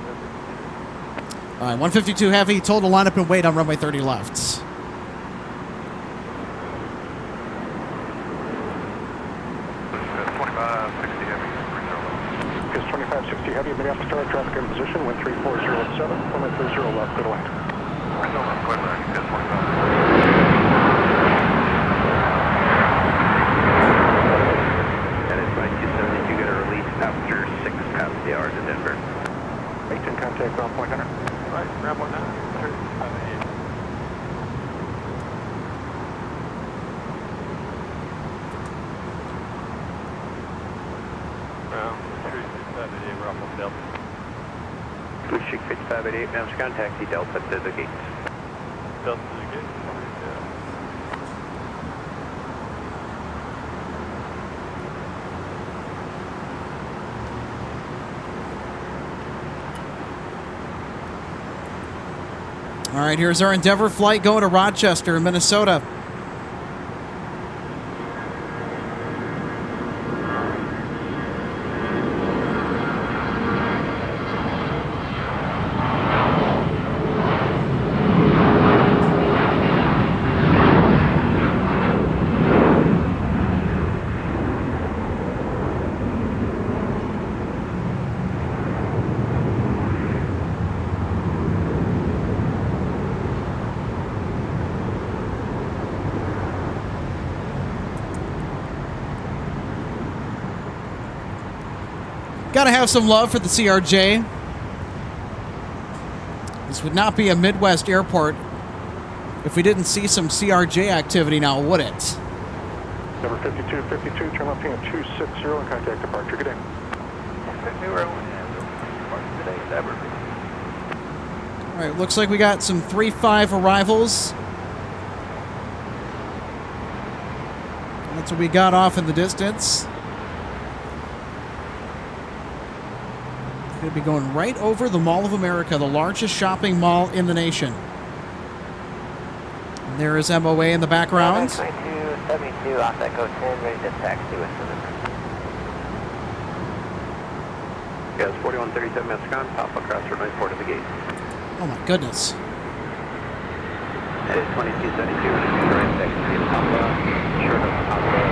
All right, 152 Heavy, told to line up and wait on runway 30 left. Is 2560 Heavy, Minneapolis Tower, traffic in position, wind 34007, runway 30 left, good land. That is flight 272, you got to release after 6 past the hour to Denver. 18 contact ground point 9. Right, ground point 9. Blue Chic 5588, Master Ground Taxi Delta to the gates. Delta to the gate. All right, here's our Endeavor flight going to Rochester, Minnesota. Gotta have some love for the CRJ. This would not be a Midwest airport if we didn't see some CRJ activity now, would it? Number 5252, turn left hand 260 and contact departure. Good day. All right, looks like we got some 3-5 arrivals. That's what we got off in the distance. Going to be going right over the Mall of America, the largest shopping mall in the nation. And there is MOA in the background. 72 off Echo 10, ready to taxi with Yes, 4137 Mescon, pop across runway 4 to the gate. Oh my goodness. That is 2272, right taxi to Papa, short of Papa.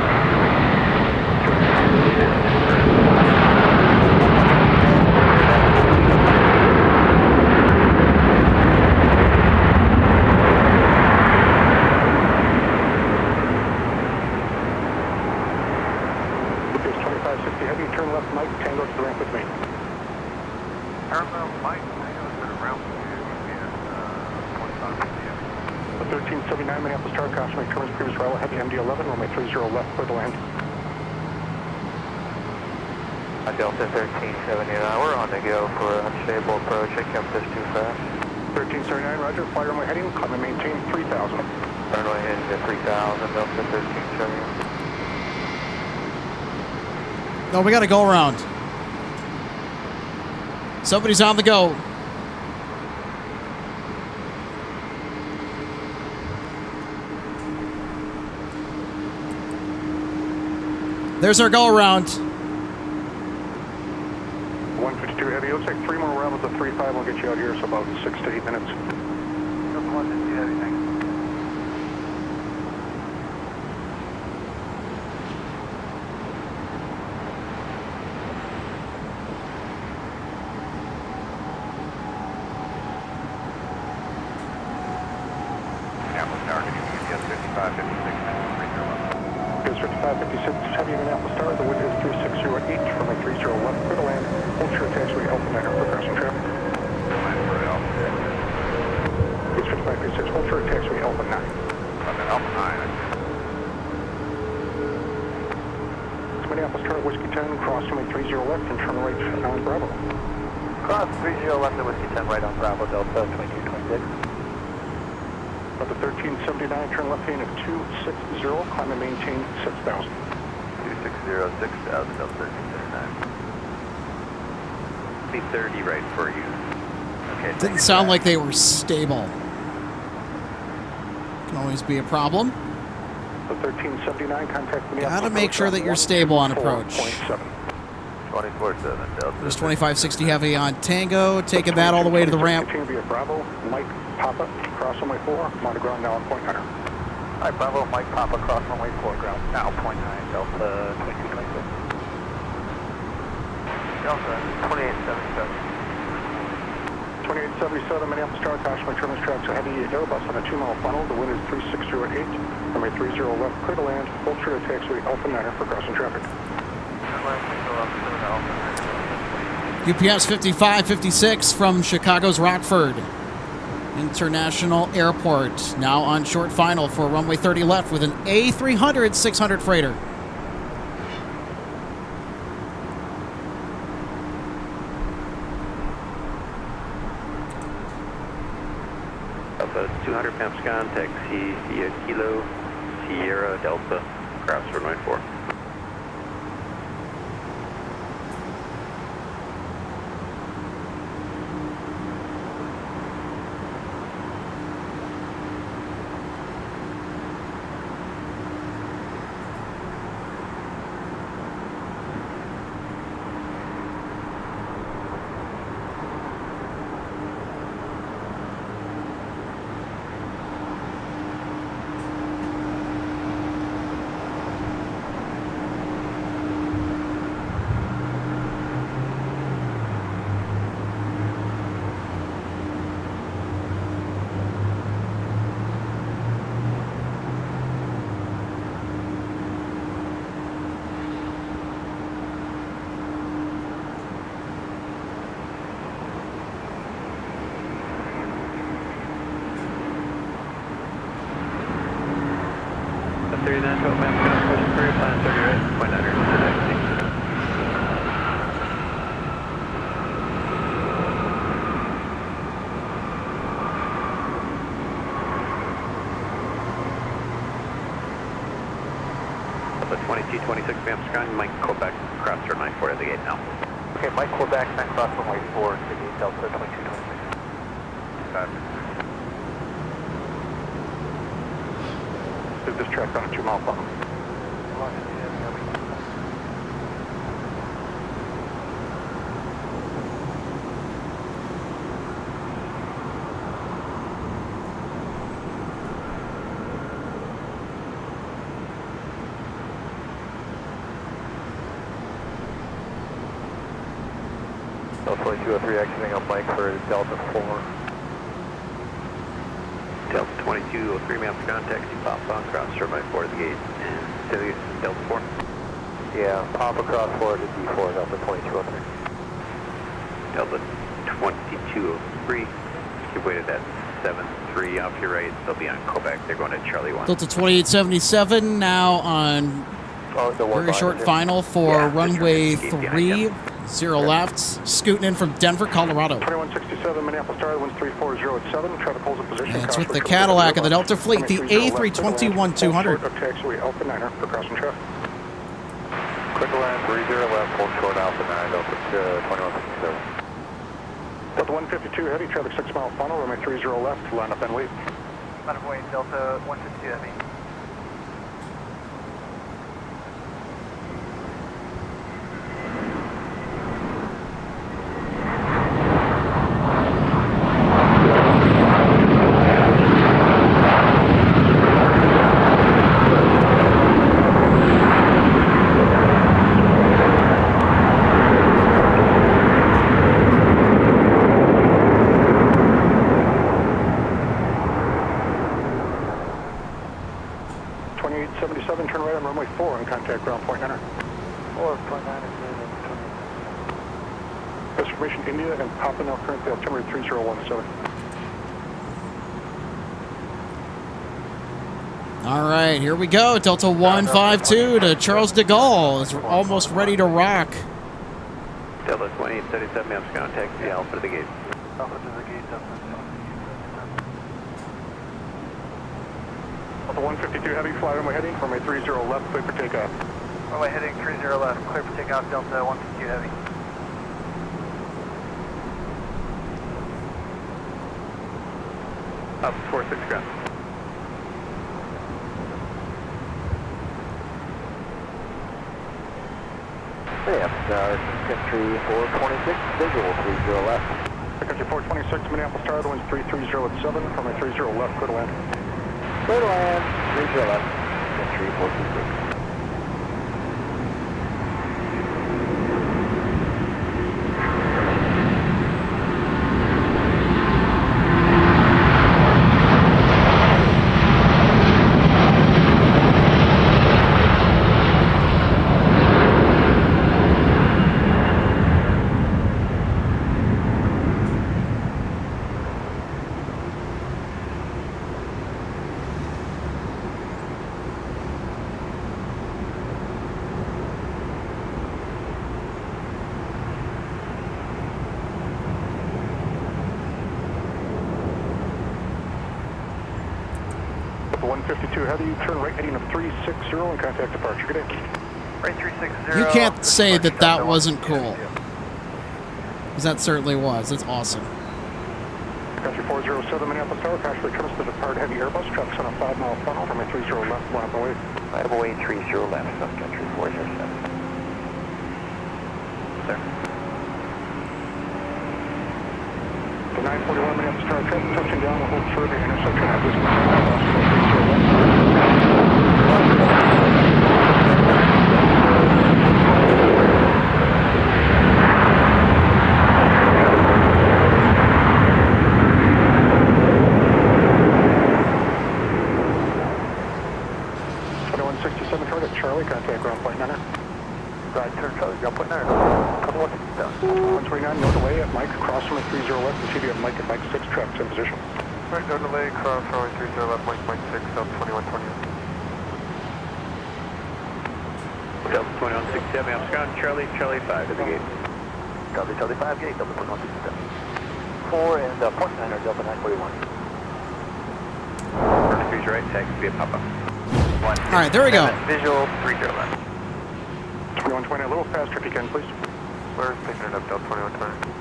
Heavy, turn left, Mike, Tango to the ramp with me. Turn left, Mike, Tango to the ramp with you. The 1379 Minneapolis Tower, caution returns previous arrival, heavy MD-11, runway 30 left, clear to land. Delta 1379, we're on to go for unstable approach at Campus too fast. 1379, roger, fly runway heading, climb and maintain 3000. Runway heading to 3000, Delta 1379. No, we got to go around. Somebody's on the go. There's our go around. 152 heavy, it looks like 3 more arrivals of 35 will get you out here, so about 6 to 8 minutes. 152 heavy, thanks. Here's 5556 heavy Minneapolis Tower, the wind is 360 at H, runway 30 left, clear to land, hold short taxiway Alpha 9 for crossing traffic. Here's 5556, hold short taxiway Alpha 9. Alpha 9. It's Minneapolis Tower, Whiskey 10, cross runway 30 left and turn right on Bravo. Cross 30 left at Whiskey 10 right on Bravo, Delta 2226. At the 1379, turn left hand at 260, climb and maintain 6000. 260, 6000, Delta 1379. Be 30 right for you. Okay. Didn't sound like they were stable. Can always be a problem. The 1379, contact Minneapolis. Gotta make sure that you're stable on approach. 24-7, Delta. There's 2560 heavy on Tango, taking that all the way to the ramp. Continue via Bravo, Mike, Papa, cross runway 4, I'm on the ground now on point 9. Hi, Bravo, Mike, Papa, cross runway 4, ground now, point 9, Delta 2226. Delta 2877. 2877, Minneapolis Tower, caution my terminus tracks a heavy Airbus on a 2-mile funnel, the wind is 360 at 8, runway 30 left, clear to land, hold short of taxiway Alpha 9 for crossing traffic. UPS 5556 from Chicago's Rockford International Airport, now on short final for runway 30 left with an A300 600 freighter. Alpha 200 Pamscon, taxi via Kilo, Sierra Delta, cross runway 4. 3912, ma'am, push through, plan 30 right, point 9 to taxi. The 2226, ma'am, Scott, Mike Quebec, cross runway 4 at the gate now. Okay, Mike Quebec, then cross runway 4 to the Delta 2226. Did this track on a 2 mile funnel. Delta 2203 exiting on Mike for Delta 4. Delta 2203, ma'am, contact, you pop on, cross runway 4 at the gate, and to the Delta 4. Yeah, pop across 4 to D4, Delta 2203. Delta 2203, keep weighted at 73 off your right, they'll be on Quebec, they're going to Charlie 1. Delta 2877 now on very short final for runway 3, 0 left, scooting in from Denver, Colorado. 2167, Minneapolis Star, winds 340 at 7, traffic holds in position. And it's with the Cadillac of the Delta fleet, the A321-200. Taxiway Alpha 9, for crossing traffic. Quick land 30 left, hold short Alpha 9, Delta 2157. Delta 152 heavy, traffic 6 mile funnel, runway 30 left, line up and wait. Out of way, Delta 152 heavy. Turn right on runway 4 and contact ground point enter. 4.9 Best formation India and Papa now currently altimeter 3017. All right, here we go. Delta 152 to Charles de Gaulle is almost ready to rock. Delta 2877, ma'am, contact the Alpha to the gate. Alpha to the gate, Delta. Delta 152 heavy, fly runway heading, runway 30 left, clear for takeoff. Runway heading 30 left, clear for takeoff, Delta 152 heavy. Up 46 ground. Yeah, country 426, visual 30 left. Country 426, Minneapolis Star, the wind's 330 at 7, runway 30 left, clear to land. Clear to land, 30 left, country 426. Delta 152 heavy, turn right heading of 360 and contact departure. Good day. Right 360. You can't say that that wasn't cool. Because that certainly was. That's awesome. Country 407, Minneapolis Tower, caution returns to depart heavy Airbus, traffic on a 5 mile funnel, runway 30 left, line up and wait. Right away 30 left, South Country 407. Sir. The 941 Minneapolis Tower, traffic touching down, will hold short of the intersection at this point. Charlie, contact ground point 9. Right, turn Charlie, ground point 9. Couple 129, north away at Mike, cross runway 30 left, and TV at Mike at Mike 6, traffic's in position. Right, north away, cross runway 30 left, Mike 6, Delta 2120. Delta 2167, Moscow, Charlie 5 to the gate. Charlie 5 gate, Delta 2167. 4 and point 9 or Delta 941. Runway 3's right, taxi via Papa. All right, there we go. Visual 30 left. 2120, a little faster if you can, please. We're picking it up, Delta 2120.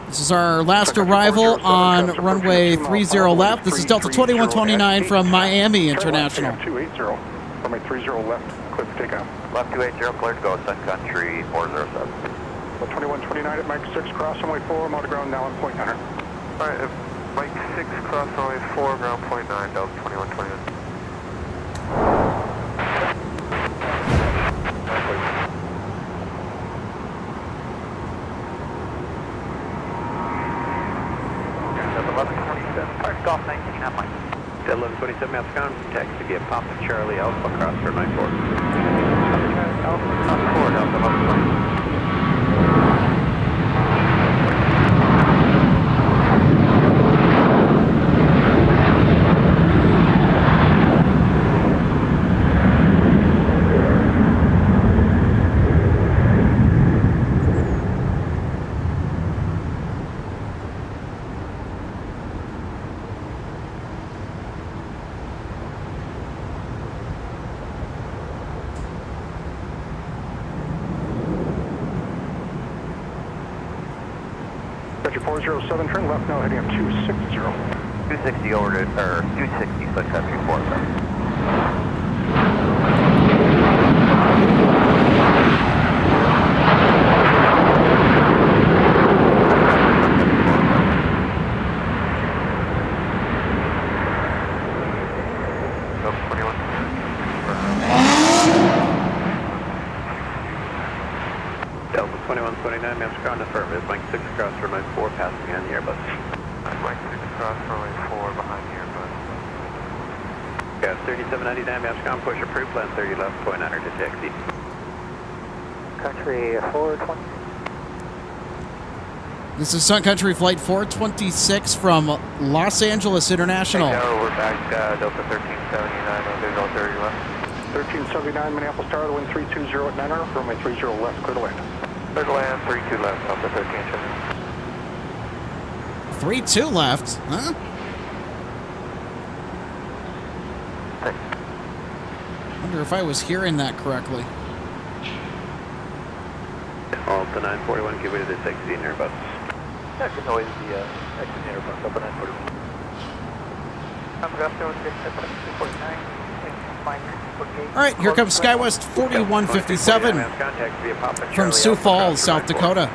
This is our last arrival on runway 30 left. This is Delta 2129 from Miami International. 280, runway 30 left, clear for takeoff. Left 280, clear to go, Sun Country 407. 2129 at Mike 6, cross runway 4, I'm on the ground now on point 9. Alright, Mike 6, cross runway 4, ground point 9, Delta 2129. Golf 19 at Mike. Delta 1127 Moscow, taxi via Papa Charlie Alpha cross for 94. Alpha cross 4, Delta 1120. Roger 407, turn left now, heading up 260. 260 over to, or 260 Sun Country 407. Delta 2129 Moscow, affirmative. Mike 6 cross runway 4, passing on the Airbus. Mike 6 cross runway 4 behind the Airbus. Gas 3799 Moscow, push approved, land 30 left, point 9 to taxi. Country 420. This is Sun Country Flight 426 from Los Angeles International. No, we're back, Delta 1379 on visual 30 left. 1379 Minneapolis Tower, the wind 320 at 9er, runway 30 left, clear to land. Clear to land, 32 left, Delta 1379. 3-2 left, huh? Wonder if I was hearing that correctly. Delta 941, give way to the taxi in Airbus. That can always be exit Airbus, Delta 941. I'm Augusta 649. All right, here comes SkyWest 4157 from Sioux Falls, South Dakota.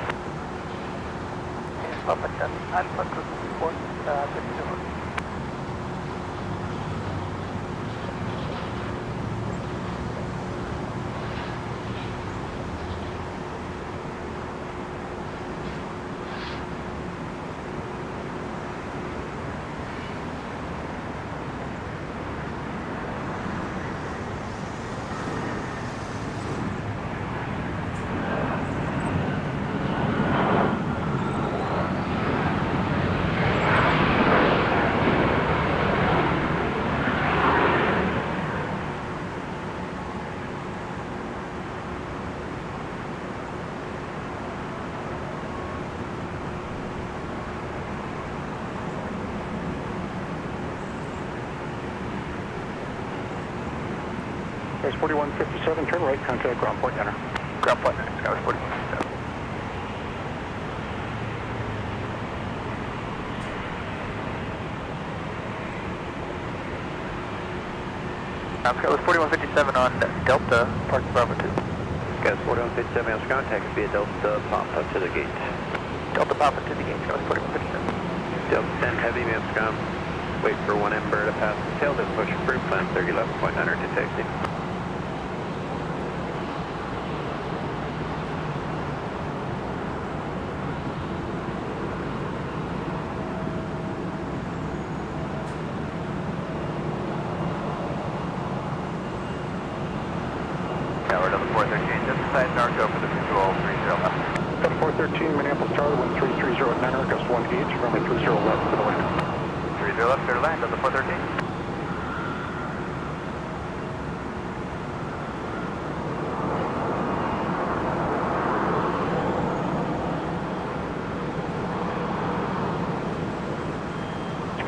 There's 4157, turn right, contact ground point 9er. Ground point 9, Skywest 4157. Skywest 4157 on Delta, Park Bravo 2. Gas 4157 Moscow, taxi via Delta Papa to the gate. Delta Papa to the gate, Skywest 4157. Delta 10 heavy Moscow, wait for 1 Ember to pass the tail, then push approved, land 30 left, point 9 to taxi. Go for the visual 30 left. 413 Minneapolis Tower, wind 330 at 9er, gust 1 gauge, runway 30 left, clear to land. 30 left, clear to land, Delta 413.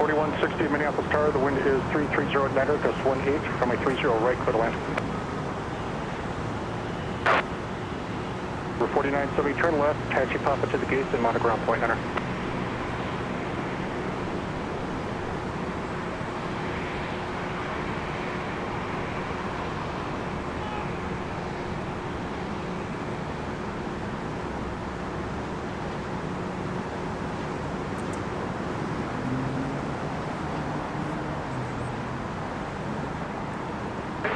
4160 Minneapolis Tower, the wind is 330 at niner, gust 18, runway 30 right, clear to land. For 4970, turn left, taxi Papa to the gates and mount a ground point niner.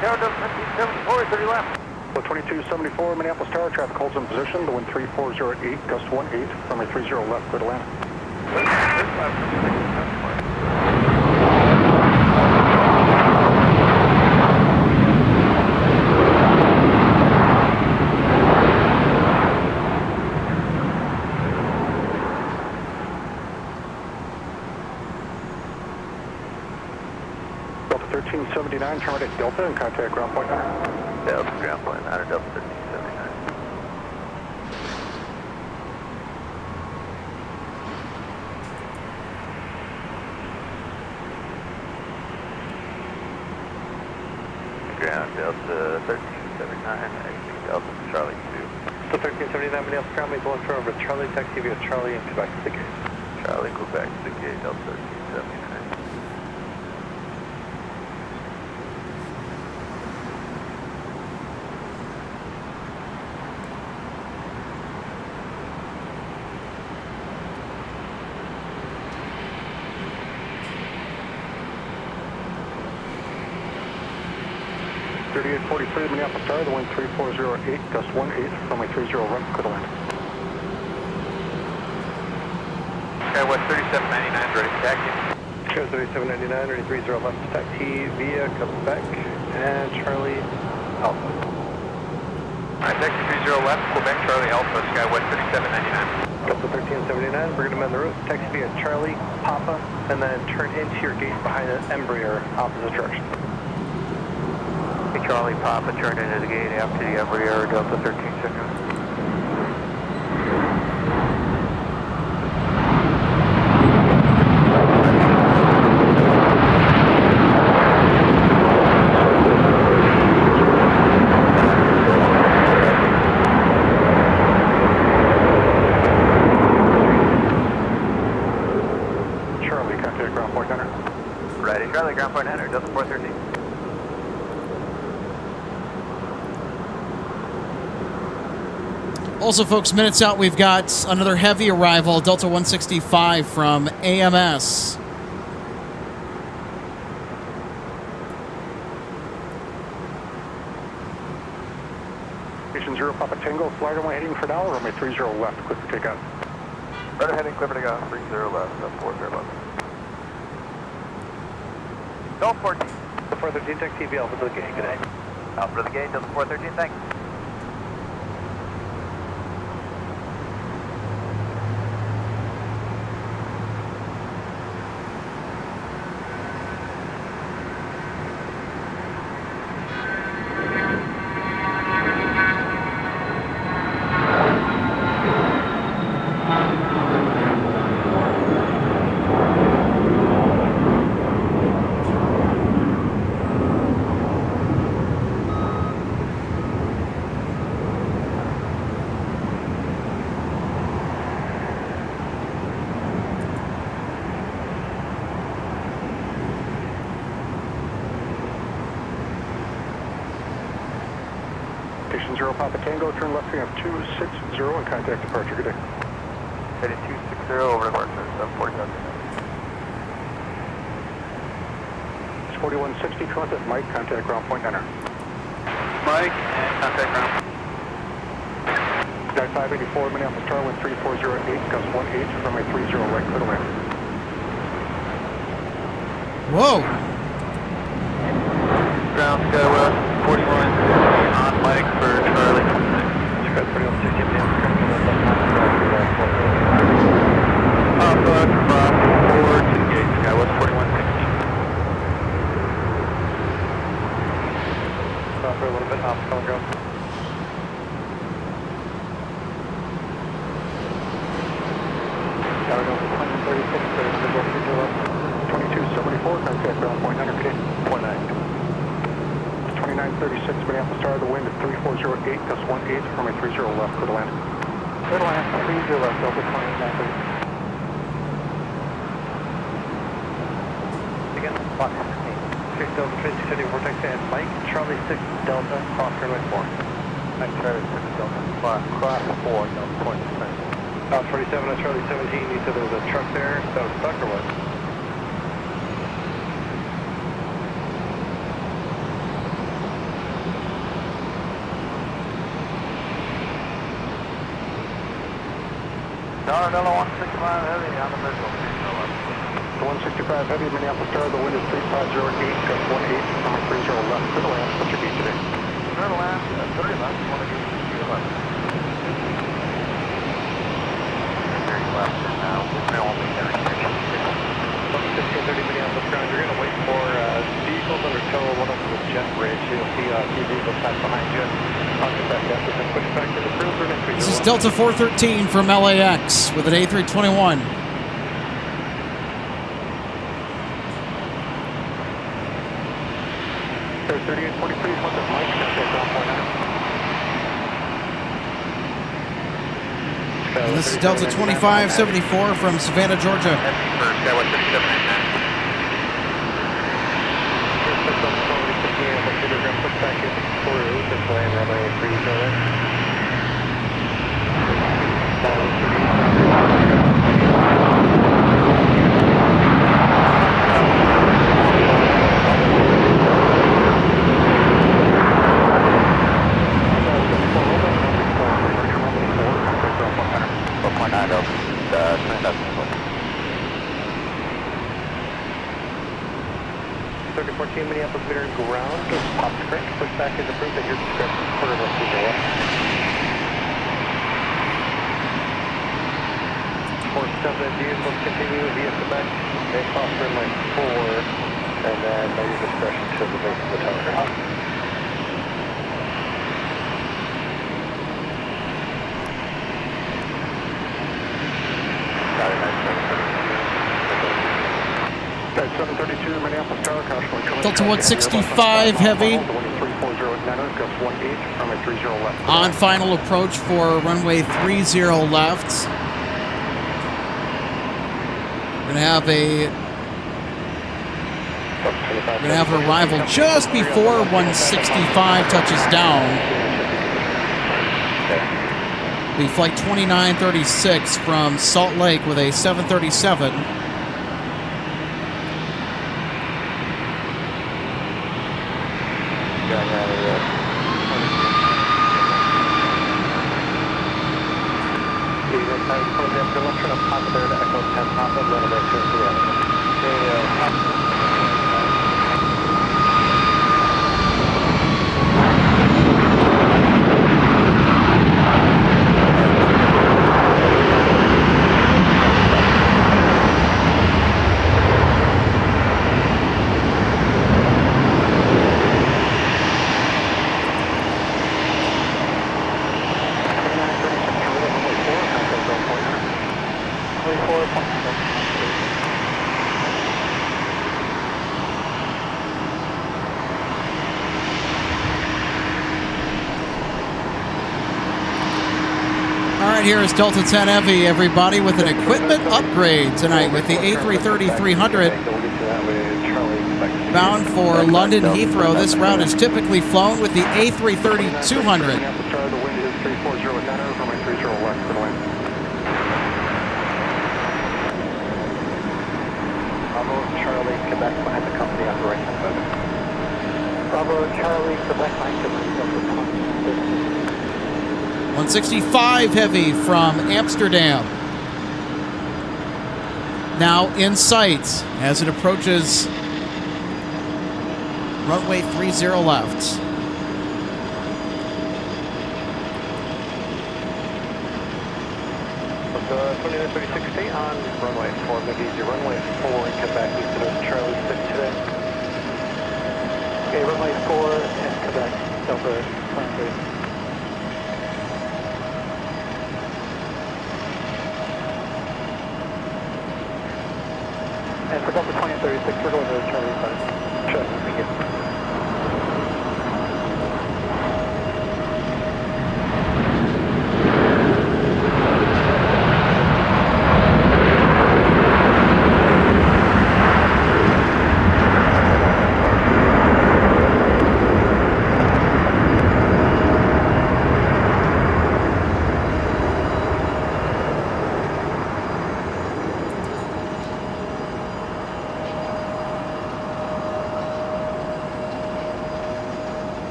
Tower does 1574, 30 left. 2274 Minneapolis Tower, traffic holds in position, the wind 3408, gust 18, runway 30 left, clear to land. Delta 1379, terminate Delta and contact ground point niner. Delta ground point niner, Delta 1379. Ground Delta 1379, exiting Delta Charlie 2. So 1379 Minneapolis ground, make one turn over to Charlie, taxi via Charlie and Quebec to the gate. Charlie, Quebec to the gate, Delta 1379. Minneapolis Tower, the wind 3408, gust 18, runway 30 right, clear to land. Okay, West 3799 ready for taxi. Sure, 3799, ready 30 left to taxi via Quebec and Charlie Alpha. Alright, taxi 30 left, Quebec, Charlie Alpha, Sky West 3799. Delta 1379, we're going to amend the route, taxi via Charlie, Papa, and then turn into your gate behind the Embraer, opposite direction. Charlie Papa, turn into the gate after the Embraer, Delta 1379. Charlie, contact ground point niner. Ready, Charlie, ground point niner, Delta 413. Also, folks, minutes out, we've got another heavy arrival, Delta 165 from AMS. Station 0 Papa Tango, flight runway heading for now, runway 30 left, clear for takeoff. Rudder heading, clear for takeoff, 30 left, Delta 413. Delta 14. Delta 413, taxi via Alpha to the gate, good night. Alpha to the gate, Delta 413, thanks. Station 0 Papa Tango, turn left, we have 260 and contact departure, good day. Heading 260 over departure, 747. It's 4160, contact Mike, contact ground point niner. Mike, and contact ground. Sky 584 Minneapolis Tower, wind 3408, gust 18, runway 30 right, clear to land. Whoa! Ground Sky West 41 on Mike for Charlie 26. Sky 4160, Minneapolis ground, Papa, cross 4 to the gate, Sky West 4160. Stop for a little bit, obstacle go. Tower Delta 136, clear to the 30 left. 2036, Minneapolis Star, the wind is 3408, gust 18, runway 30 left, clear to land. Clear to land, 30 left, Delta 2930. Again, Fox 16. 6 Delta 2270, vortex and Mike, Charlie 6 Delta, cross runway 4. Mike, Charlie 6 Delta, cross 4, Delta 20. 47 on Charlie 17, you said there was a truck there that was stuck or what? No, 165 heavy on the visual. The 165 heavy, Minneapolis Star, the wind is 3508, gust 18, runway 30 left, clear to land. What's your beat today? Clear to land, 30 left, want to get you 11. Left now, now only there restrictions. 1630 Minneapolis ground, you're going to wait for vehicles under tow, one of them is jet bridge. You'll see a few vehicles back behind you. I'll get back up and push back to the cruiser next week. This is Delta 413 from LAX with an A321. There's 3840, please, what's up, Mike? And this is Delta 2574 from Savannah, Georgia. Minneapolis meter ground, just pop script, push back is approved at your discretion, quarter left to zero. 47 vehicles continue via Quebec, they cross runway 4, and then at your discretion to the base of the tower. Delta 165 heavy. On final approach for runway 30 left. We're gonna have an arrival just before 165 touches down. Be flight 2936 from Salt Lake with a 737. Here is Delta 10 Heavy, everybody, with an equipment upgrade tonight with the A330-300 bound for London Heathrow. This route is typically flown with the A330-200. Bravo, Charlie, Quebec behind the company operation. Bravo, Charlie, Quebec behind company. 165 Heavy from Amsterdam. Now in sight as it approaches runway 30 left. The 2930 on runway 4, maybe your runway 4 in Quebec, we said Charlie 6 today. Okay, runway 4 in Quebec, Delta 23. And for Delta 2036, we're going to Charlie 5. Check, thank you.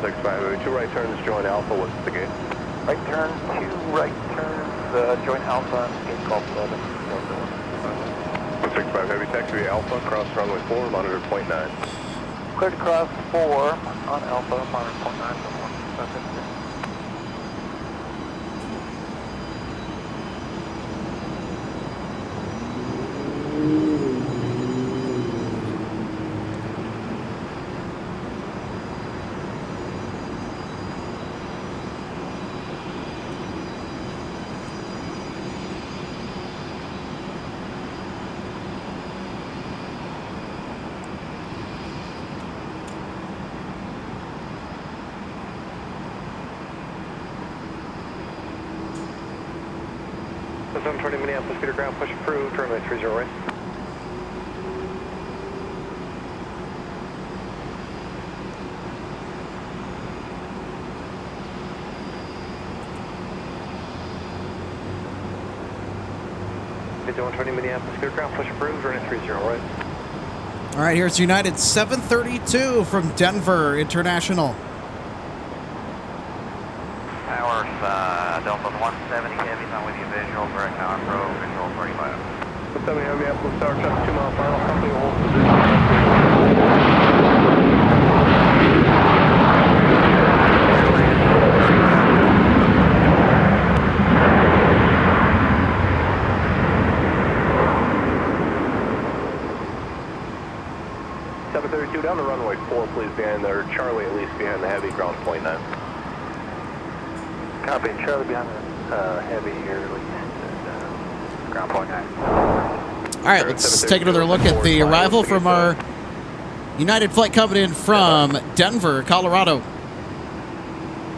165 Heavy. 2 right turns, join Alpha, what's the gate? Right turn, 2 right turns, join Alpha, gate call 11. 165 Heavy, taxi Alpha, cross runway 4, monitor point 9. Cleared to cross 4 on Alpha, monitor point 9. This 720 Minneapolis, Peter ground, push approved, runway 30 right. Peter 120 Minneapolis, Peter ground, push approved, runway 30 right. All right, here's United 732 from Denver International. Towers, Delta 170 Heavy, not with you visual, direct on pro, visual 35. 170 Heavy, Apple Tower, traffic 2 mile final, company holds position. Down to runway 4, please, behind there. Charlie, at least behind the Heavy, ground point 9. Copy, Charlie behind the Heavy here, at least, ground point 9. All right, let's take another look at the arrival from our United flight coming in from Denver, Colorado.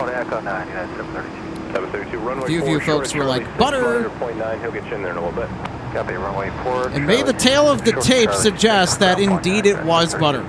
Echo 9, United 732. 732, runway A few 4, of you short folks of were Charlie, like, butter. Point 9, he'll get you in there in a little bit. Copy, runway 4. And may the tail of the tape suggest that indeed it was butter.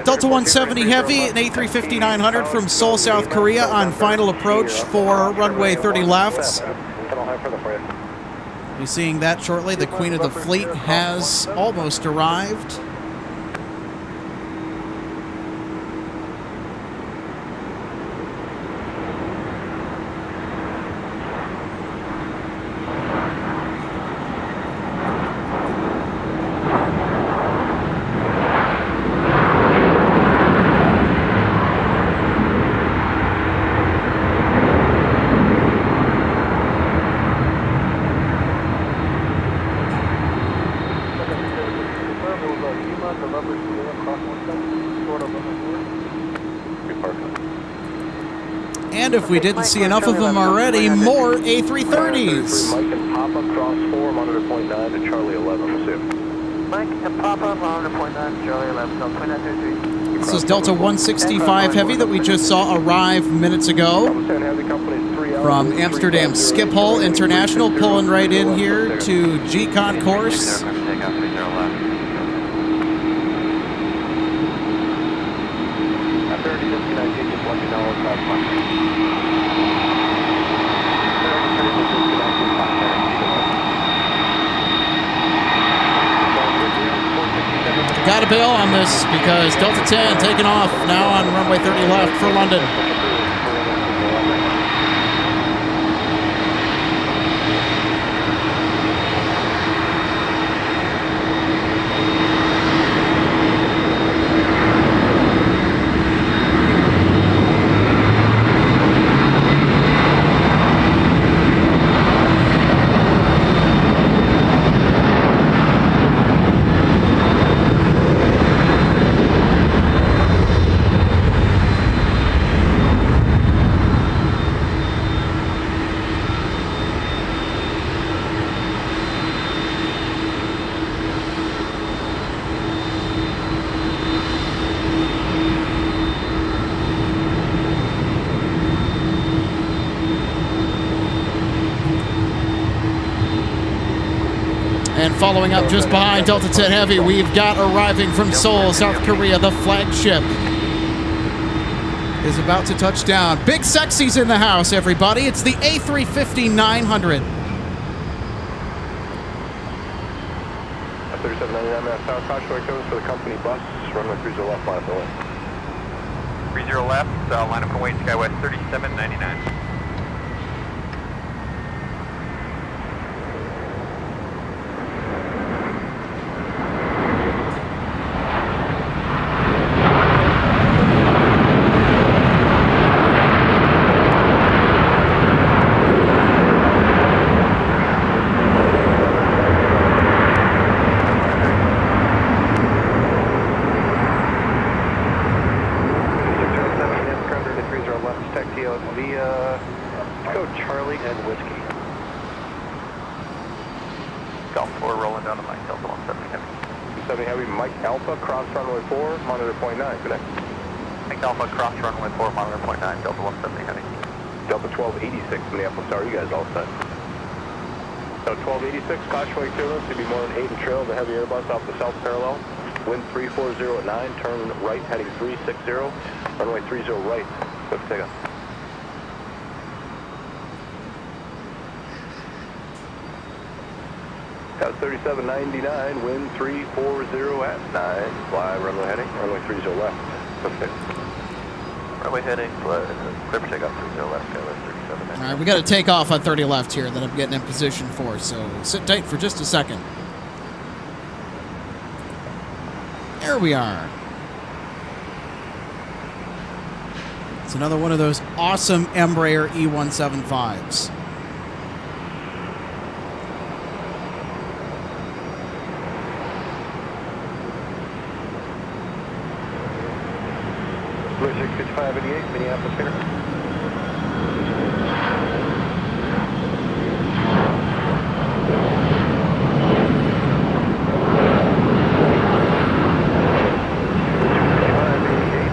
Delta 170 Heavy, an A350-900 from Seoul, South Korea on final approach for runway 30 left. We'll be seeing that shortly. The Queen of the Fleet has almost arrived. And if we didn't see enough of them already, more A330s. Mike and Papa, cross 4, monitor point 9 to Charlie 11, receive. Mike and Papa, monitor point 9, Charlie 11, Delta 2933. This is Delta 165 Heavy that we just saw arrive minutes ago from Amsterdam Schiphol International, pulling right in here to GCON course. Got to bail on this because Delta 10 taking off now on runway 30 left for London. And following up just behind Delta 10 Heavy, we've got arriving from Seoul, South Korea, the flagship is about to touch down. Big Sexy's in the house, everybody. It's the A350-900. 3799 Mass Tower, caution codes for the company bus, runway 30 left, line up and away. 30 left, line up and away, Skywest 3799. Minneapolis Tower, you guys all set. So 1286, Cautionway turbulence to be more than 8 and trail the heavy Airbus off the south parallel. Wind 340 at 9, turn right heading 360, runway 30 right, quick takeoff. Got 3799, wind 340 at 9, fly runway heading, runway 30 left, quick takeoff. Runway heading, clear for takeoff 30 left, Skywest 37. All right, we got to take off on 30 left here that I'm getting in position for, so sit tight for just a second. There we are. It's another one of those awesome Embraer E175s. Blue 65588, Minneapolis here.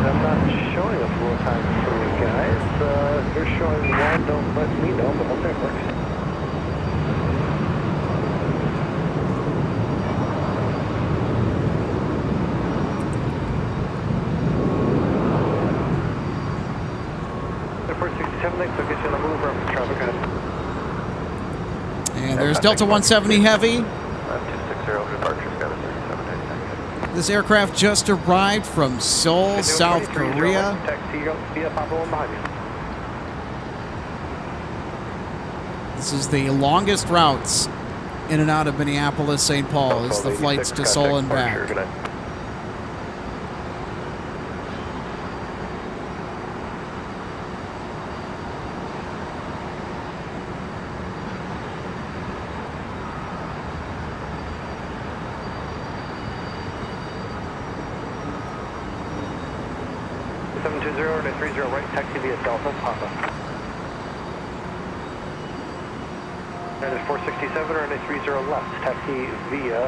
I'm not showing a full time for you guys. You're showing one, don't let me know, but hope that works. And there's Delta 170 Heavy. 260 departure, Skywest 3799. This aircraft just arrived from Seoul, South Korea. This is the longest routes in and out of Minneapolis, St. Paul. It's the flights to Seoul and back. Right, taxi via Delta, Papa. And it's 467 or 30 left, taxi via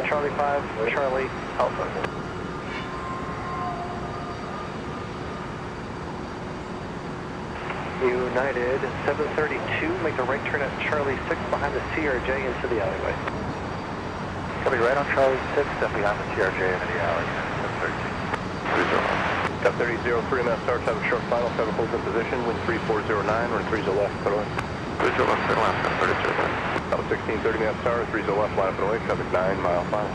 Charlie 5, Charlie Alpha. United 732, make the right turn at Charlie 6 behind the CRJ into the alleyway. Coming right on Charlie 6, then behind the CRJ into the alley, 732. Got 3003 Mass Tower, have a short final, have a hold in position, wind 3409, run 30 left, put away. 30 left, put left, 32. Got 1630 Mass Tower, 30 left, line up and away, traffic 9 mile final.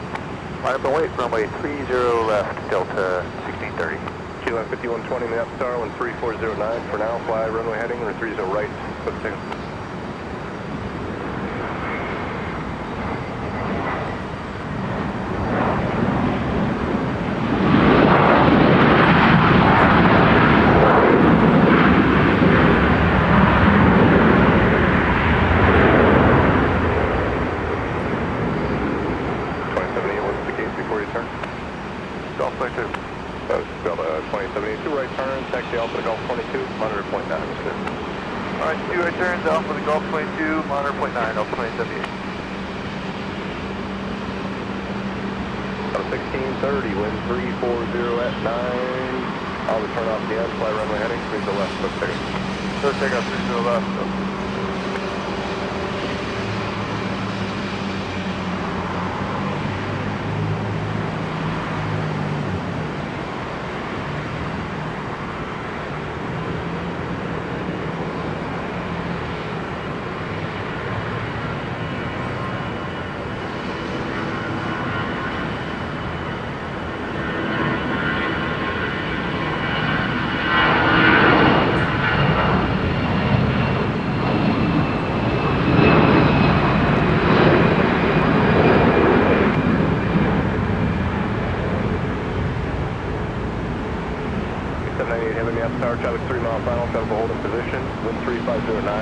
Line up and away, runway 30 left, Delta 1630. Kilo 5120 Mass Tower, wind 3409, for now, fly runway heading, run 30 right, quick takeoff. Alpha the Golf 22, monitor point 9, Alpha 2078. 1630, wind 340 at 9. I'll turn off the end, fly runway heading, 30 left, quick takeoff. So take off 30 left.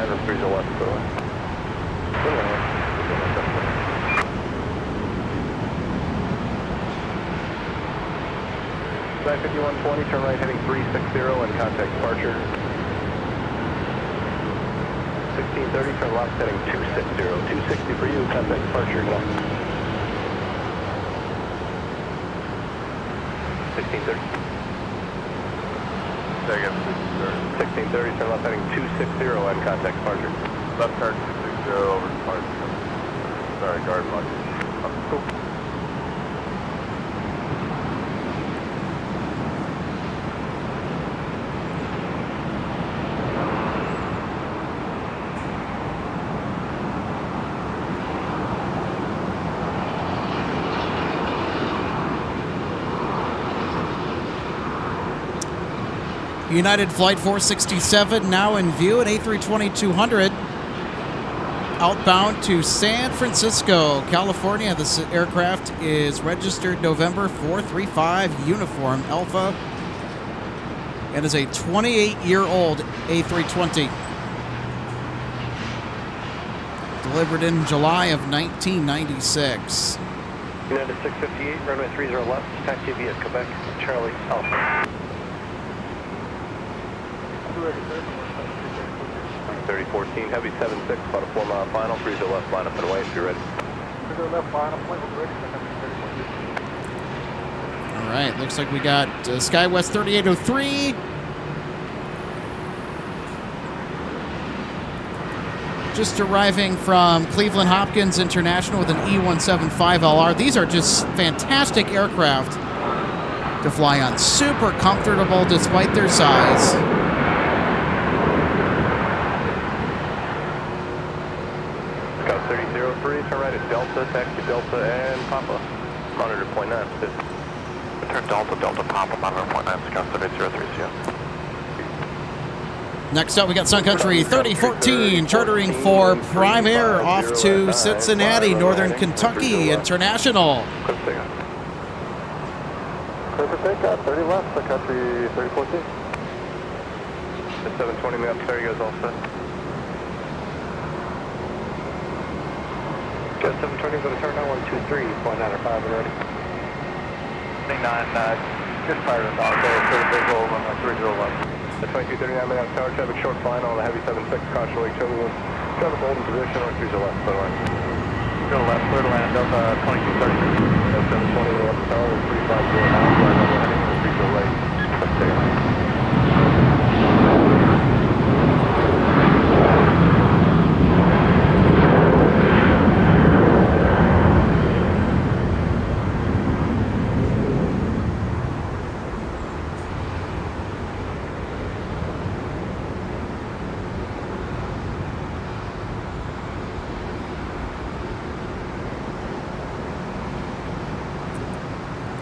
9, room 30 left, by the way. Flight 5120, turn right heading 360 and contact departure. 1630, turn left heading 260. 260 for you, contact departure. Good luck. 1630. Second, 1630, turn left heading 260 and contact departure. left turn 260 over departure. Sorry, guard block. Cool. United Flight 467 now in view, an A320-200 outbound to San Francisco, California. This aircraft is registered November 435 Uniform Alpha and is a 28-year-old A320. Delivered in July of 1996. United 658, runway 30 left, taxi via Quebec, Charlie Alpha. 3014, heavy 76, about a 4-mile final, 30 left, line up and away if you're ready. 30 left, line up, ready. All right, looks like we got SkyWest 3803. Just arriving from Cleveland Hopkins International with an E175LR. These are just fantastic aircraft to fly on. Super comfortable despite their size. Scout 3003, turn right at Delta, taxi Delta and Papa. Monitor point 9. Turn Delta, Delta Papa, monitor point 9, Scout 3030, yeah. Next up, we got Sun Country 3014 chartering for Prime Air off to Cincinnati, Northern Kentucky International. Clear for takeoff. Clear for takeoff, 30 left, Sun Country 3014. The 720 me up there, you guys all set? Got 720, go to turn on 123, point 9 or 5 and ready. 29, just fired us out there, so the big roll on my 30 left. The 2239 minute tower traffic, short final on the heavy 76, caution wake turbulence. Traffic holding position, or 30 left, by the way. Go left, clear to land, Delta 2230. The 720 left tower, 350 now, flight level heading, 30 right. Let's take it.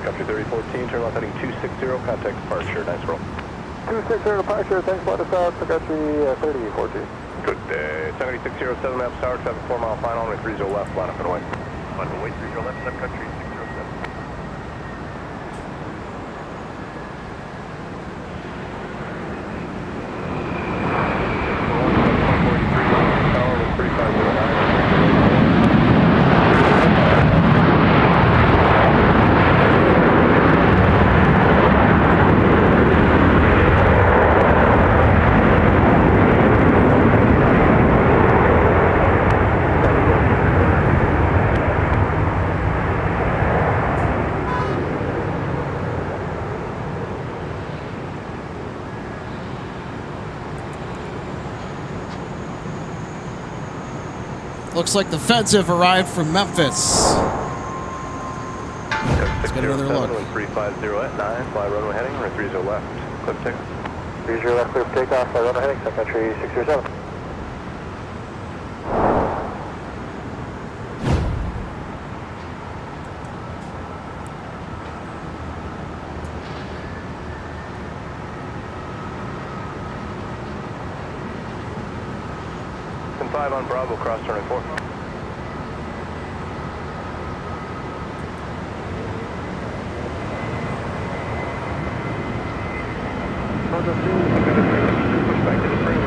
Copy 3014, turn left heading 260, contact departure, nice roll. 260 departure, thanks, let us out, Sun Country 3014. Good day. 70607 maps tower, traffic 4-mile final, runway 30 left, line up and away. Line up and away, 30 left, Sun Country 607. Looks like the feds have arrived from Memphis. Let's get another look. 350 at 9, fly runway heading, runway 30 left, clear for takeoff. 30 left, clear for takeoff, fly runway heading, Sun Country 607. And 5 on Bravo, cross turn 4. Push back to the frame.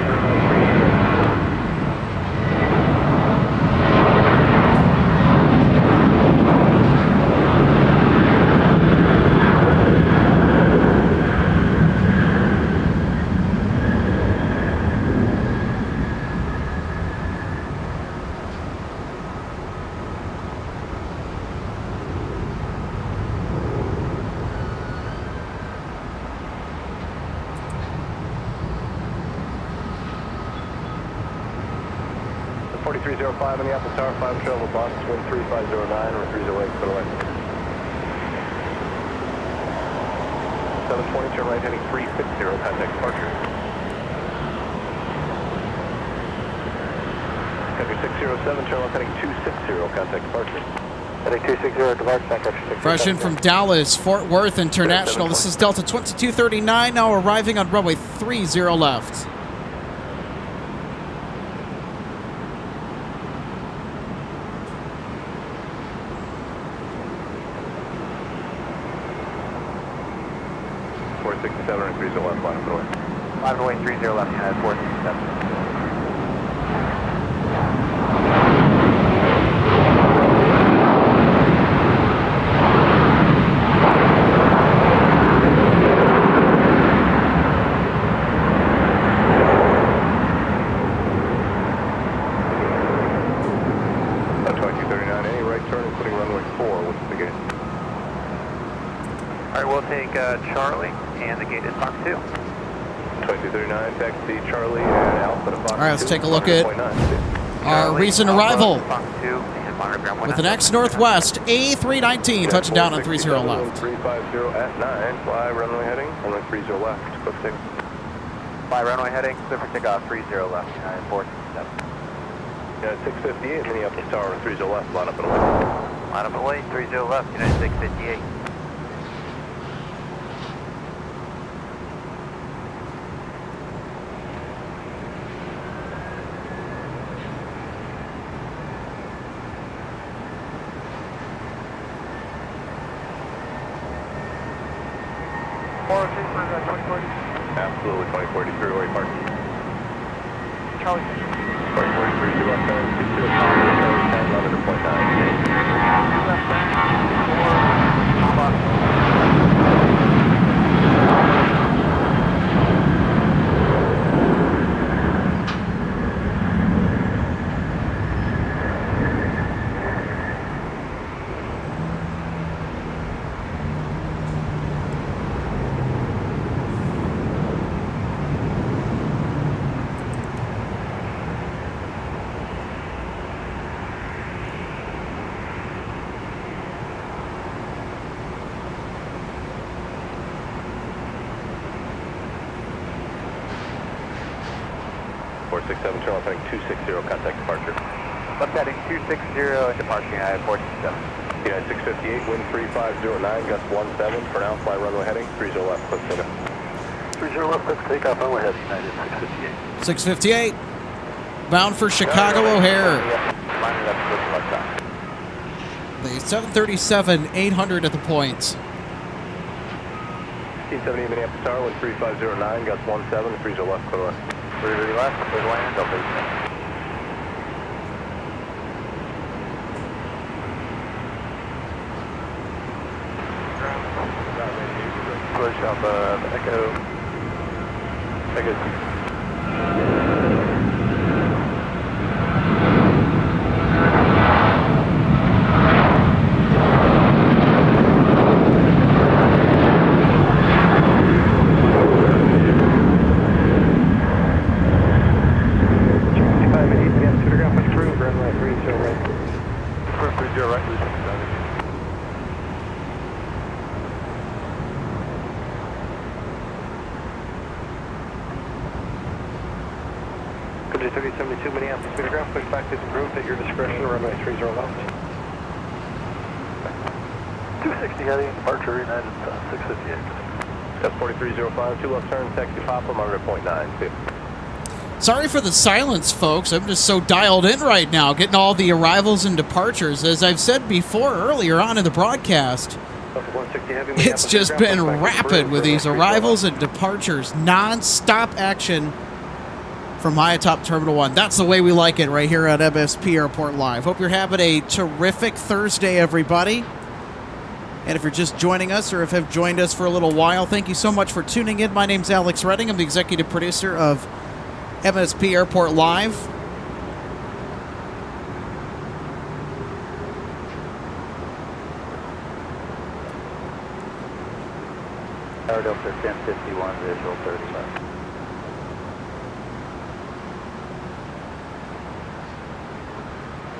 4305 Minneapolis Tower, 5 travel bus, wind 3509, or 308, put away. 720, turn right heading 360, contact departure. Heading 607, turn left heading 260, contact departure. Heading 260, departure, contact. Fresh in from Dallas, Fort Worth International. This is Delta 2239, now arriving on runway 30 left. and 30 left, line up and away. Line up and away, 30 left, United 467. Charlie, and the gate is box 2. 2239, taxi Charlie and Alpha to box 2. All right, let's take a look at our recent arrival with an X Northwest A319 touching down on 30 left. 350 at 9, fly runway heading, runway 30 left, clip take. Fly runway heading, clear for takeoff, 30 left, United 467. United 658, Minneapolis Tower, 30 left, line up and away. Line up and away, 30 left, United 658. Absolutely, 2040 through where you park. Charlie. 2043 to left turn, 60 467, turn left heading 260, contact departure. Left heading 260, departure United 467. United 658, wind 3509, gust 17, for now, fly runway heading 30 left, clip takeoff. 30 left, clip takeoff, runway heading United 658. 658, bound for Chicago O'Hare. Line it up, clip left side. The 737-800 at the point. 1670 Minneapolis Tower, wind 3509, gust 17, 30 left, clear left. 30 left, clear land, Delta 8. Push up, Echo 2. Country 3072 Minneapolis, Meterground, push back is approved at your discretion, runway 30 left. 260 heading, departure United 658. That's 4305, 2 left turn, taxi Papa, monitor point 9. Sorry for the silence, folks. I'm just so dialed in right now, getting all the arrivals and departures. As I've said before earlier on in the broadcast, it's just been rapid with these arrivals and departures. Non-stop action from Hyatt Terminal 1. That's the way we like it right here at MSP Airport Live. Hope you're having a terrific Thursday, everybody. And if you're just joining us or if have joined us for a little while, thank you so much for tuning in. My name's Alex Redding. I'm the executive producer of MSP Airport Live. Tower Delta 1051, visual 30 left.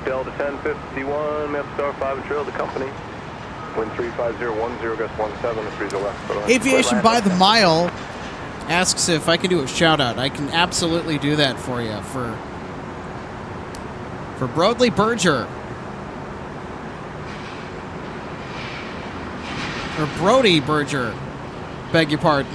Delta 1051, Map Star 5 and trail the company. Wind 35010, gust 17, 30 left. Aviation by the mile asks if I can do a shout out. I can absolutely do that for you for Broadley Berger. Or Brody Berger. Beg your pardon.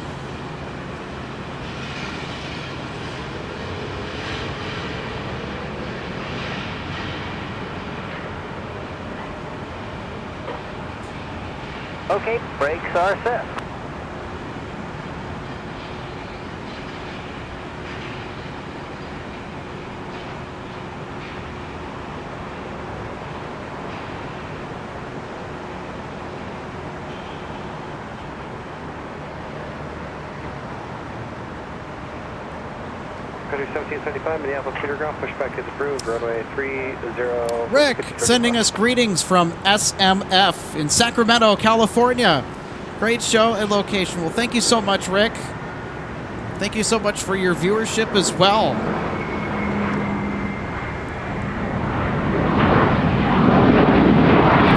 Okay, brakes are set. Country 1775, Minneapolis feeder ground, pushback is approved, runway 30. Rick sending us greetings from SMF in Sacramento, California. Great show and location. Well, thank you so much, Rick. Thank you so much for your viewership as well.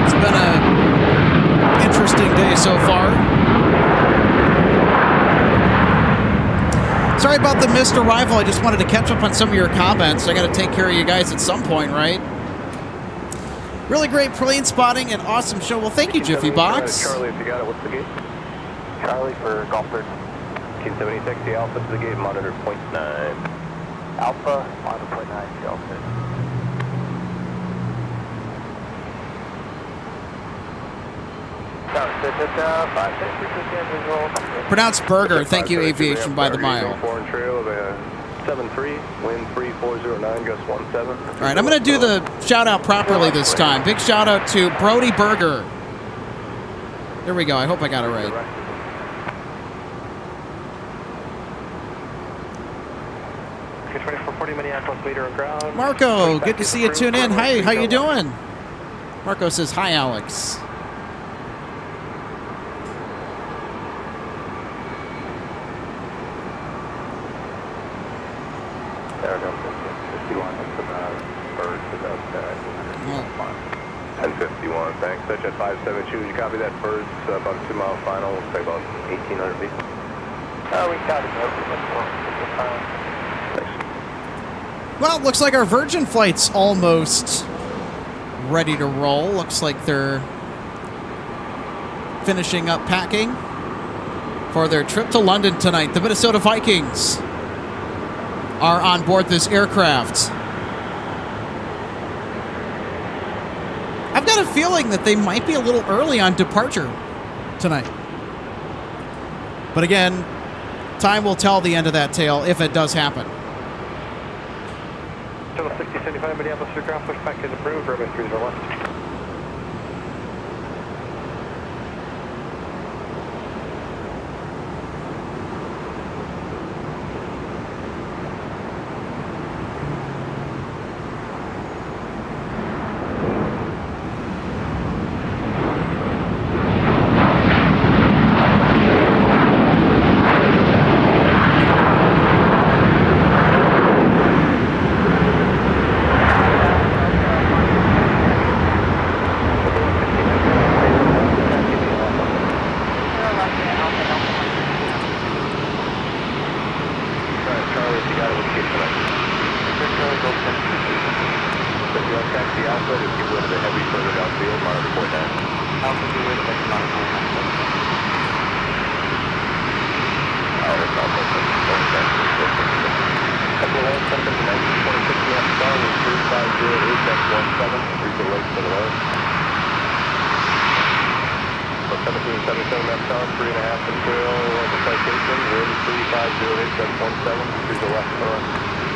It's been an interesting day so far. Sorry about the missed arrival. I just wanted to catch up on some of your comments. I got to take care of you guys at some point, right? Really great plane spotting and awesome show. Well, thank you, Jiffy Box. Charlie, if you got it, what's the gate? Charlie for Golf 30. King 70 taxi Alpha to the gate, monitor 0.9. Alpha, monitor 0.9, Golf 30. Pronounced Burger. Thank you, Aviation by the mile. Foreign trail of a 73, wind 3409, gust 17. All right, I'm going to do the shout out properly this time. Big shout out to Brody Berger. There we go. I hope I got it right. Okay, 2440 Minneapolis meter on ground. Marco, good to see you tune in. Hi, how you doing? Marco says, hi, Alex. There, 51, that's about birds, about 1051, thanks. Such at 572, you copy that birds, about a 2 mile final, say about 1,800 feet. We got it, Thanks. Well, looks like our Virgin flight's almost ready to roll. Looks like they're finishing up packing for their trip to London tonight. The Minnesota Vikings are on board this aircraft. I've got a feeling that they might be a little early on departure tonight. But again, time will tell the end of that tale if it does happen. Total 6075 Minneapolis feeder ground, pushback is approved, runway 30 left.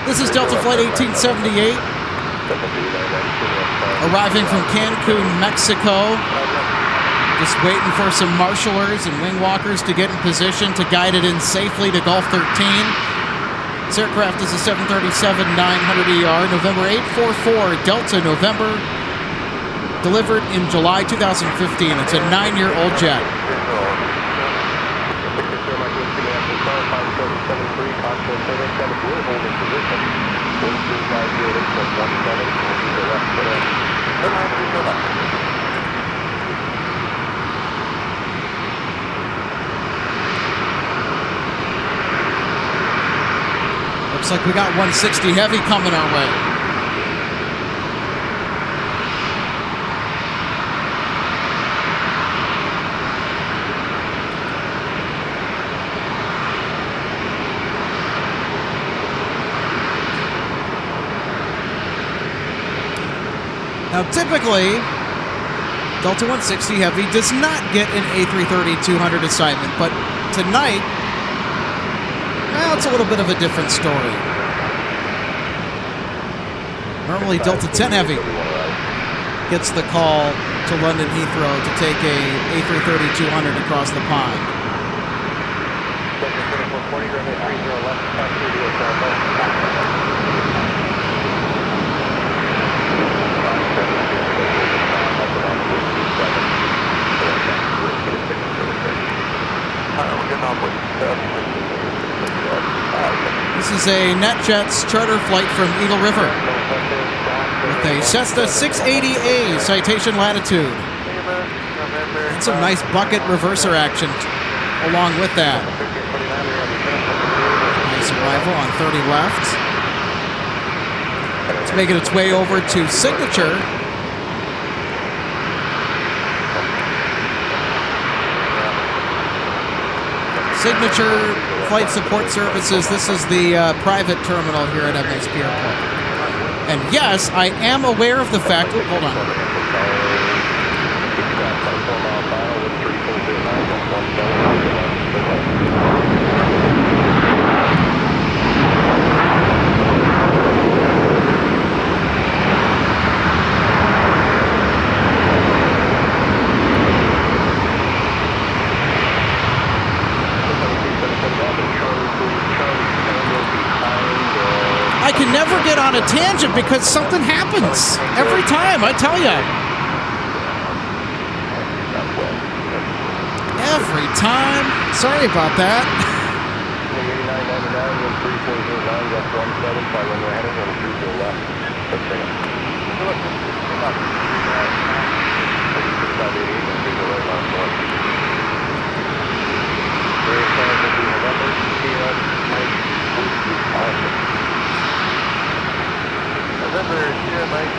This is Delta Flight 1878, arriving from Cancun, Mexico. Just waiting for some marshalers and wing walkers to get in position to guide it in safely to Gulf 13. This aircraft is a 737-900ER, November 844, Delta November, delivered in July 2015. It's a 9-year-old jet. left, turn right 30 left. Looks like we got 160 heavy coming our way. Now, typically, Delta 160 Heavy does not get an A330-200 assignment, but tonight, well, it's a little bit of a different story. Normally, Delta 10 Heavy gets the call to London Heathrow to take a A330-200 across the pond. Delta 2440, runway 30 left, pass through the Bravo. This is a NetJets charter flight from Eagle River with a Cessna 680A citation latitude. And some nice bucket reverser action along with that. Nice arrival on 30 left. It's making its way over to Signature. Signature Flight Support Services. This is the private terminal here at MSP Airport. And yes, I am aware of the fact. Hold on. I can never get on a tangent because something happens every time, I tell you. Every time. Sorry about that. 8999, wind 3409, left 17, fly runway heading, runway 30 left. Let's take it. Look, take off. 3588, and 30 right, last one. Very fast, will be November, TS, Mike, awesome. November, Sierra Mike.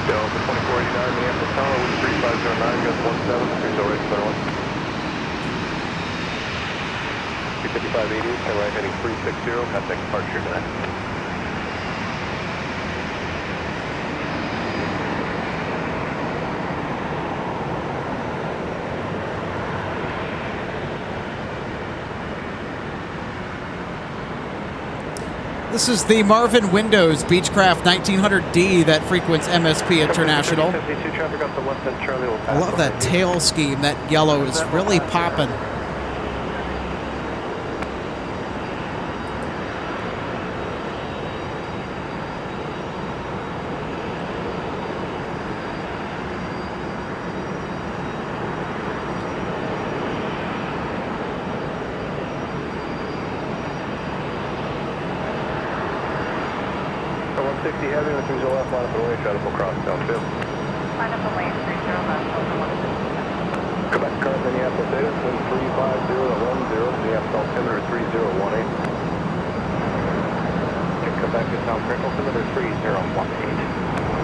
Delta 2489, Minneapolis, Tower, wind 3509, gust 17, 30 right, center one. 25580, turn right heading 360, contact departure tonight. This is the Marvin Windows Beechcraft 1900D that frequents MSP International. 52 traffic off the left end, Charlie will pass. I love that tail scheme. That yellow is really popping. So 160 heavy, and 30 left, line up and away, shuttle cross downfield. Line up and lane 30 left, over 160. Quebec current Minneapolis data, wind 350 to 10, Minneapolis altimeter 3018. Quebec is now critical altimeter 3018.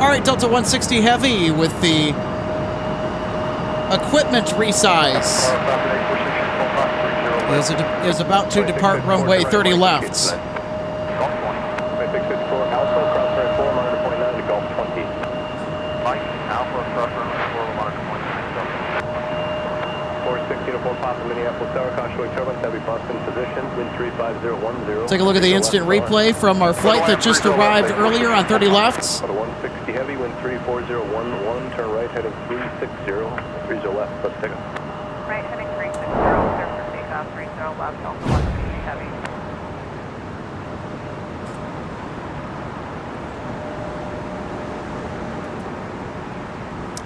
All right, Delta 160 Heavy with the equipment resize is about to depart runway 30 left. Take a look at the instant replay from our flight that just arrived earlier on 30 left. 160 heavy, wind 34011, turn right heading 360, 30 left, let's take off. Right heading 360, clear for takeoff, 30 left, Delta 160 heavy.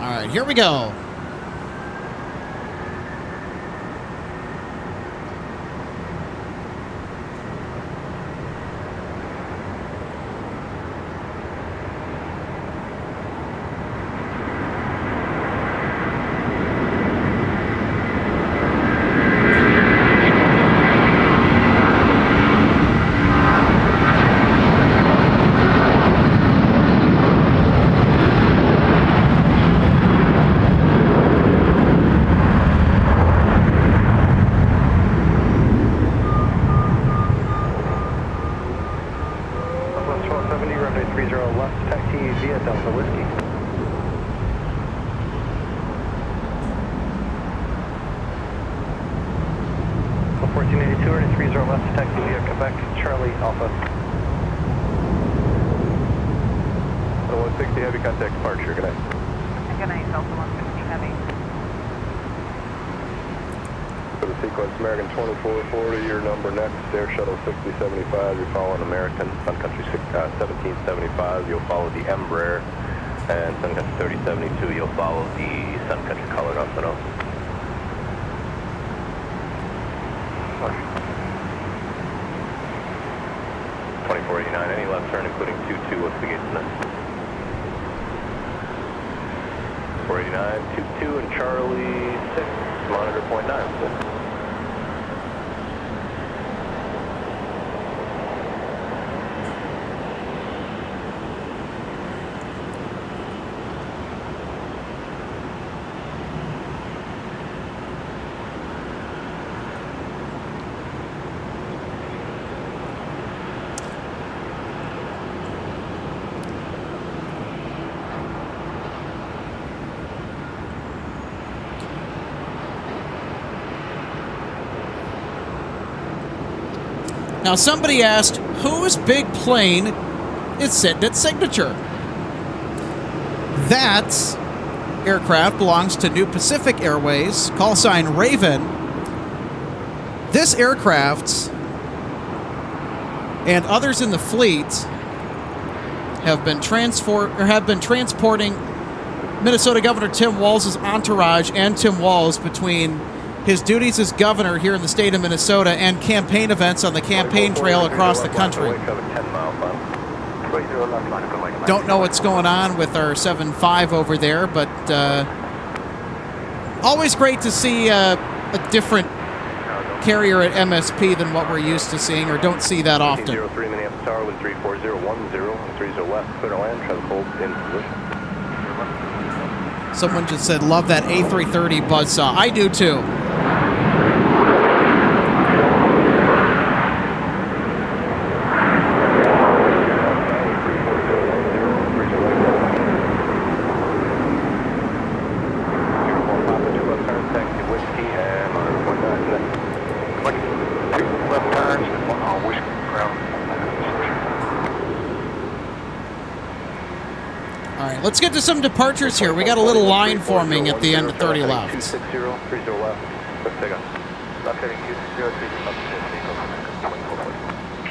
All right, here we go. American 2440, your number next, Air Shuttle 6075, you're following American, Sun Country 1775, you'll follow the Embraer, and Sun Country 3072, you'll follow the Sun Country colored up and up. 2489, any left turn including 22, what's the gate tonight? 489, 22 and Charlie 6, monitor .9. Now, somebody asked, whose big plane is sitting at signature? That aircraft belongs to New Pacific Airways, call sign Raven. This aircraft and others in the fleet have been transporting Minnesota Governor Tim Walz's entourage and Tim Walz between his duties as governor here in the state of Minnesota and campaign events on the campaign trail across the country. Don't know what's going on with our 7.5 over there, but always great to see a different carrier at MSP than what we're used to seeing or don't see that often. 03 Minneapolis Tower, wind 34010, 30 left, clear to land, try to hold in position. Someone just said, love that A330 buzzsaw. I do too. Let's get to some departures here. We got a little line forming at the end of 30 left. 260, 30 left. Let's take off. Left heading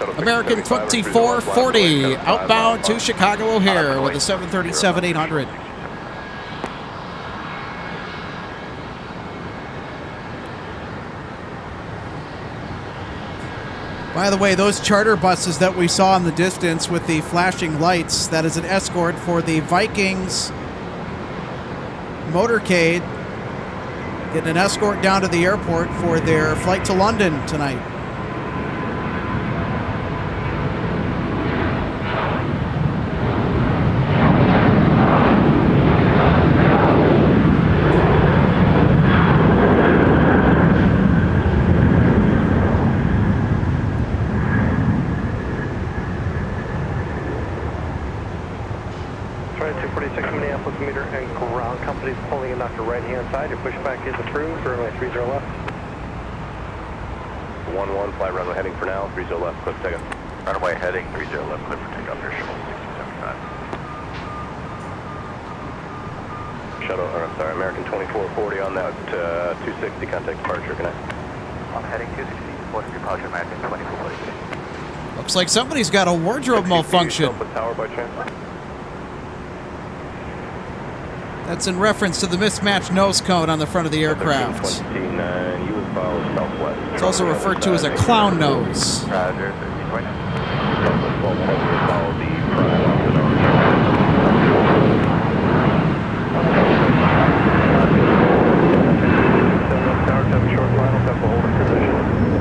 260, American 2440 outbound to Chicago O'Hare with a 737-800. By the way, those charter buses that we saw in the distance with the flashing lights, that is an escort for the Vikings motorcade, getting an escort down to the airport for their flight to London tonight. Minneapolis meter and ground companies pulling in off your right-hand side. Your pushback is approved. Runway 30 left. 11, fly runway heading for now. 30 left, clip takeoff. Runway heading 30 left, clear for takeoff, air shuttle 6075. Shuttle, or I'm sorry, American 2440 on that 260, contact departure, connect. On heading 260, reporting departure, American 2440. Looks like somebody's got a wardrobe malfunction. Tower by chance? That's in reference to the mismatched nose cone on the front of the aircraft. 29, you would follow southwest. It's also referred to as a clown nose. Roger, 3029. Follow the prime off the nose. Tower, have a short final, have a holding position.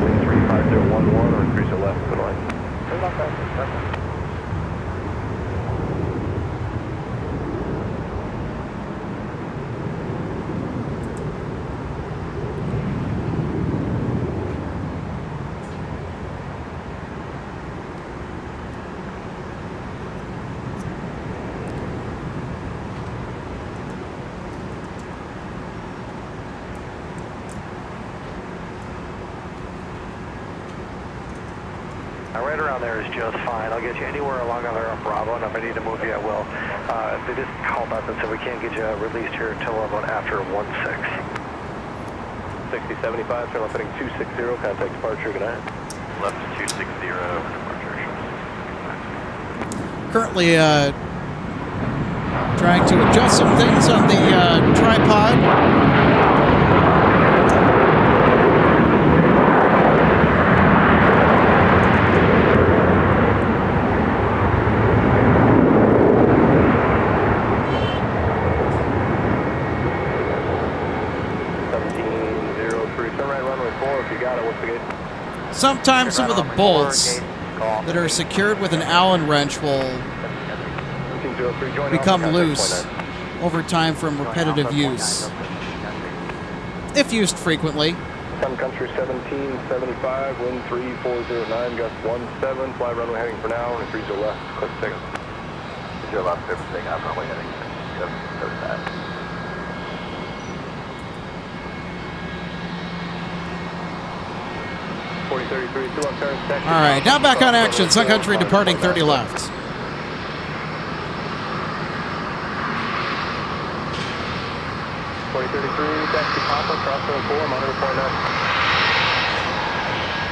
Wind 35011 or increase it left, good line. Right around there is just fine. I'll get you anywhere along there on Bravo, and if I need to move you, I will. They just called up and said we can't get you released here until about after 1-6. 6075, turn left heading 260, contact departure, good night. Left 260, departure, Currently trying to adjust some things on the tripod. Sometimes some of the bolts that are secured with an Allen wrench will become loose over time from repetitive use, if used frequently. Sun Country 1775, wind 3409, gust 17, fly runway heading for now, and 30 left, click takeoff. 30 left, clear for takeoff, runway heading 735. All right, now back on action. Sun Country departing 30 left. 4033, taxi Papa, crossing 4, monitor point up.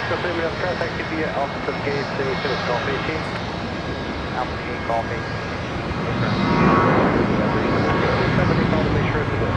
So say we have contact via Alpha Gate, City Finish Golf 18. Alpha Gate, Golf 18. Somebody call to make sure it's a good.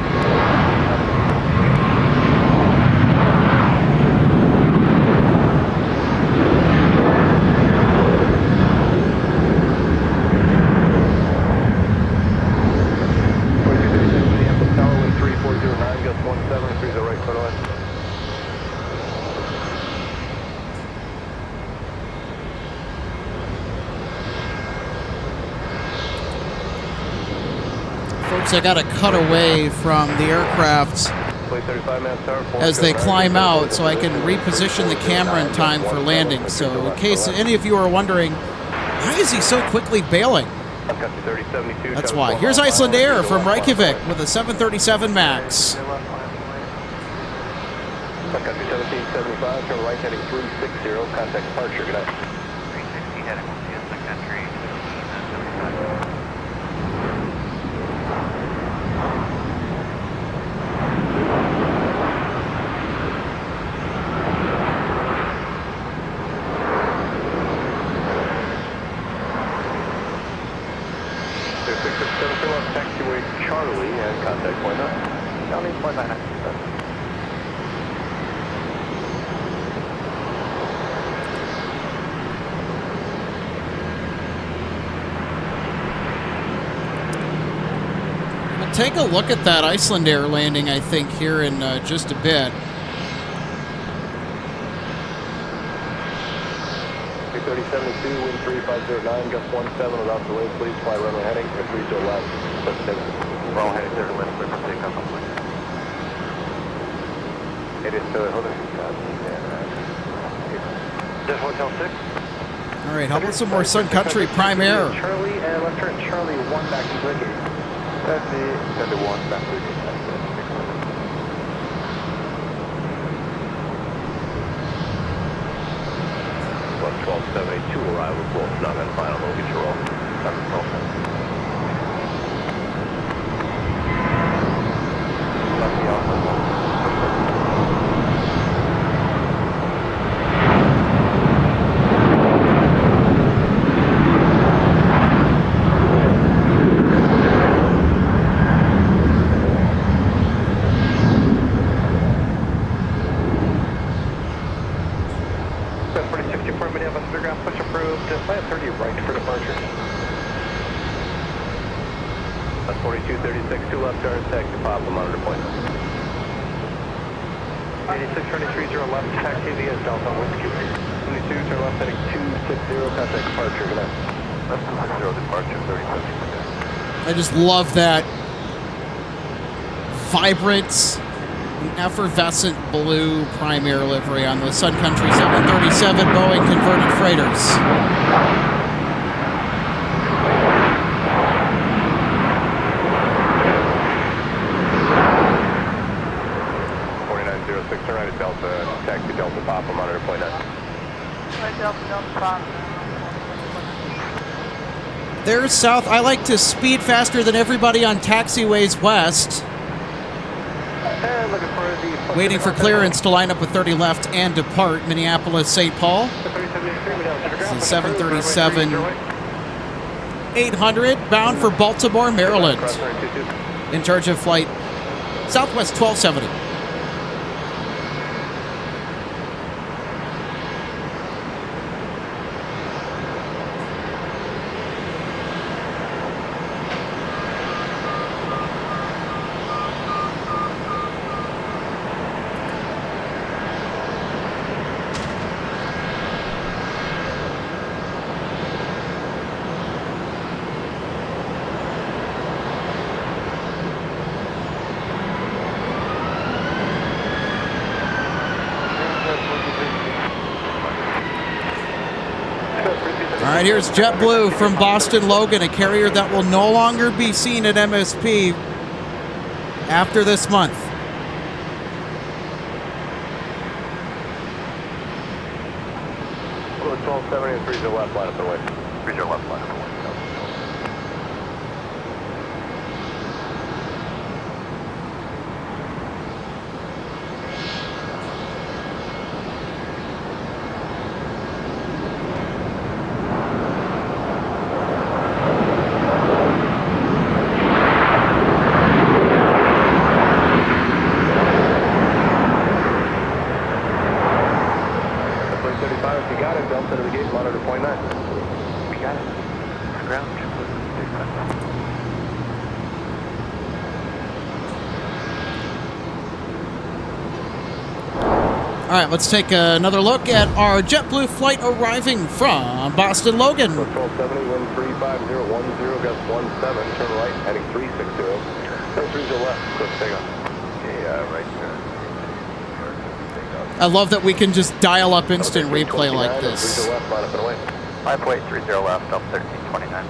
So I got to cut away from the aircraft Play 35 minutes hour. as they climb out so I can reposition the camera in time for landing. So in case any of you are wondering, why is he so quickly bailing? That's why. Here's Iceland Air from Reykjavik with a 737 MAX. Country 1775, turn right heading 360, contact departure, good night. 360 heading, we'll see us in country 1675. Taxiway Charlie and contact point 9. Charlie point 9. We'll take a look at that Iceland Air landing, I think, here in just a bit. 3072, wind 3509, gust 17 without delay, please fly runway heading for 30 left. We're all heading 30 left, clear for takeoff on point. It is hold on. Just Hotel 6. All right, how about some more Sun Country Prime Air? Charlie, and left turn Charlie 1 back to Ricky. That's the 1 back to Ricky. Plus 1272 arrival, full snug and final, we'll get your roll. Push approved. Flight 30 right for departure. That's 4236, 2 left turn, taxi pop, monitor point. 8623 left, taxi via Delta Whiskey. 22, turn left heading 260, contact departure, good night. That's 260 departure, 30. I just love that vibrant, effervescent blue Prime Air livery on the Sun Country 737 Boeing converted freighters. 4906, turn right at Delta, taxi Delta Papa, monitor point 9. Right, Delta Pop. There's south. I like to speed faster than everybody on taxiways west. And looking for the... Waiting for clearance to line up with 30 left and depart Minneapolis, St. Paul. This is 737 800 bound for Baltimore, Maryland. In charge of flight Southwest 1270. All right, here's JetBlue from Boston Logan, a carrier that will no longer be seen at MSP after this month. Well, 1270 and 30 left, line up the way. 30 left, line up the way. All right, let's take another look at our JetBlue flight arriving from Boston Logan. 1270, wind 35010, gust 17, turn right, heading 360. Turn 30 left, quick takeoff. Okay, right turn. I love that we can just dial up instant replay like this. 30 left, line up and away. 5.30 left, up 1329.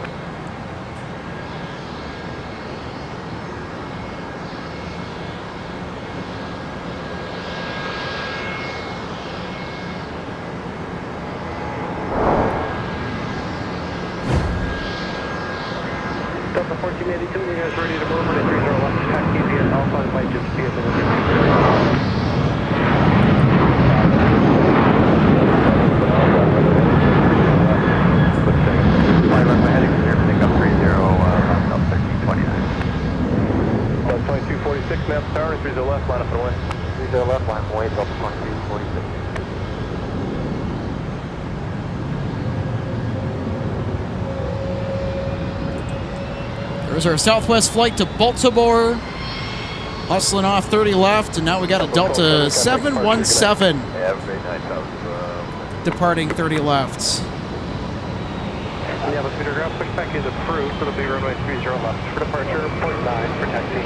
Delta 1482, you guys ready to move? 30 left, taxi via Alpha, it might just be a delivery. Runway heading clear, pick up 30 left, up 1329. 2246, map tower, 30 left, line up and away. 30 left, line away, Delta 2246. There's our Southwest flight to Baltimore. Hustling off 30 left, and now we got a Delta 717 Yeah, have a great night, folks. departing 30 left. Yeah, the speeder ground pushback is approved, so it'll be runway 30 left for departure, 0.9 for taxi.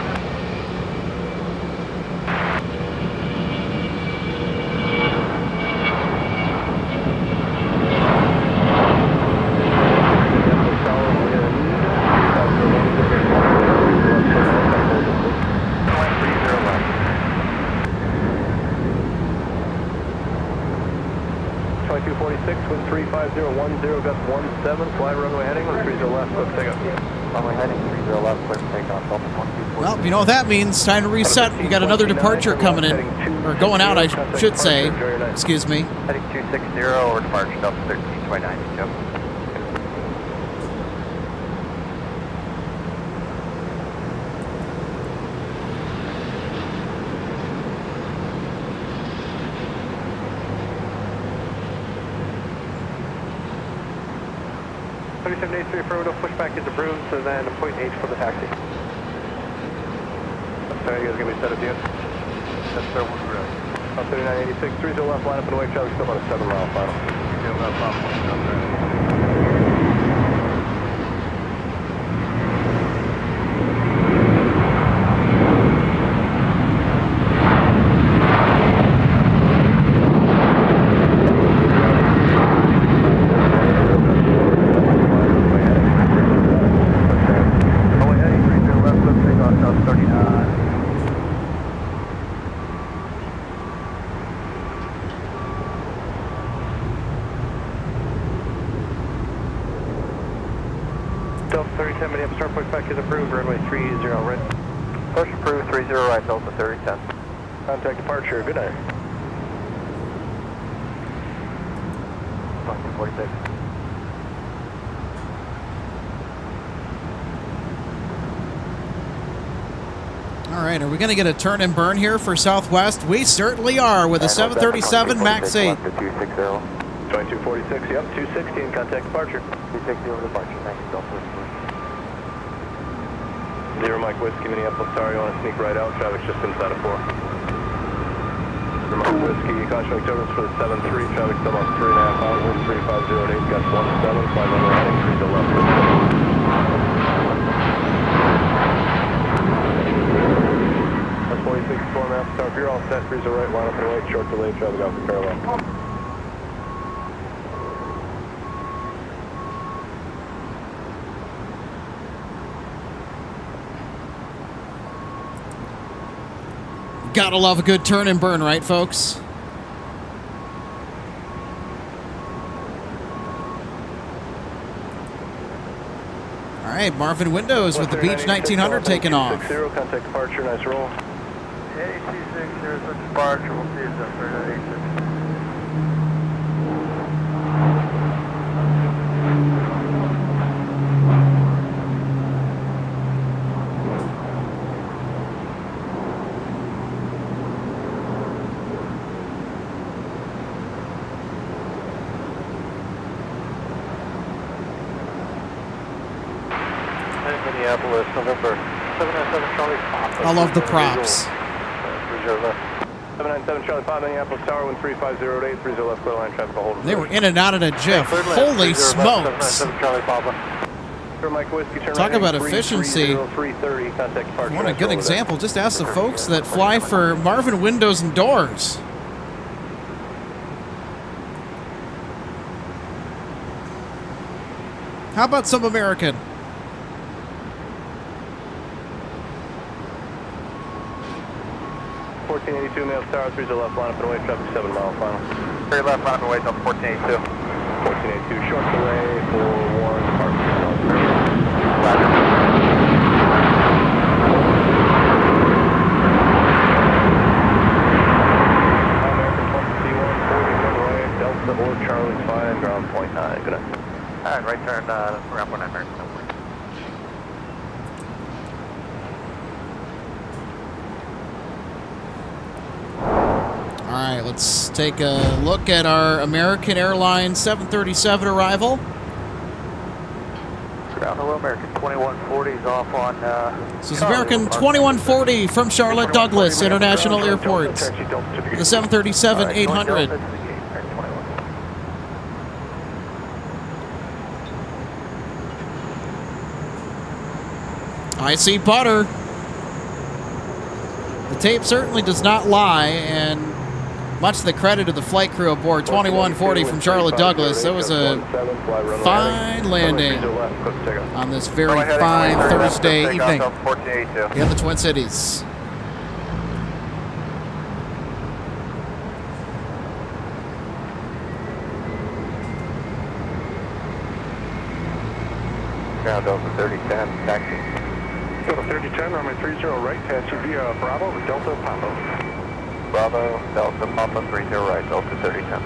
Wind 35010, gust 17, fly runway heading, 30 left, quick takeoff. Runway heading 30 left, quick takeoff, Delta 2246. Well, you know what that means. Time to reset. We got another departure coming in. Or going out, I should say. Excuse me. Heading 260 or departure, Delta 1329, Joe. Pushback is approved, so then a 0.8 for the taxi. Sorry, you guys gonna be set at the end? Yes, sir, we're ready. 3986, 30 left, line up and away, traffic still about a 7-mile final. Delta 3010, Minneapolis start pushback is approved, runway 30 red. Push approved, 30 right, Delta 3010. Contact departure, good night. 2246. All right, are we going to get a turn and burn here for Southwest? We certainly are with a 737 MAX 8. 2246, yep, 260 and contact departure. 260 over departure, thank you, Delta 0 Mike Whiskey, Minneapolis Tower, you want to sneak right out, traffic's just inside of 4. 0 Mike Whiskey, cautionary turbulence for the 73, traffic still about 3.5 miles, wind 350 at 8, gust 17, fly runway heading 30 left. That's 46 maps, tower, if you're all set, 30 right, line up and away, short delay, traffic off the parallel. Gotta love a good turn and burn, right, folks? All right, Marvin Windows with the Beach 1900 taking off. Contact departure, nice roll. ATC, there's a departure, we'll see you at 3986. Minneapolis, November 797 Charlie. I love the props. 30 left. 797 Charlie 5, Minneapolis Tower, wind 350 30 left, clear line, traffic hold. They were in and out in a jiff. Holy smokes. Talk about efficiency. What a good example. Just ask the folks that fly for Marvin Windows and Doors. How about some American? $14.82 Minneapolis Tower, 30 left, line up and away, traffic 7 mile final. 3 left, line away, Delta 1482. 1482, short delay for Warren, departure. Delta or Charlie's fine, ground point 9. Good night. Alright, right turn, ground point 9, American. All right, let's take a look at our American Airlines 737 arrival. Hello, American 2140 is off on... This is American 2140 from Charlotte Douglas International Airport. The 737-800. I see butter. The tape certainly does not lie, and much to the credit of the flight crew aboard 2140 from Charlotte Douglas. That was a fine landing on this very fine Thursday evening in the Twin Cities. Ground Delta 3010, taxi. Delta 3010, runway 30 right, taxi via Bravo, Delta Papa. Bravo, Delta Papa 30 right, Delta 3010.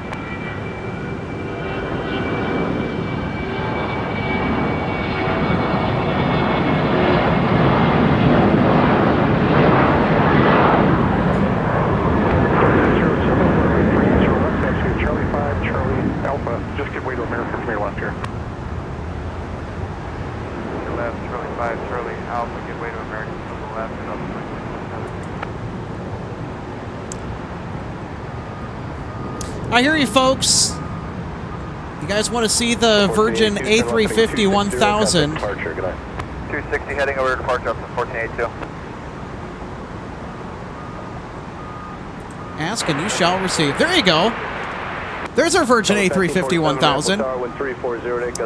Charlie 5, Charlie Alpha, just give way to American from your left here. Left, Charlie 5, Charlie Alpha, give way to American from the left and up. I hear you, folks. You guys want to see the Virgin A350 1000? 260 heading over to departure up to 1482. Ask and you shall receive. There you go. There's our Virgin A350 1000.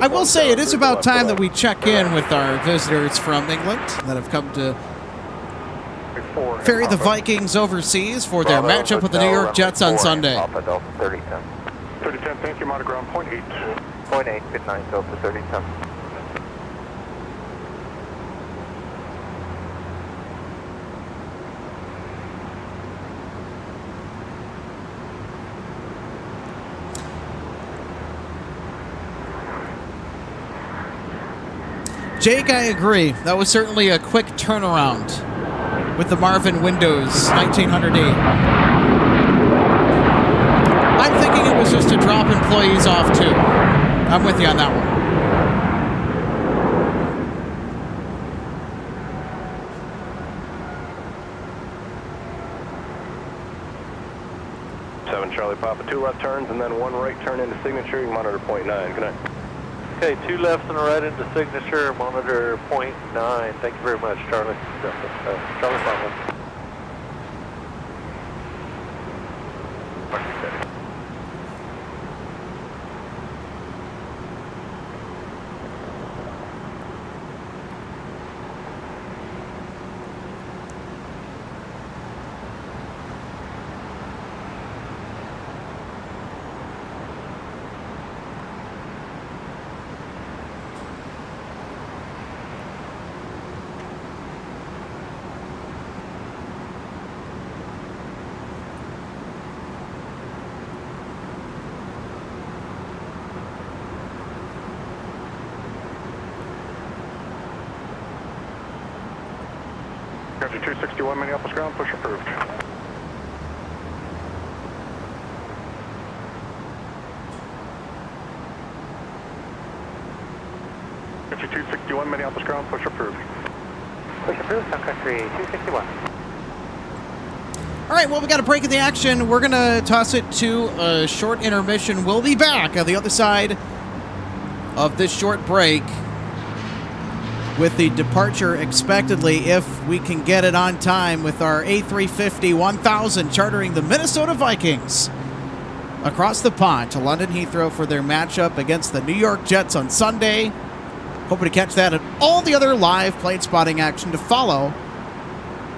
I will say it is about time that we check in with our visitors from England that have come to ferry the Vikings overseas for their matchup with the New York Jets on Sunday. Alpha Delta 3010. 3010, thank you, monoground, point 8. Point 8, good night, Delta 3010. Jake, I agree. That was certainly a quick turnaround with the Marvin Windows 1900E. I'm thinking it was just to drop employees off too. I'm with you on that one. Charlie Papa, 2 left turns and then 1 right turn into signature, you monitor point 9. Good night. Okay, 2 left and a right into signature, monitor point 9. Thank you very much, Charlie. Charlie Papa. Country 261, Minneapolis ground, push approved. Country 261, Minneapolis ground, push approved. Push approved, Sun Country 261. All right, well, we got a break in the action. We're going to toss it to a short intermission. We'll be back on the other side of this short break with the departure expectedly, if we can get it on time, with our A350 1000 chartering the Minnesota Vikings across the pond to London Heathrow for their matchup against the New York Jets on Sunday. Hoping to catch that and all the other live plane spotting action to follow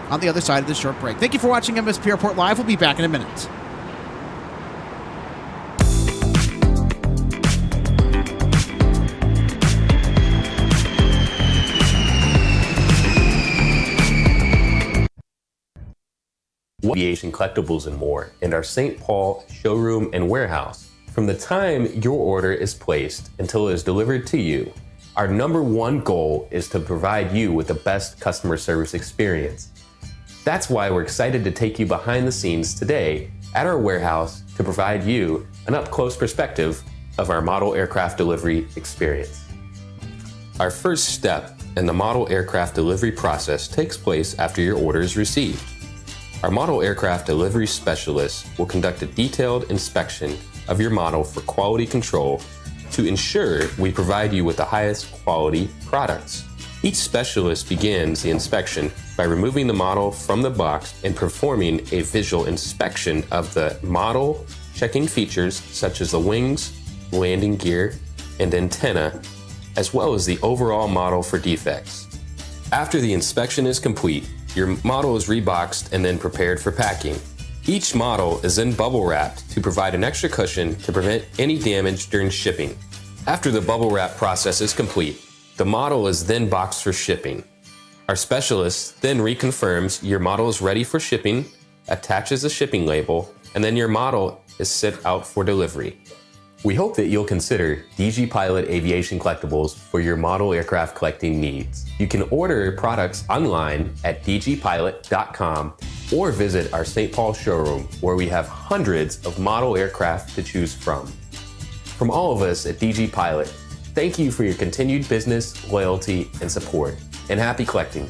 on the other side of this short break. Thank you for watching MSP Airport Live. We'll be back in a minute. Aviation collectibles and more in our St. Paul showroom and warehouse. From the time your order is placed until it is delivered to you, our #1 goal is to provide you with the best customer service experience. That's why we're excited to take you behind the scenes today at our warehouse to provide you an up-close perspective of our model aircraft delivery experience. Our first step in the model aircraft delivery process takes place after your order is received. Our model aircraft delivery specialist will conduct a detailed inspection of your model for quality control to ensure we provide you with the highest quality products. Each specialist begins the inspection by removing the model from the box and performing a visual inspection of the model, checking features such as the wings, landing gear, and antenna, as well as the overall model for defects. After the inspection is complete, your model is reboxed and then prepared for packing. Each model is then bubble wrapped to provide an extra cushion to prevent any damage during shipping. After the bubble wrap process is complete, the model is then boxed for shipping. Our specialist then reconfirms your model is ready for shipping, attaches a shipping label, and then your model is sent out for delivery. We hope that you'll consider DG Pilot Aviation Collectibles for your model aircraft collecting needs. You can order products online at dgpilot.com or visit our St. Paul showroom, where we have hundreds of model aircraft to choose from. From all of us at DG Pilot, thank you for your continued business, loyalty, and support, and happy collecting.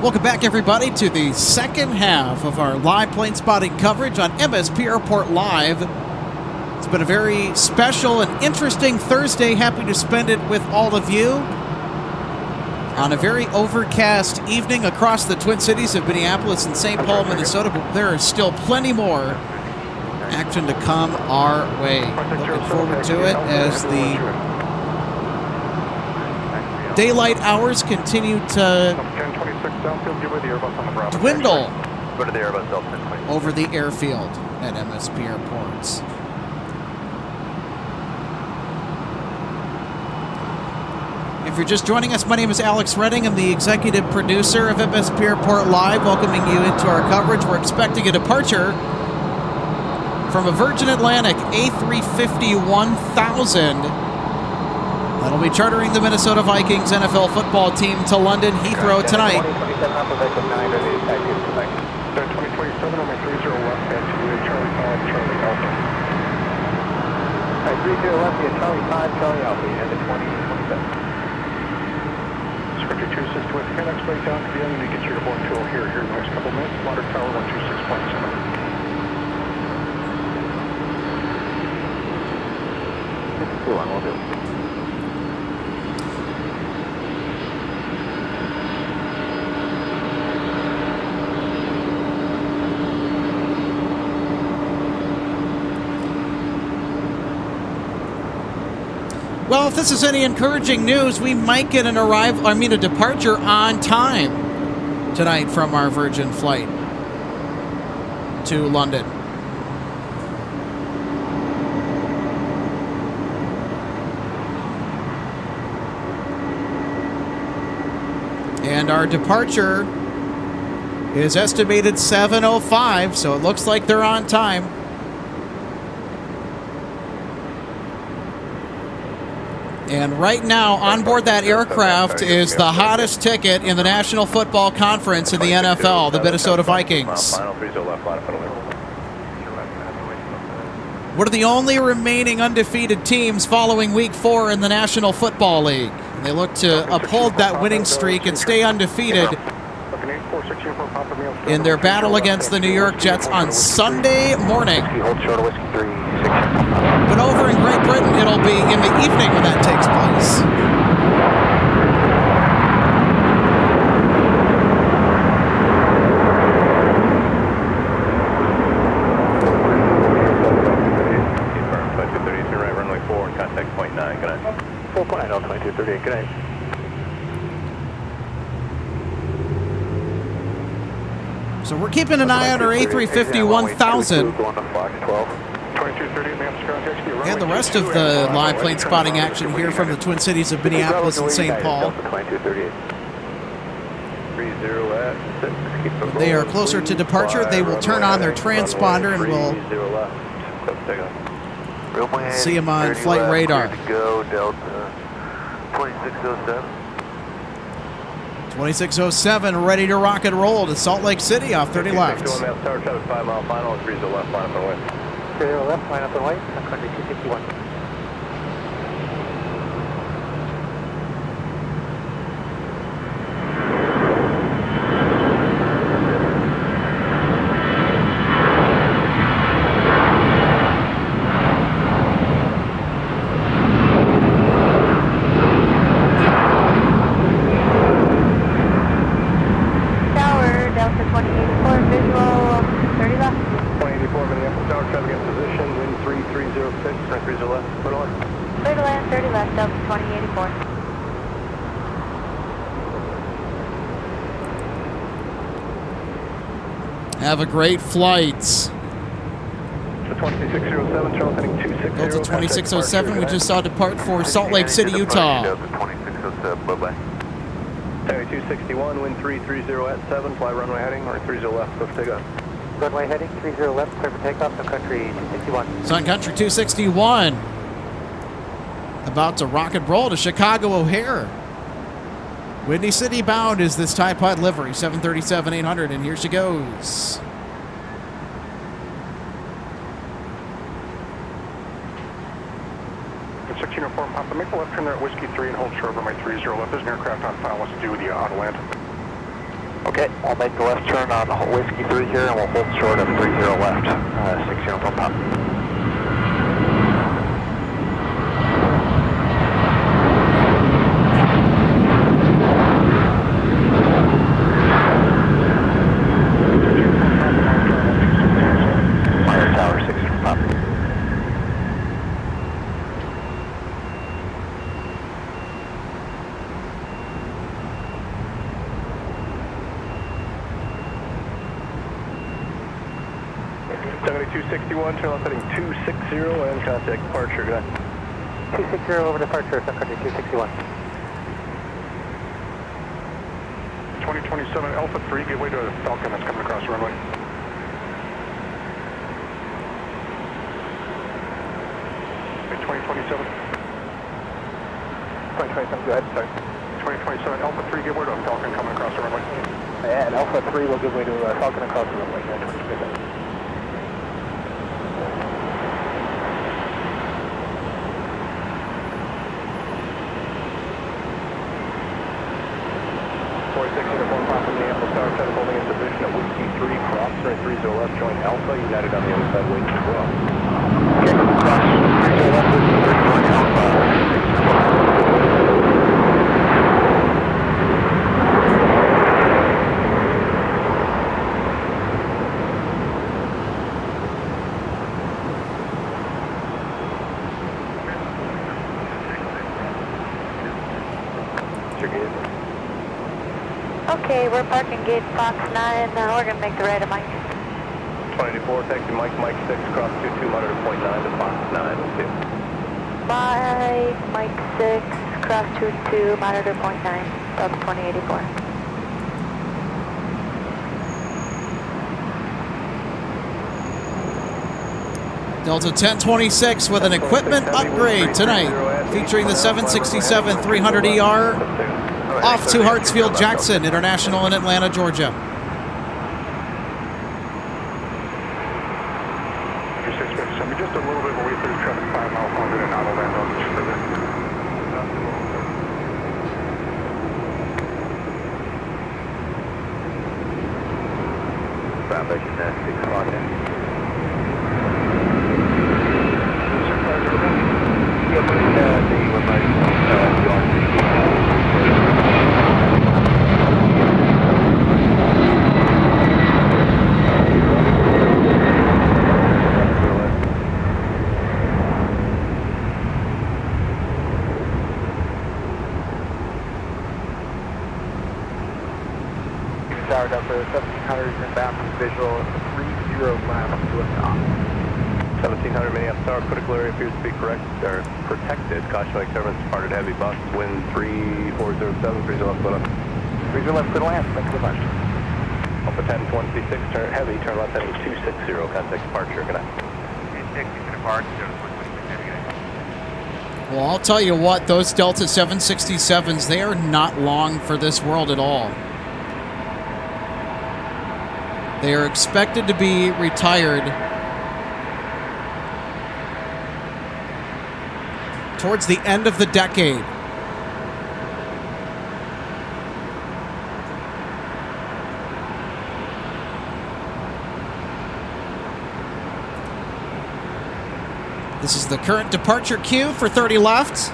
Welcome back, everybody, to the second half of our live plane spotting coverage on MSP Airport Live. It's been a very special and interesting Thursday. Happy to spend it with all of you on a very overcast evening across the Twin Cities of Minneapolis and St. Paul, Minnesota. But there is still plenty more action to come our way. Looking forward to it as the daylight hours continue to dwindle over the airfield at MSP Airports. If you're just joining us, my name is Alex Redding. I'm the executive producer of MSP Airport Live, welcoming you into our coverage. We're expecting a departure from a Virgin Atlantic A350 1000 that'll be chartering the Minnesota Vikings NFL football team to London Heathrow tonight. 2027 on my 30 left, and Charlie 5, Charlie Alpha. All right, 30 left, Charlie 5, Charlie Alpha, and the 2027. Scripture 260 with the next breakdown to be on, and you get your airborne tool here in the next couple minutes. Water Tower 126.7. Cool, on, we'll do. Well, if this is any encouraging news, we might get a departure on time tonight from our Virgin flight to London. And our departure is estimated 7:05, so it looks like they're on time. And right now, on board that aircraft is the hottest ticket in the National Football Conference in the NFL, the Minnesota Vikings. One of the only remaining undefeated teams following Week 4 in the National Football League. And they look to uphold that winning streak and stay undefeated in their battle against the New York Jets on Sunday morning. But over in Great Britain, it'll be in the evening when that takes place. Right, runway 4 and contact point 9. Good night. 4.9 on 2238. Good night. So we're keeping an eye on our A350 1000. And the rest of the live plane spotting action here from the Twin Cities of Minneapolis and St. Paul. They are closer to departure. They will turn on their transponder and we'll see them on flight radar. Go Delta 2607. 2607 ready to rock and roll to Salt Lake City off 30 left. 5 mile final, 30 left, line up and away. 30 left, line up and away, country 261. Have a great flight. Delta 2607, we just saw depart for Salt Lake City, Utah. Delta 2607, bye-bye. Taxi 261, wind 330 at 7, fly runway heading, or 30 left, clear for takeoff. Runway heading, 30 left, clear for takeoff, Sun Country 261. Sun Country 261. About to rock and roll to Chicago O'Hare. Windy City bound is this Tide Pod livery, 737-800, and here she goes. Uniform Papa, make a left turn there at Whiskey 3 and hold short over my 30 left. There's an aircraft on file. What's to do with the auto land? Okay, we'll make the left turn on Whiskey 3 here, and we'll hold short of 30 left, 60 from top. Minor tower, 60 from top. Turn left heading 260 and contact departure. Good night. 260 over departure, Country 261. 2027 Alpha 3, give way to a Falcon that's coming across the runway. Okay, 2027. 2027, go ahead, sorry. 2027 Alpha 3, give way to a Falcon coming across the runway. And Alpha 3 will give way to a Falcon across the runway. 2027. Minneapolis Tower 10 holding in position at Whiskey 3, cross 30 left, join Alpha, United on the other side, waiting as well. Okay, cross 30 left, Whiskey 3, join Alpha. Okay, we're parking gate Fox 9. We're going to make the right of Mike. 2094, taxi Mike 6, cross 22, monitor point 9 to Fox 9, okay. Mike 6, cross 22, monitor point 9, Delta 2084. Delta 1026 with an equipment upgrade tonight, featuring the 767-300ER off to Hartsfield Jackson International in Atlanta, Georgia. Just a little bit away through traffic 5 miles longer and auto land on each further. Traffic, 6 o'clock in. Tower down for 1700 inbound visual 30 left lift off. 1700 Minneapolis Tower, critical area appears to be protected. Caution like servants departed heavy bus, wind 3407, 30 left, go up. 30 left, clear to land, thank you so much. Alpha 1026, turn heavy, turn left heading 260, contact departure, good night. 260 to depart, Well, I'll tell you what, those Delta 767s, they are not long for this world at all. They are expected to be retired towards the end of the decade. This is the current departure queue for 30 left.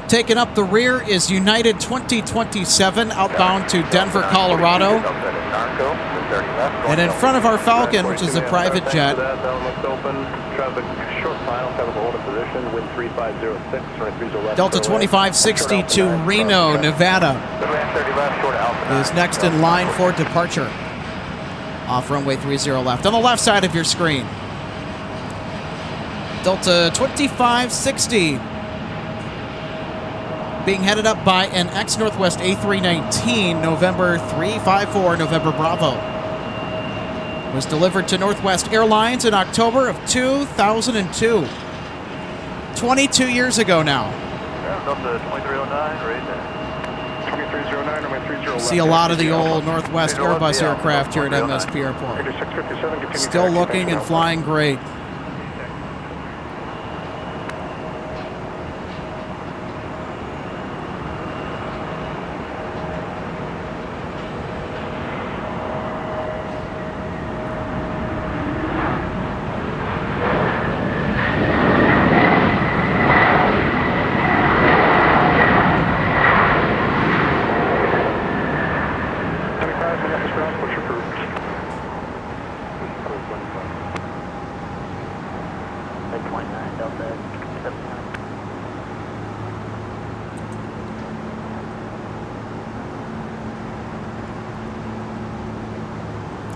Taking up the rear is United 2027 outbound to Denver, Colorado. And in front of our Falcon, which is a private jet, Delta 2560 to Reno, Nevada, is next in line for departure. Off runway 30 left. On the left side of your screen, Delta 2560 being headed up by an ex-Northwest A319, November 354, November Bravo. Was delivered to Northwest Airlines in October of 2002. 22 years ago now. Delta 2309, right there. 2309, runway 30 See a lot of the old Northwest Airbus aircraft here at MSP Airport. Still looking and flying great. Minneapolis ground, push approved. .9 Delta 79.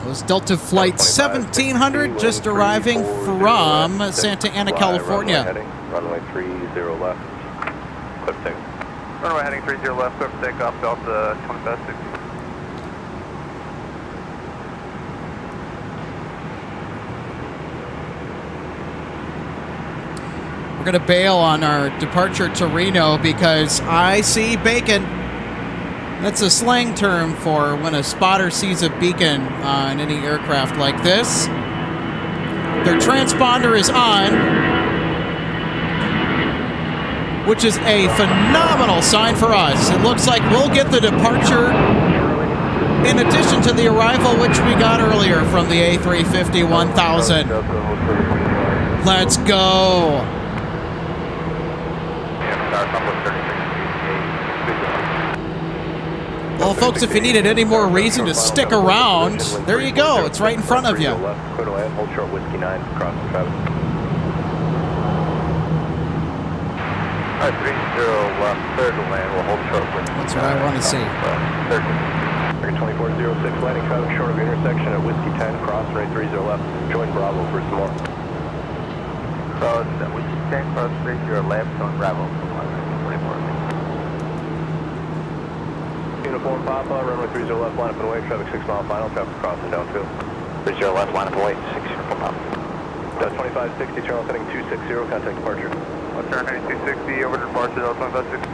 It was Delta Flight 1700 just arriving from Santa Ana, California. Runway 30 left. Clip take. Runway heading 30 left, clear for takeoff, Delta 2560. We're going to bail on our departure to Reno because I see bacon. That's a slang term for when a spotter sees a beacon on any aircraft like this. Their transponder is on, which is a phenomenal sign for us. It looks like we'll get the departure in addition to the arrival which we got earlier from the A350 1000. Let's go. Well, folks, if you needed any more reason to stick around, there you go. It's right in front of you. Clear to land, hold short whiskey 9, cross the traffic. 30 left, clear to land, we'll hold short whiskey. That's what I want to see. 2406, landing traffic short of intersection at whiskey 10, cross, right 30 left, join Bravo for some more. Cross, whiskey 10, cross 30 left, join Bravo for 24. Uniform Papa, runway 30 left, line up and away, traffic 6 mile final, traffic crossing downfield. 30 left, line up and away, 6 Uniform Papa. 2560, turn left heading 260, contact departure. Let's turn heading 260, over to departure, Delta 2560.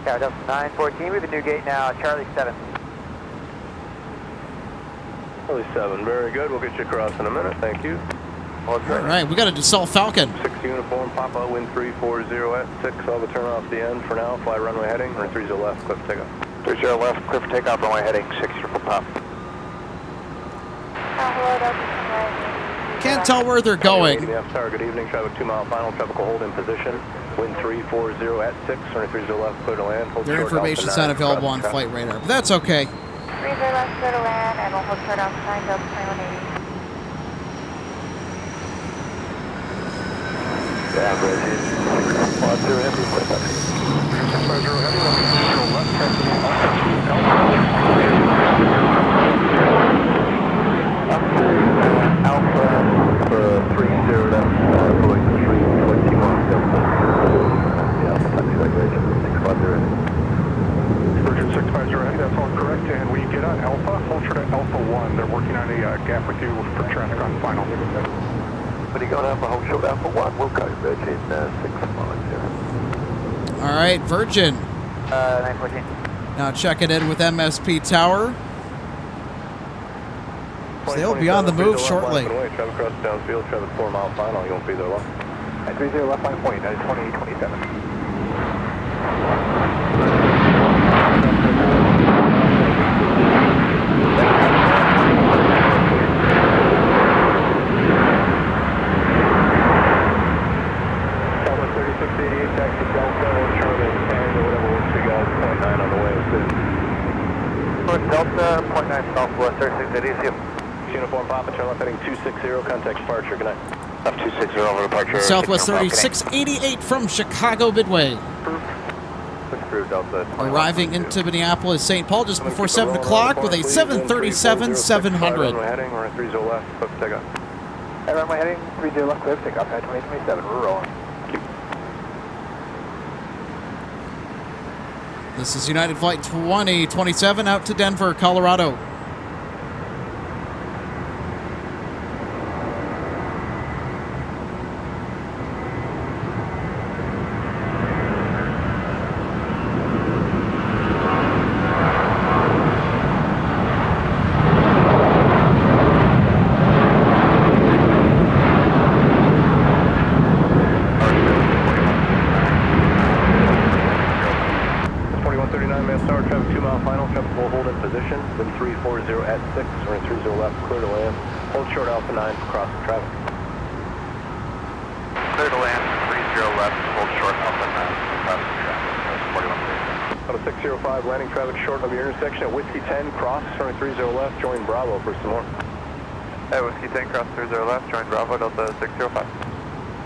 Yeah, Delta 914, we have a new gate now, Charlie 7. Charlie 7, very good. We'll get you across in a minute. Thank you. All right, we got a Dassault Falcon. 6 Uniform Papa, wind 340 at 6. I'll have a turn off the end for now. Fly runway heading, or 30 left, clear for takeoff. 30 left, clear for takeoff, runway heading 6 Uniform Papa. Hello, Delta. Can't tell where they're going. Tower, good evening. Traffic 2 mile final. Traffic will hold in position. Wind 340 at 6. Runway 30 left, clear to land. Hold Their information's not available on flight radar, but that's okay. 30 left, clear to land, and we'll hold short outside Delta 2180. Yeah, Bridget. 10 heavy, clear back. 650 heavy, 10 left, traffic Alpha for 30 left, going 321 Delta. Yeah, Alpha taxi regulation 650. Virgin 650 heavy, that's all correct. And we get on Alpha, hold short at Alpha 1. They're working on a gap with you for traffic on final. When you go to Alpha, hold short Alpha 1, we'll call you Virgin 650. All right, Virgin. 914. Now checking in with MSP Tower. They'll be on the move shortly. Traffic cross downfield, traffic 4 mile final. You won't be there long. 30 left line point, 2027. Delta 3688, taxi Delta, Charlie 10, or whatever works for you guys, 0.9 on the way. Delta, 0.9 southwest, 3688. Uniform Papa, turn left heading 260, contact departure, good night. Up 260 over departure. Southwest 3688 from Chicago Midway. Arriving into Minneapolis, St. Paul just before 7 o'clock with a 737-700. Runway heading, we're at 30 left, clear for takeoff. Hey, runway heading 30 left, clear for takeoff, 2027, we're rolling. This is United Flight 2027 out to Denver, Colorado. 2 mile final, traffic will hold in position. Wind 340 at 6, runway 30 left, clear to land. Hold short Alpha 9 for crossing traffic. Clear to land, 30 left, hold short Alpha 9 for crossing traffic. Out of 605, landing traffic short of your intersection at Whiskey 10, cross, runway 30 left, join Bravo for some more. At Whiskey 10, cross 30 left, join Bravo, Delta 605.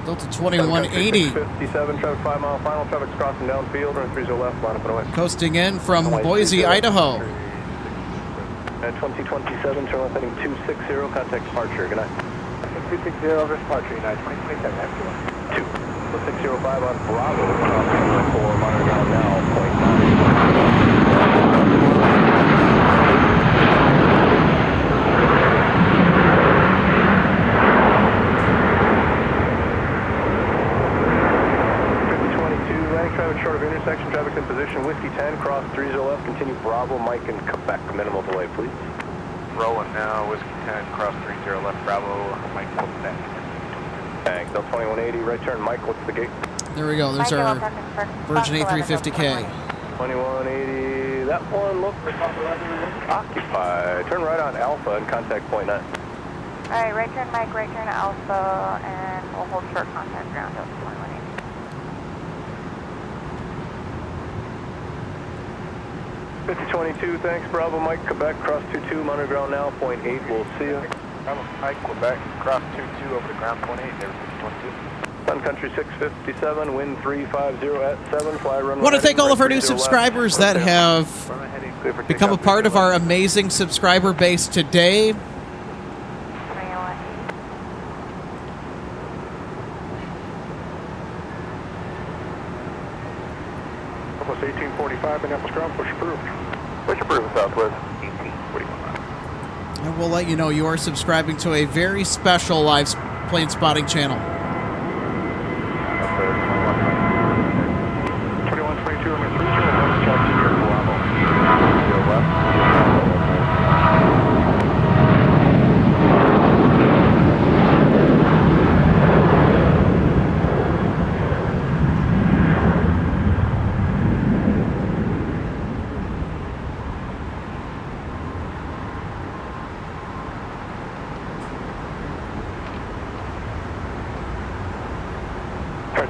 Delta 2180. 57, traffic 5 mile final, traffic's crossing downfield, runway 30 left, line up and away. Coasting in from Boise, Idaho. At 2027, turn left heading 260, contact departure, good night. 260 over departure, United 2027, 2. 605 on Bravo, crossing 4, monitor ground now, point 9. Traffic short of intersection, traffic's in position, Whiskey 10, cross 30 left, continue Bravo, Mike and Quebec, minimal delay, please. Rolling now, Whiskey 10, cross 30 left, Bravo, Mike, Quebec. Thanks, Delta 2180, right turn, Mike, what's the gate? There we go. There's our Virgin A350K. 2180, that one looks occupied. Turn right on Alpha and contact point 9. Alright, right turn Mike, right turn Alpha, and we'll hold short contact ground Delta 2180. 5022, thanks, Bravo, Mike, Quebec, cross 22, monitor ground now, point 8, we'll see you. Bravo, Mike, Quebec, cross 22 over to ground point 8, there, 5022. Sun Country 657, wind 350 at 7, fly runway. I want to thank all of our new subscribers that have become a part of our amazing subscriber base today. Almost 1845, Minneapolis ground, push approved. Push approved, Southwest 1845. And we'll let you know you are subscribing to a very special live plane spotting channel. 2122, runway 30 left, Jackson here, Bravo. 30 left.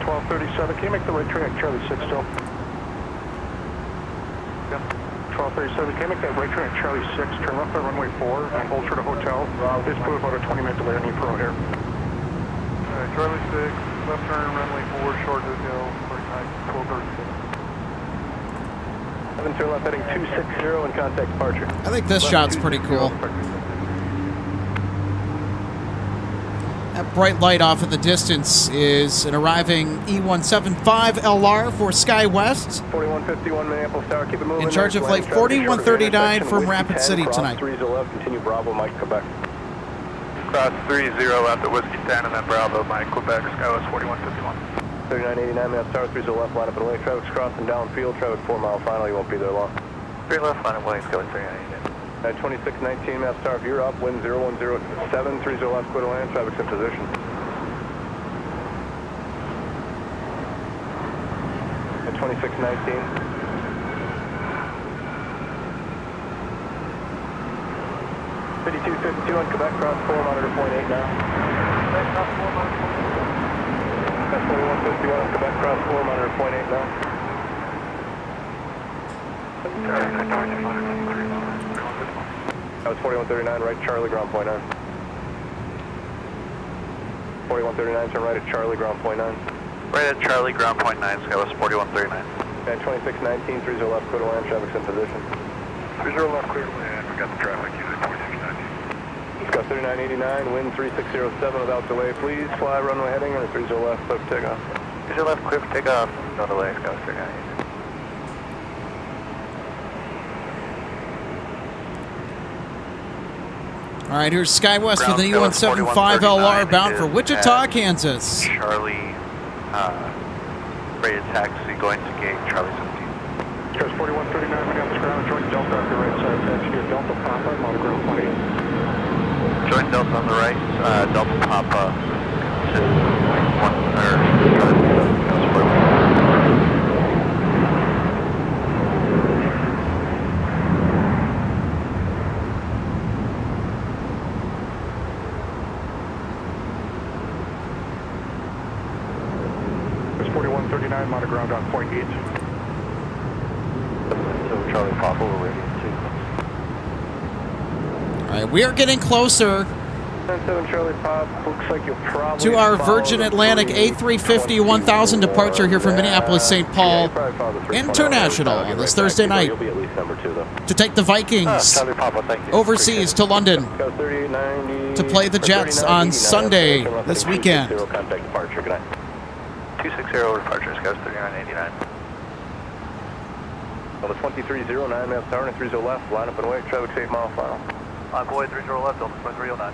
1237, can you make the right turn at Charlie 6 still? Yep. 1237, can you make that right turn at Charlie 6, turn left on runway 4, and hold short of hotel. Just put about a 20-minute delay on Pro here. Charlie 6, left turn, runway 4, short hotel, 1236. 7 turn left heading 260 and contact departure. I think this shot's pretty cool. That bright light off in the distance is an arriving E175LR for SkyWest. 4151 Minneapolis Tower, keep it moving. In charge of flight 4139 from Rapid City tonight. 30 left, continue Bravo, Mike, Quebec. Cross 30 left at Whiskey 10 and then Bravo, Mike, Quebec, SkyWest 4151. 3989 Minneapolis Tower, 30 left, line up and away. Traffic's crossing downfield, traffic 4 mile final, you won't be there long. 3 left, line up and away, SkyWest 3989. At 2619 Minneapolis Tower, if you're up, wind 0107, 30 left, clear to land, traffic's in position. At 2619. 5252 on Quebec, cross 4, monitor point 8 now. That's 4151 on Quebec, cross 4, monitor point 8 now. That was 4139, right Charlie, ground point 9. 4139, turn right at Charlie, ground point 9. Right at Charlie, ground point 9, SkyWest 4139. And 2619, 30 left, clear to land, traffic's in position. 30 left, clear to land, we got the traffic, unit 4619. Scott 3989, wind 3607 without delay, please fly runway heading or 30 left, clear for takeoff. 30 left, clear for takeoff, no delay, SkyWest 3989. All right, here's SkyWest with an E175LR bound for Wichita, Kansas. Charlie, rated taxi going to gate Charlie 17. Coast 4139, Minneapolis ground, joint Delta on the right side, taxi to Delta Papa, on the ground point 8. Joint Delta on the right, Delta Papa, Charlie 17. on the ground on point 8. So Charlie Papa, we're ready All right, we are getting closer 7 Charlie Pop, looks like you'll probably to our follow Virgin the Atlantic A350 1000 departure here from Minneapolis, St. Paul International on this Thursday night You'll be at least number 2, though. to take the Vikings Charlie Papa, thank you. overseas to London Go 3890. to play the Jets on Sunday this weekend. Contact departure, good night. 260 departure, Scouts 3989. On the 2309, maps tower, and 30 left, line up and wait, traffic 8 mile final. Envoy 30 left, Delta 2309.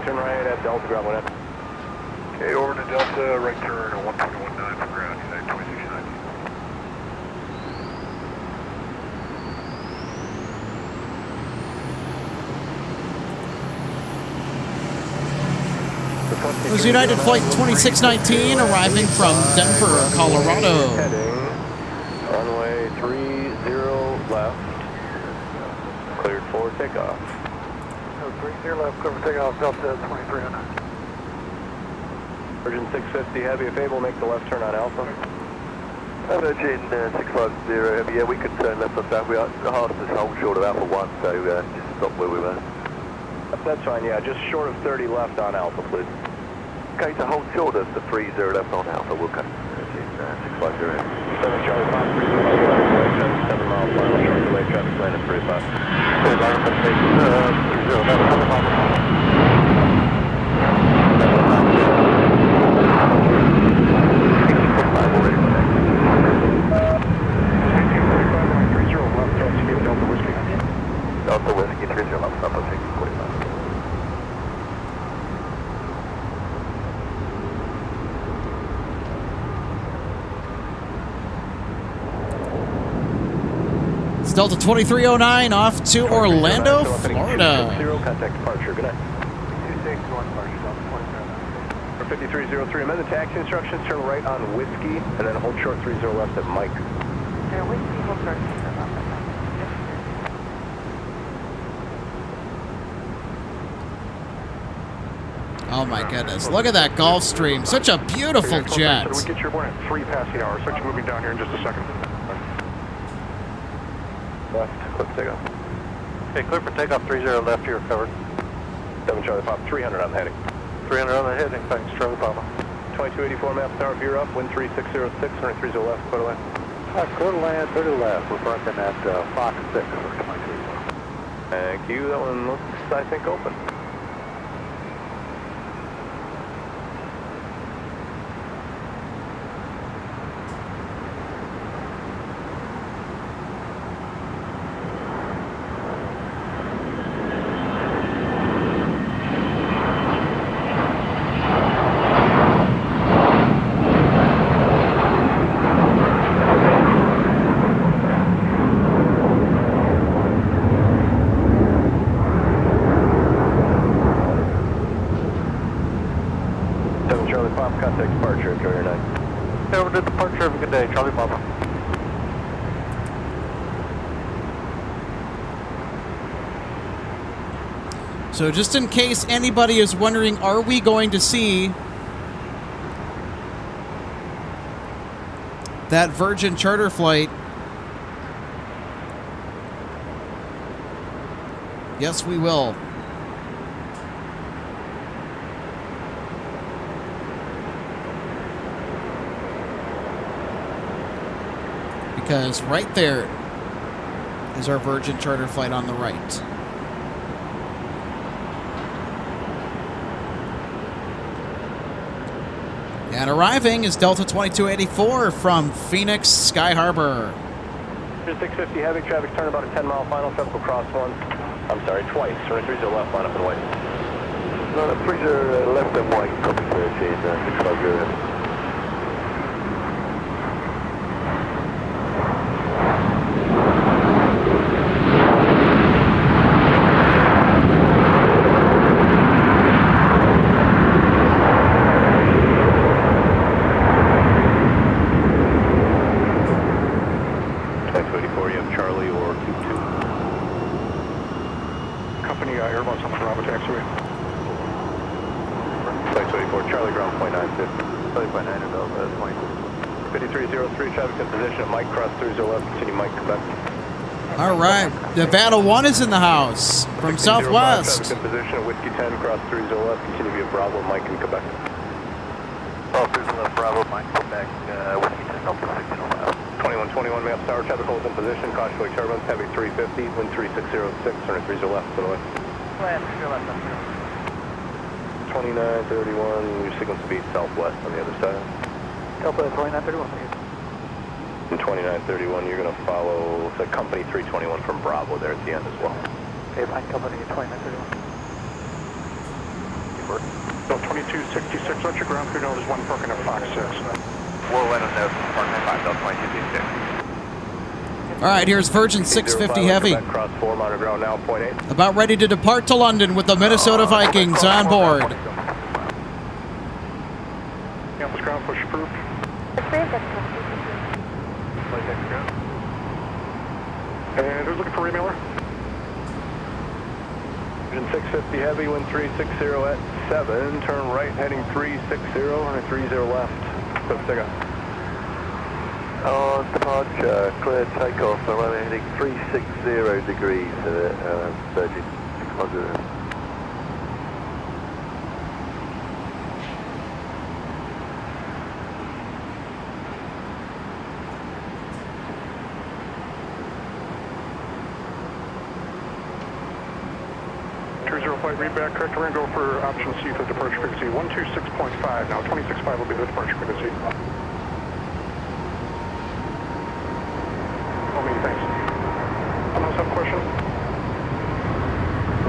Turn right at Delta, ground 1. Okay, over to Delta, right turn at 1.19 for ground, United 2619. It was United Flight 2619 arriving from Denver, Colorado. Heading runway 30 left, cleared for takeoff. 30 left, clear for takeoff, Delta 2309. Virgin 650 Heavy, if able, make the left turn on Alpha. Virgin 650 Heavy, yeah, we can turn left on that. We are the hardest is hold short of Alpha 1, so just stop where we were. That's fine, yeah, just short of 30 left on Alpha, please. Okay, so hold short of the 30 left on Alpha, we'll cut. Virgin 650 Heavy. 7 Charlie Pop, 30 left, 7 miles final, short delay, traffic land at 35. Delta Whiskey 30 left, Papa 645. It's Delta 2309 off to Orlando, Florida. 0, contact departure, good night. 2621 departure, Delta 2309. For 5303, amend the taxi instructions, turn right on Whiskey, and then hold short 30 left at Mike. There was people searching for them. Oh my goodness, look at that Gulfstream. Such a beautiful jet. So we get your one at 3 passing hours, so you're moving down here in just a second. Left, clip takeoff. Okay, clear for takeoff 30 left, you're covered. 7 Charlie Pop, 300 on the heading. 300 on the heading, thanks, Charlie Papa. 2284 maps tower, veer up, wind 3606, 130 left, quarter left. Quarter land, 30 left, we're parking at Fox 6 for 23. Thank you, that one looks, I think, open. Contact departure, enjoy your night. Over to departure, have a good day, Charlie Papa. So just in case anybody is wondering, are we going to see that Virgin charter flight? Yes, we will. Because right there is our Virgin charter flight on the right. And arriving is Delta 2284 from Phoenix Sky Harbor. 650 heavy traffic, turn about a 10-mile final, traffic will cross once. I'm sorry, twice. Turn 30 left, line up and wait. No, the 30 left and white, copy 13, 650. Charlie ground, point 950. Charlie point 9 is Delta 20. 5303, traffic in position, Mike cross 30 left, continue Mike, Quebec. All right. Nevada 1 is in the house from 1605, Southwest. Traffic in position, Whiskey 10, cross 30 left, continue via Bravo, Mike in Quebec. Oh, 30 left, Bravo, Mike, Quebec, Whiskey 10, Delta 1605. 2121, Maps Tower, traffic holds in position, cautiously turbulence, heavy 350, wind 3606, turn 30 left, to the way. 2931, your signal speed southwest on the other side. Delta 2931, And 2931, you're going to follow the company 321 from Bravo there at the end as well. Okay, Pine Company 2931. So 2266, let your ground crew know there's one parking at Fox 6. We'll let them know parking at 5, Delta 2266. All right, here's Virgin 650 Heavy. Cross 4, monitor ground now, point 8. About ready to depart to London with the Minnesota Vikings on board. Campus ground, push approved. And who's looking for remailer? Engine 650 heavy, wind 360 at 7, turn right heading 360, and 30 left. Clip takeoff. On departure, clear takeoff, so we're heading 360 degrees, Virgin 600. Flight readback, correct. We're going to go for option C for departure frequency 126.5. Now 26.5 will be the departure frequency. Oh, me, thanks. Almost have a question?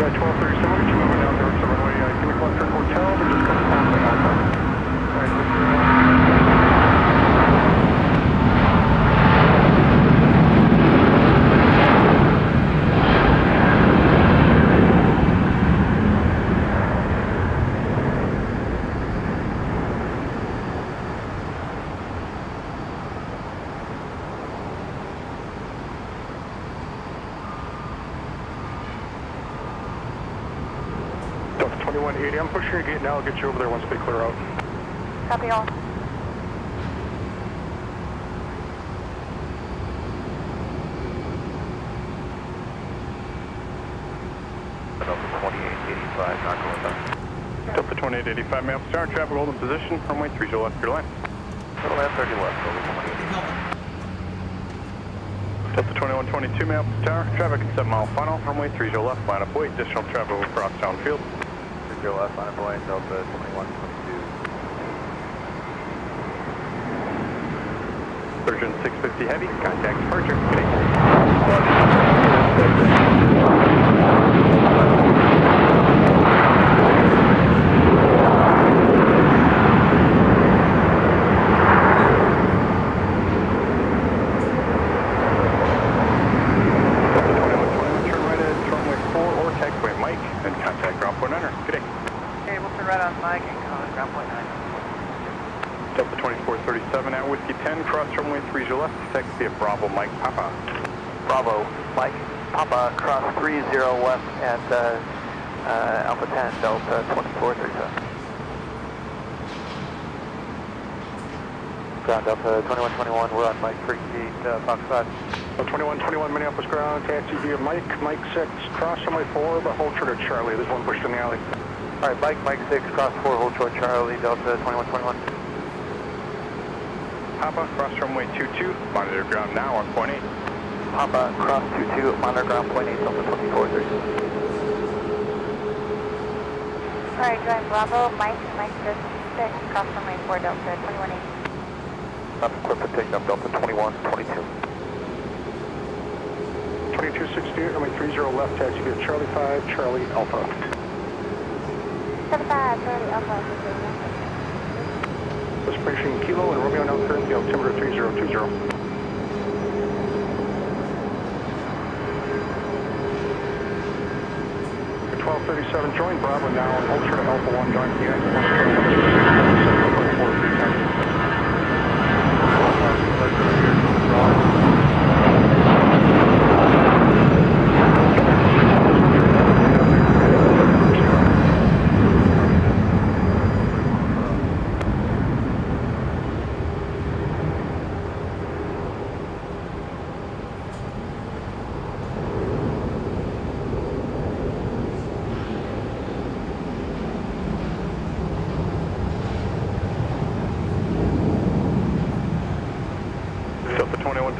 Right, 1237, we're moving down there to the runway. Give me Cluster Hotel, we're just coming past the Alpha. All right, Delta 2180, I'm pushing your gate now. I'll get you over there once they clear out. Copy all. Delta 2885, not going down. Delta 2885, maps tower, traffic hold in position, runway 30 left, clear line. Total left, 30 left, over 2885. Delta 2122, maps tower, traffic at 7 mile final, runway 30 left, line up weight, additional traffic will cross downfield. 30 left, line up point, Delta 2122. Virgin 650 Heavy, contact departure. Delta 2437 at Whiskey 10, cross runway 30 left, taxi at Bravo, Mike, Papa. Bravo, Mike, Papa, cross 30 left at Alpha 10, Delta 2437. Ground Delta 2121, we're on Mike, Freak Gate, Fox 5. 2121 Minneapolis ground, taxi via Mike, Mike 6, cross runway 4, but hold short of Charlie, there's one pushed in the alley. Alright, Mike 6, cross 4, hold short Charlie, Delta 2121. Papa, cross runway 22, monitor ground now on point 8. Papa, cross 22, monitor ground point 8, Delta 2430. Alright, join Bravo, Mike 6, cross runway 4, Delta 2180. Not equipped to take up Delta 2122. 2268, runway 30 left, taxi via Charlie 5, Charlie Alpha. 75, Charlie Alpha. Desperation Kilo and Romeo now currently altimeter 3020. 1237, join Bravo now and hold short of Alpha 1, join the end.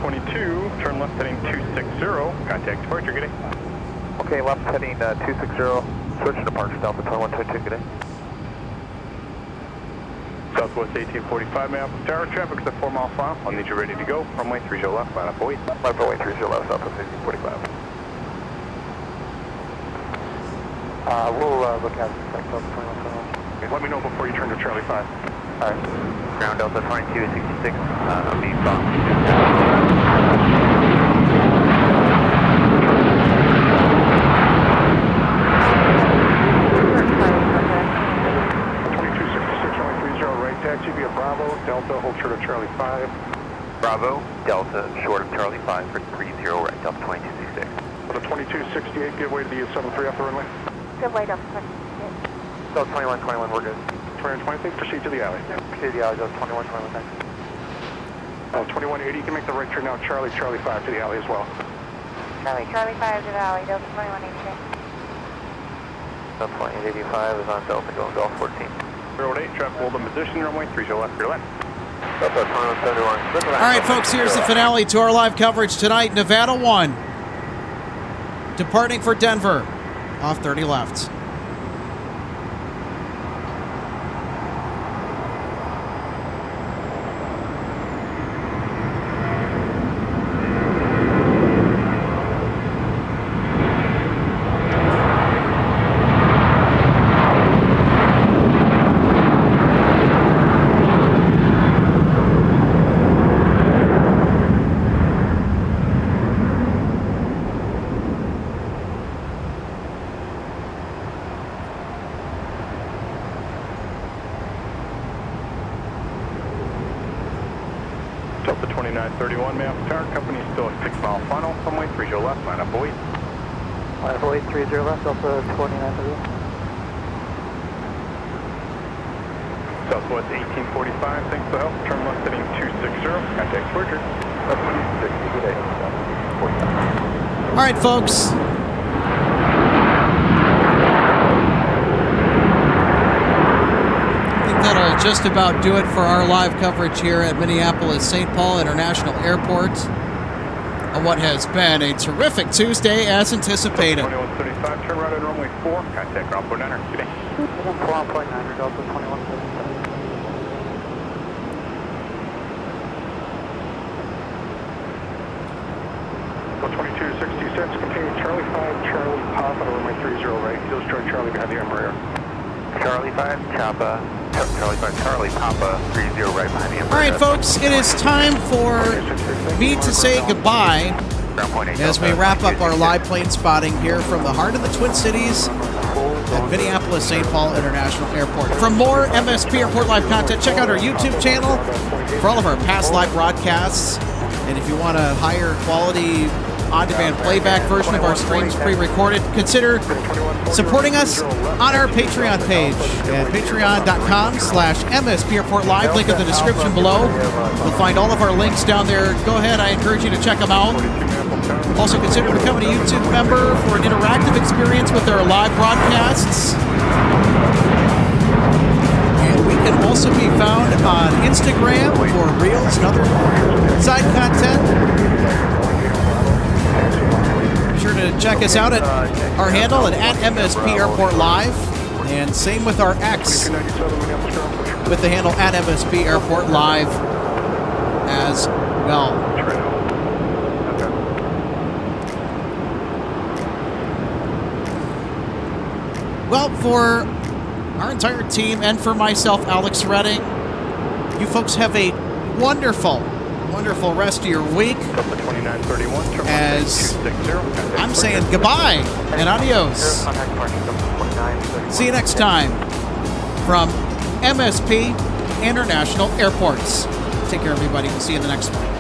22, turn left heading 260, contact departure, good day. Okay, left heading 260, switch to departure, Delta 2122, good day. Southwest 1845, Minneapolis Tower, traffic's at 4 mile file. I'll need you ready to go. Runway 30 left, line up await. Left runway 30 left, Southwest 1845. We'll look at Delta 2121. Let me know before you turn to Charlie 5. Alright. Ground Delta 2266, being bombed. 2266, runway 30 right, taxi via Bravo, Delta, hold short of Charlie 5. Bravo, Delta, short of Charlie 5 for 30 right, Delta 2266. For the 2268, give way to the 73 off the runway. Good way, Delta 26. Delta 2121, we're good. 2120, please proceed to the alley. Okay, the alley, Delta 2121, thanks. 2180, you can make the right turn now, Charlie 5 to the alley as well. Charlie 5 to the alley, Delta 2186. Delta 2885 is on Delta, going Golf 14. 08, traffic hold in position, runway 30 left, clear land. Delta 2171. All right, folks, here's the finale to our live coverage tonight. Nevada 1, departing for Denver, off 30 left. Delta 2931, Minneapolis Tower, company is still at 6 mile final, runway 30 left, line up await. Line up await, 30 left, Delta 2931. Southwest 1845, thanks for the help, turn left heading 260, contact departure. Delta 260, good day. All right, folks. That'll just about do it for our live coverage here at Minneapolis St. Paul International Airport on what has been a terrific Tuesday as anticipated. 2135, turn right on runway 4, contact ground point 9er, good day. 4.9, Delta 2177. Go 2266, continue Charlie 5, Charlie Papa, runway 30 right, heels toward Charlie behind the Embraer. Charlie 5, Chapa, Charlie 5, Charlie Papa, 30 right behind the Embraer. All right, folks, it is time for me to say goodbye as we wrap up our live plane spotting here from the heart of the Twin Cities at Minneapolis St. Paul International Airport. For more MSP Airport live content, check out our YouTube channel for all of our past live broadcasts. And if you want a higher quality on-demand playback version of our streams pre-recorded, consider supporting us on our Patreon page at patreon.com/MSP Airport Live. Link in the description below. You'll find all of our links down there. Go ahead, I encourage you to check them out. Also consider becoming a YouTube member for an interactive experience with our live broadcasts. And we can also be found on Instagram for reels and other side content. Be sure to check us out at our handle at MSP Airport Live. And same with our X with the handle at MSP Airport Live as well. Well, for our entire team and for myself, Alex Redding, you folks have a wonderful, wonderful rest of your week. As I'm saying goodbye and adios. See you next time from MSP International Airports. Take care, everybody. We'll see you in the next one.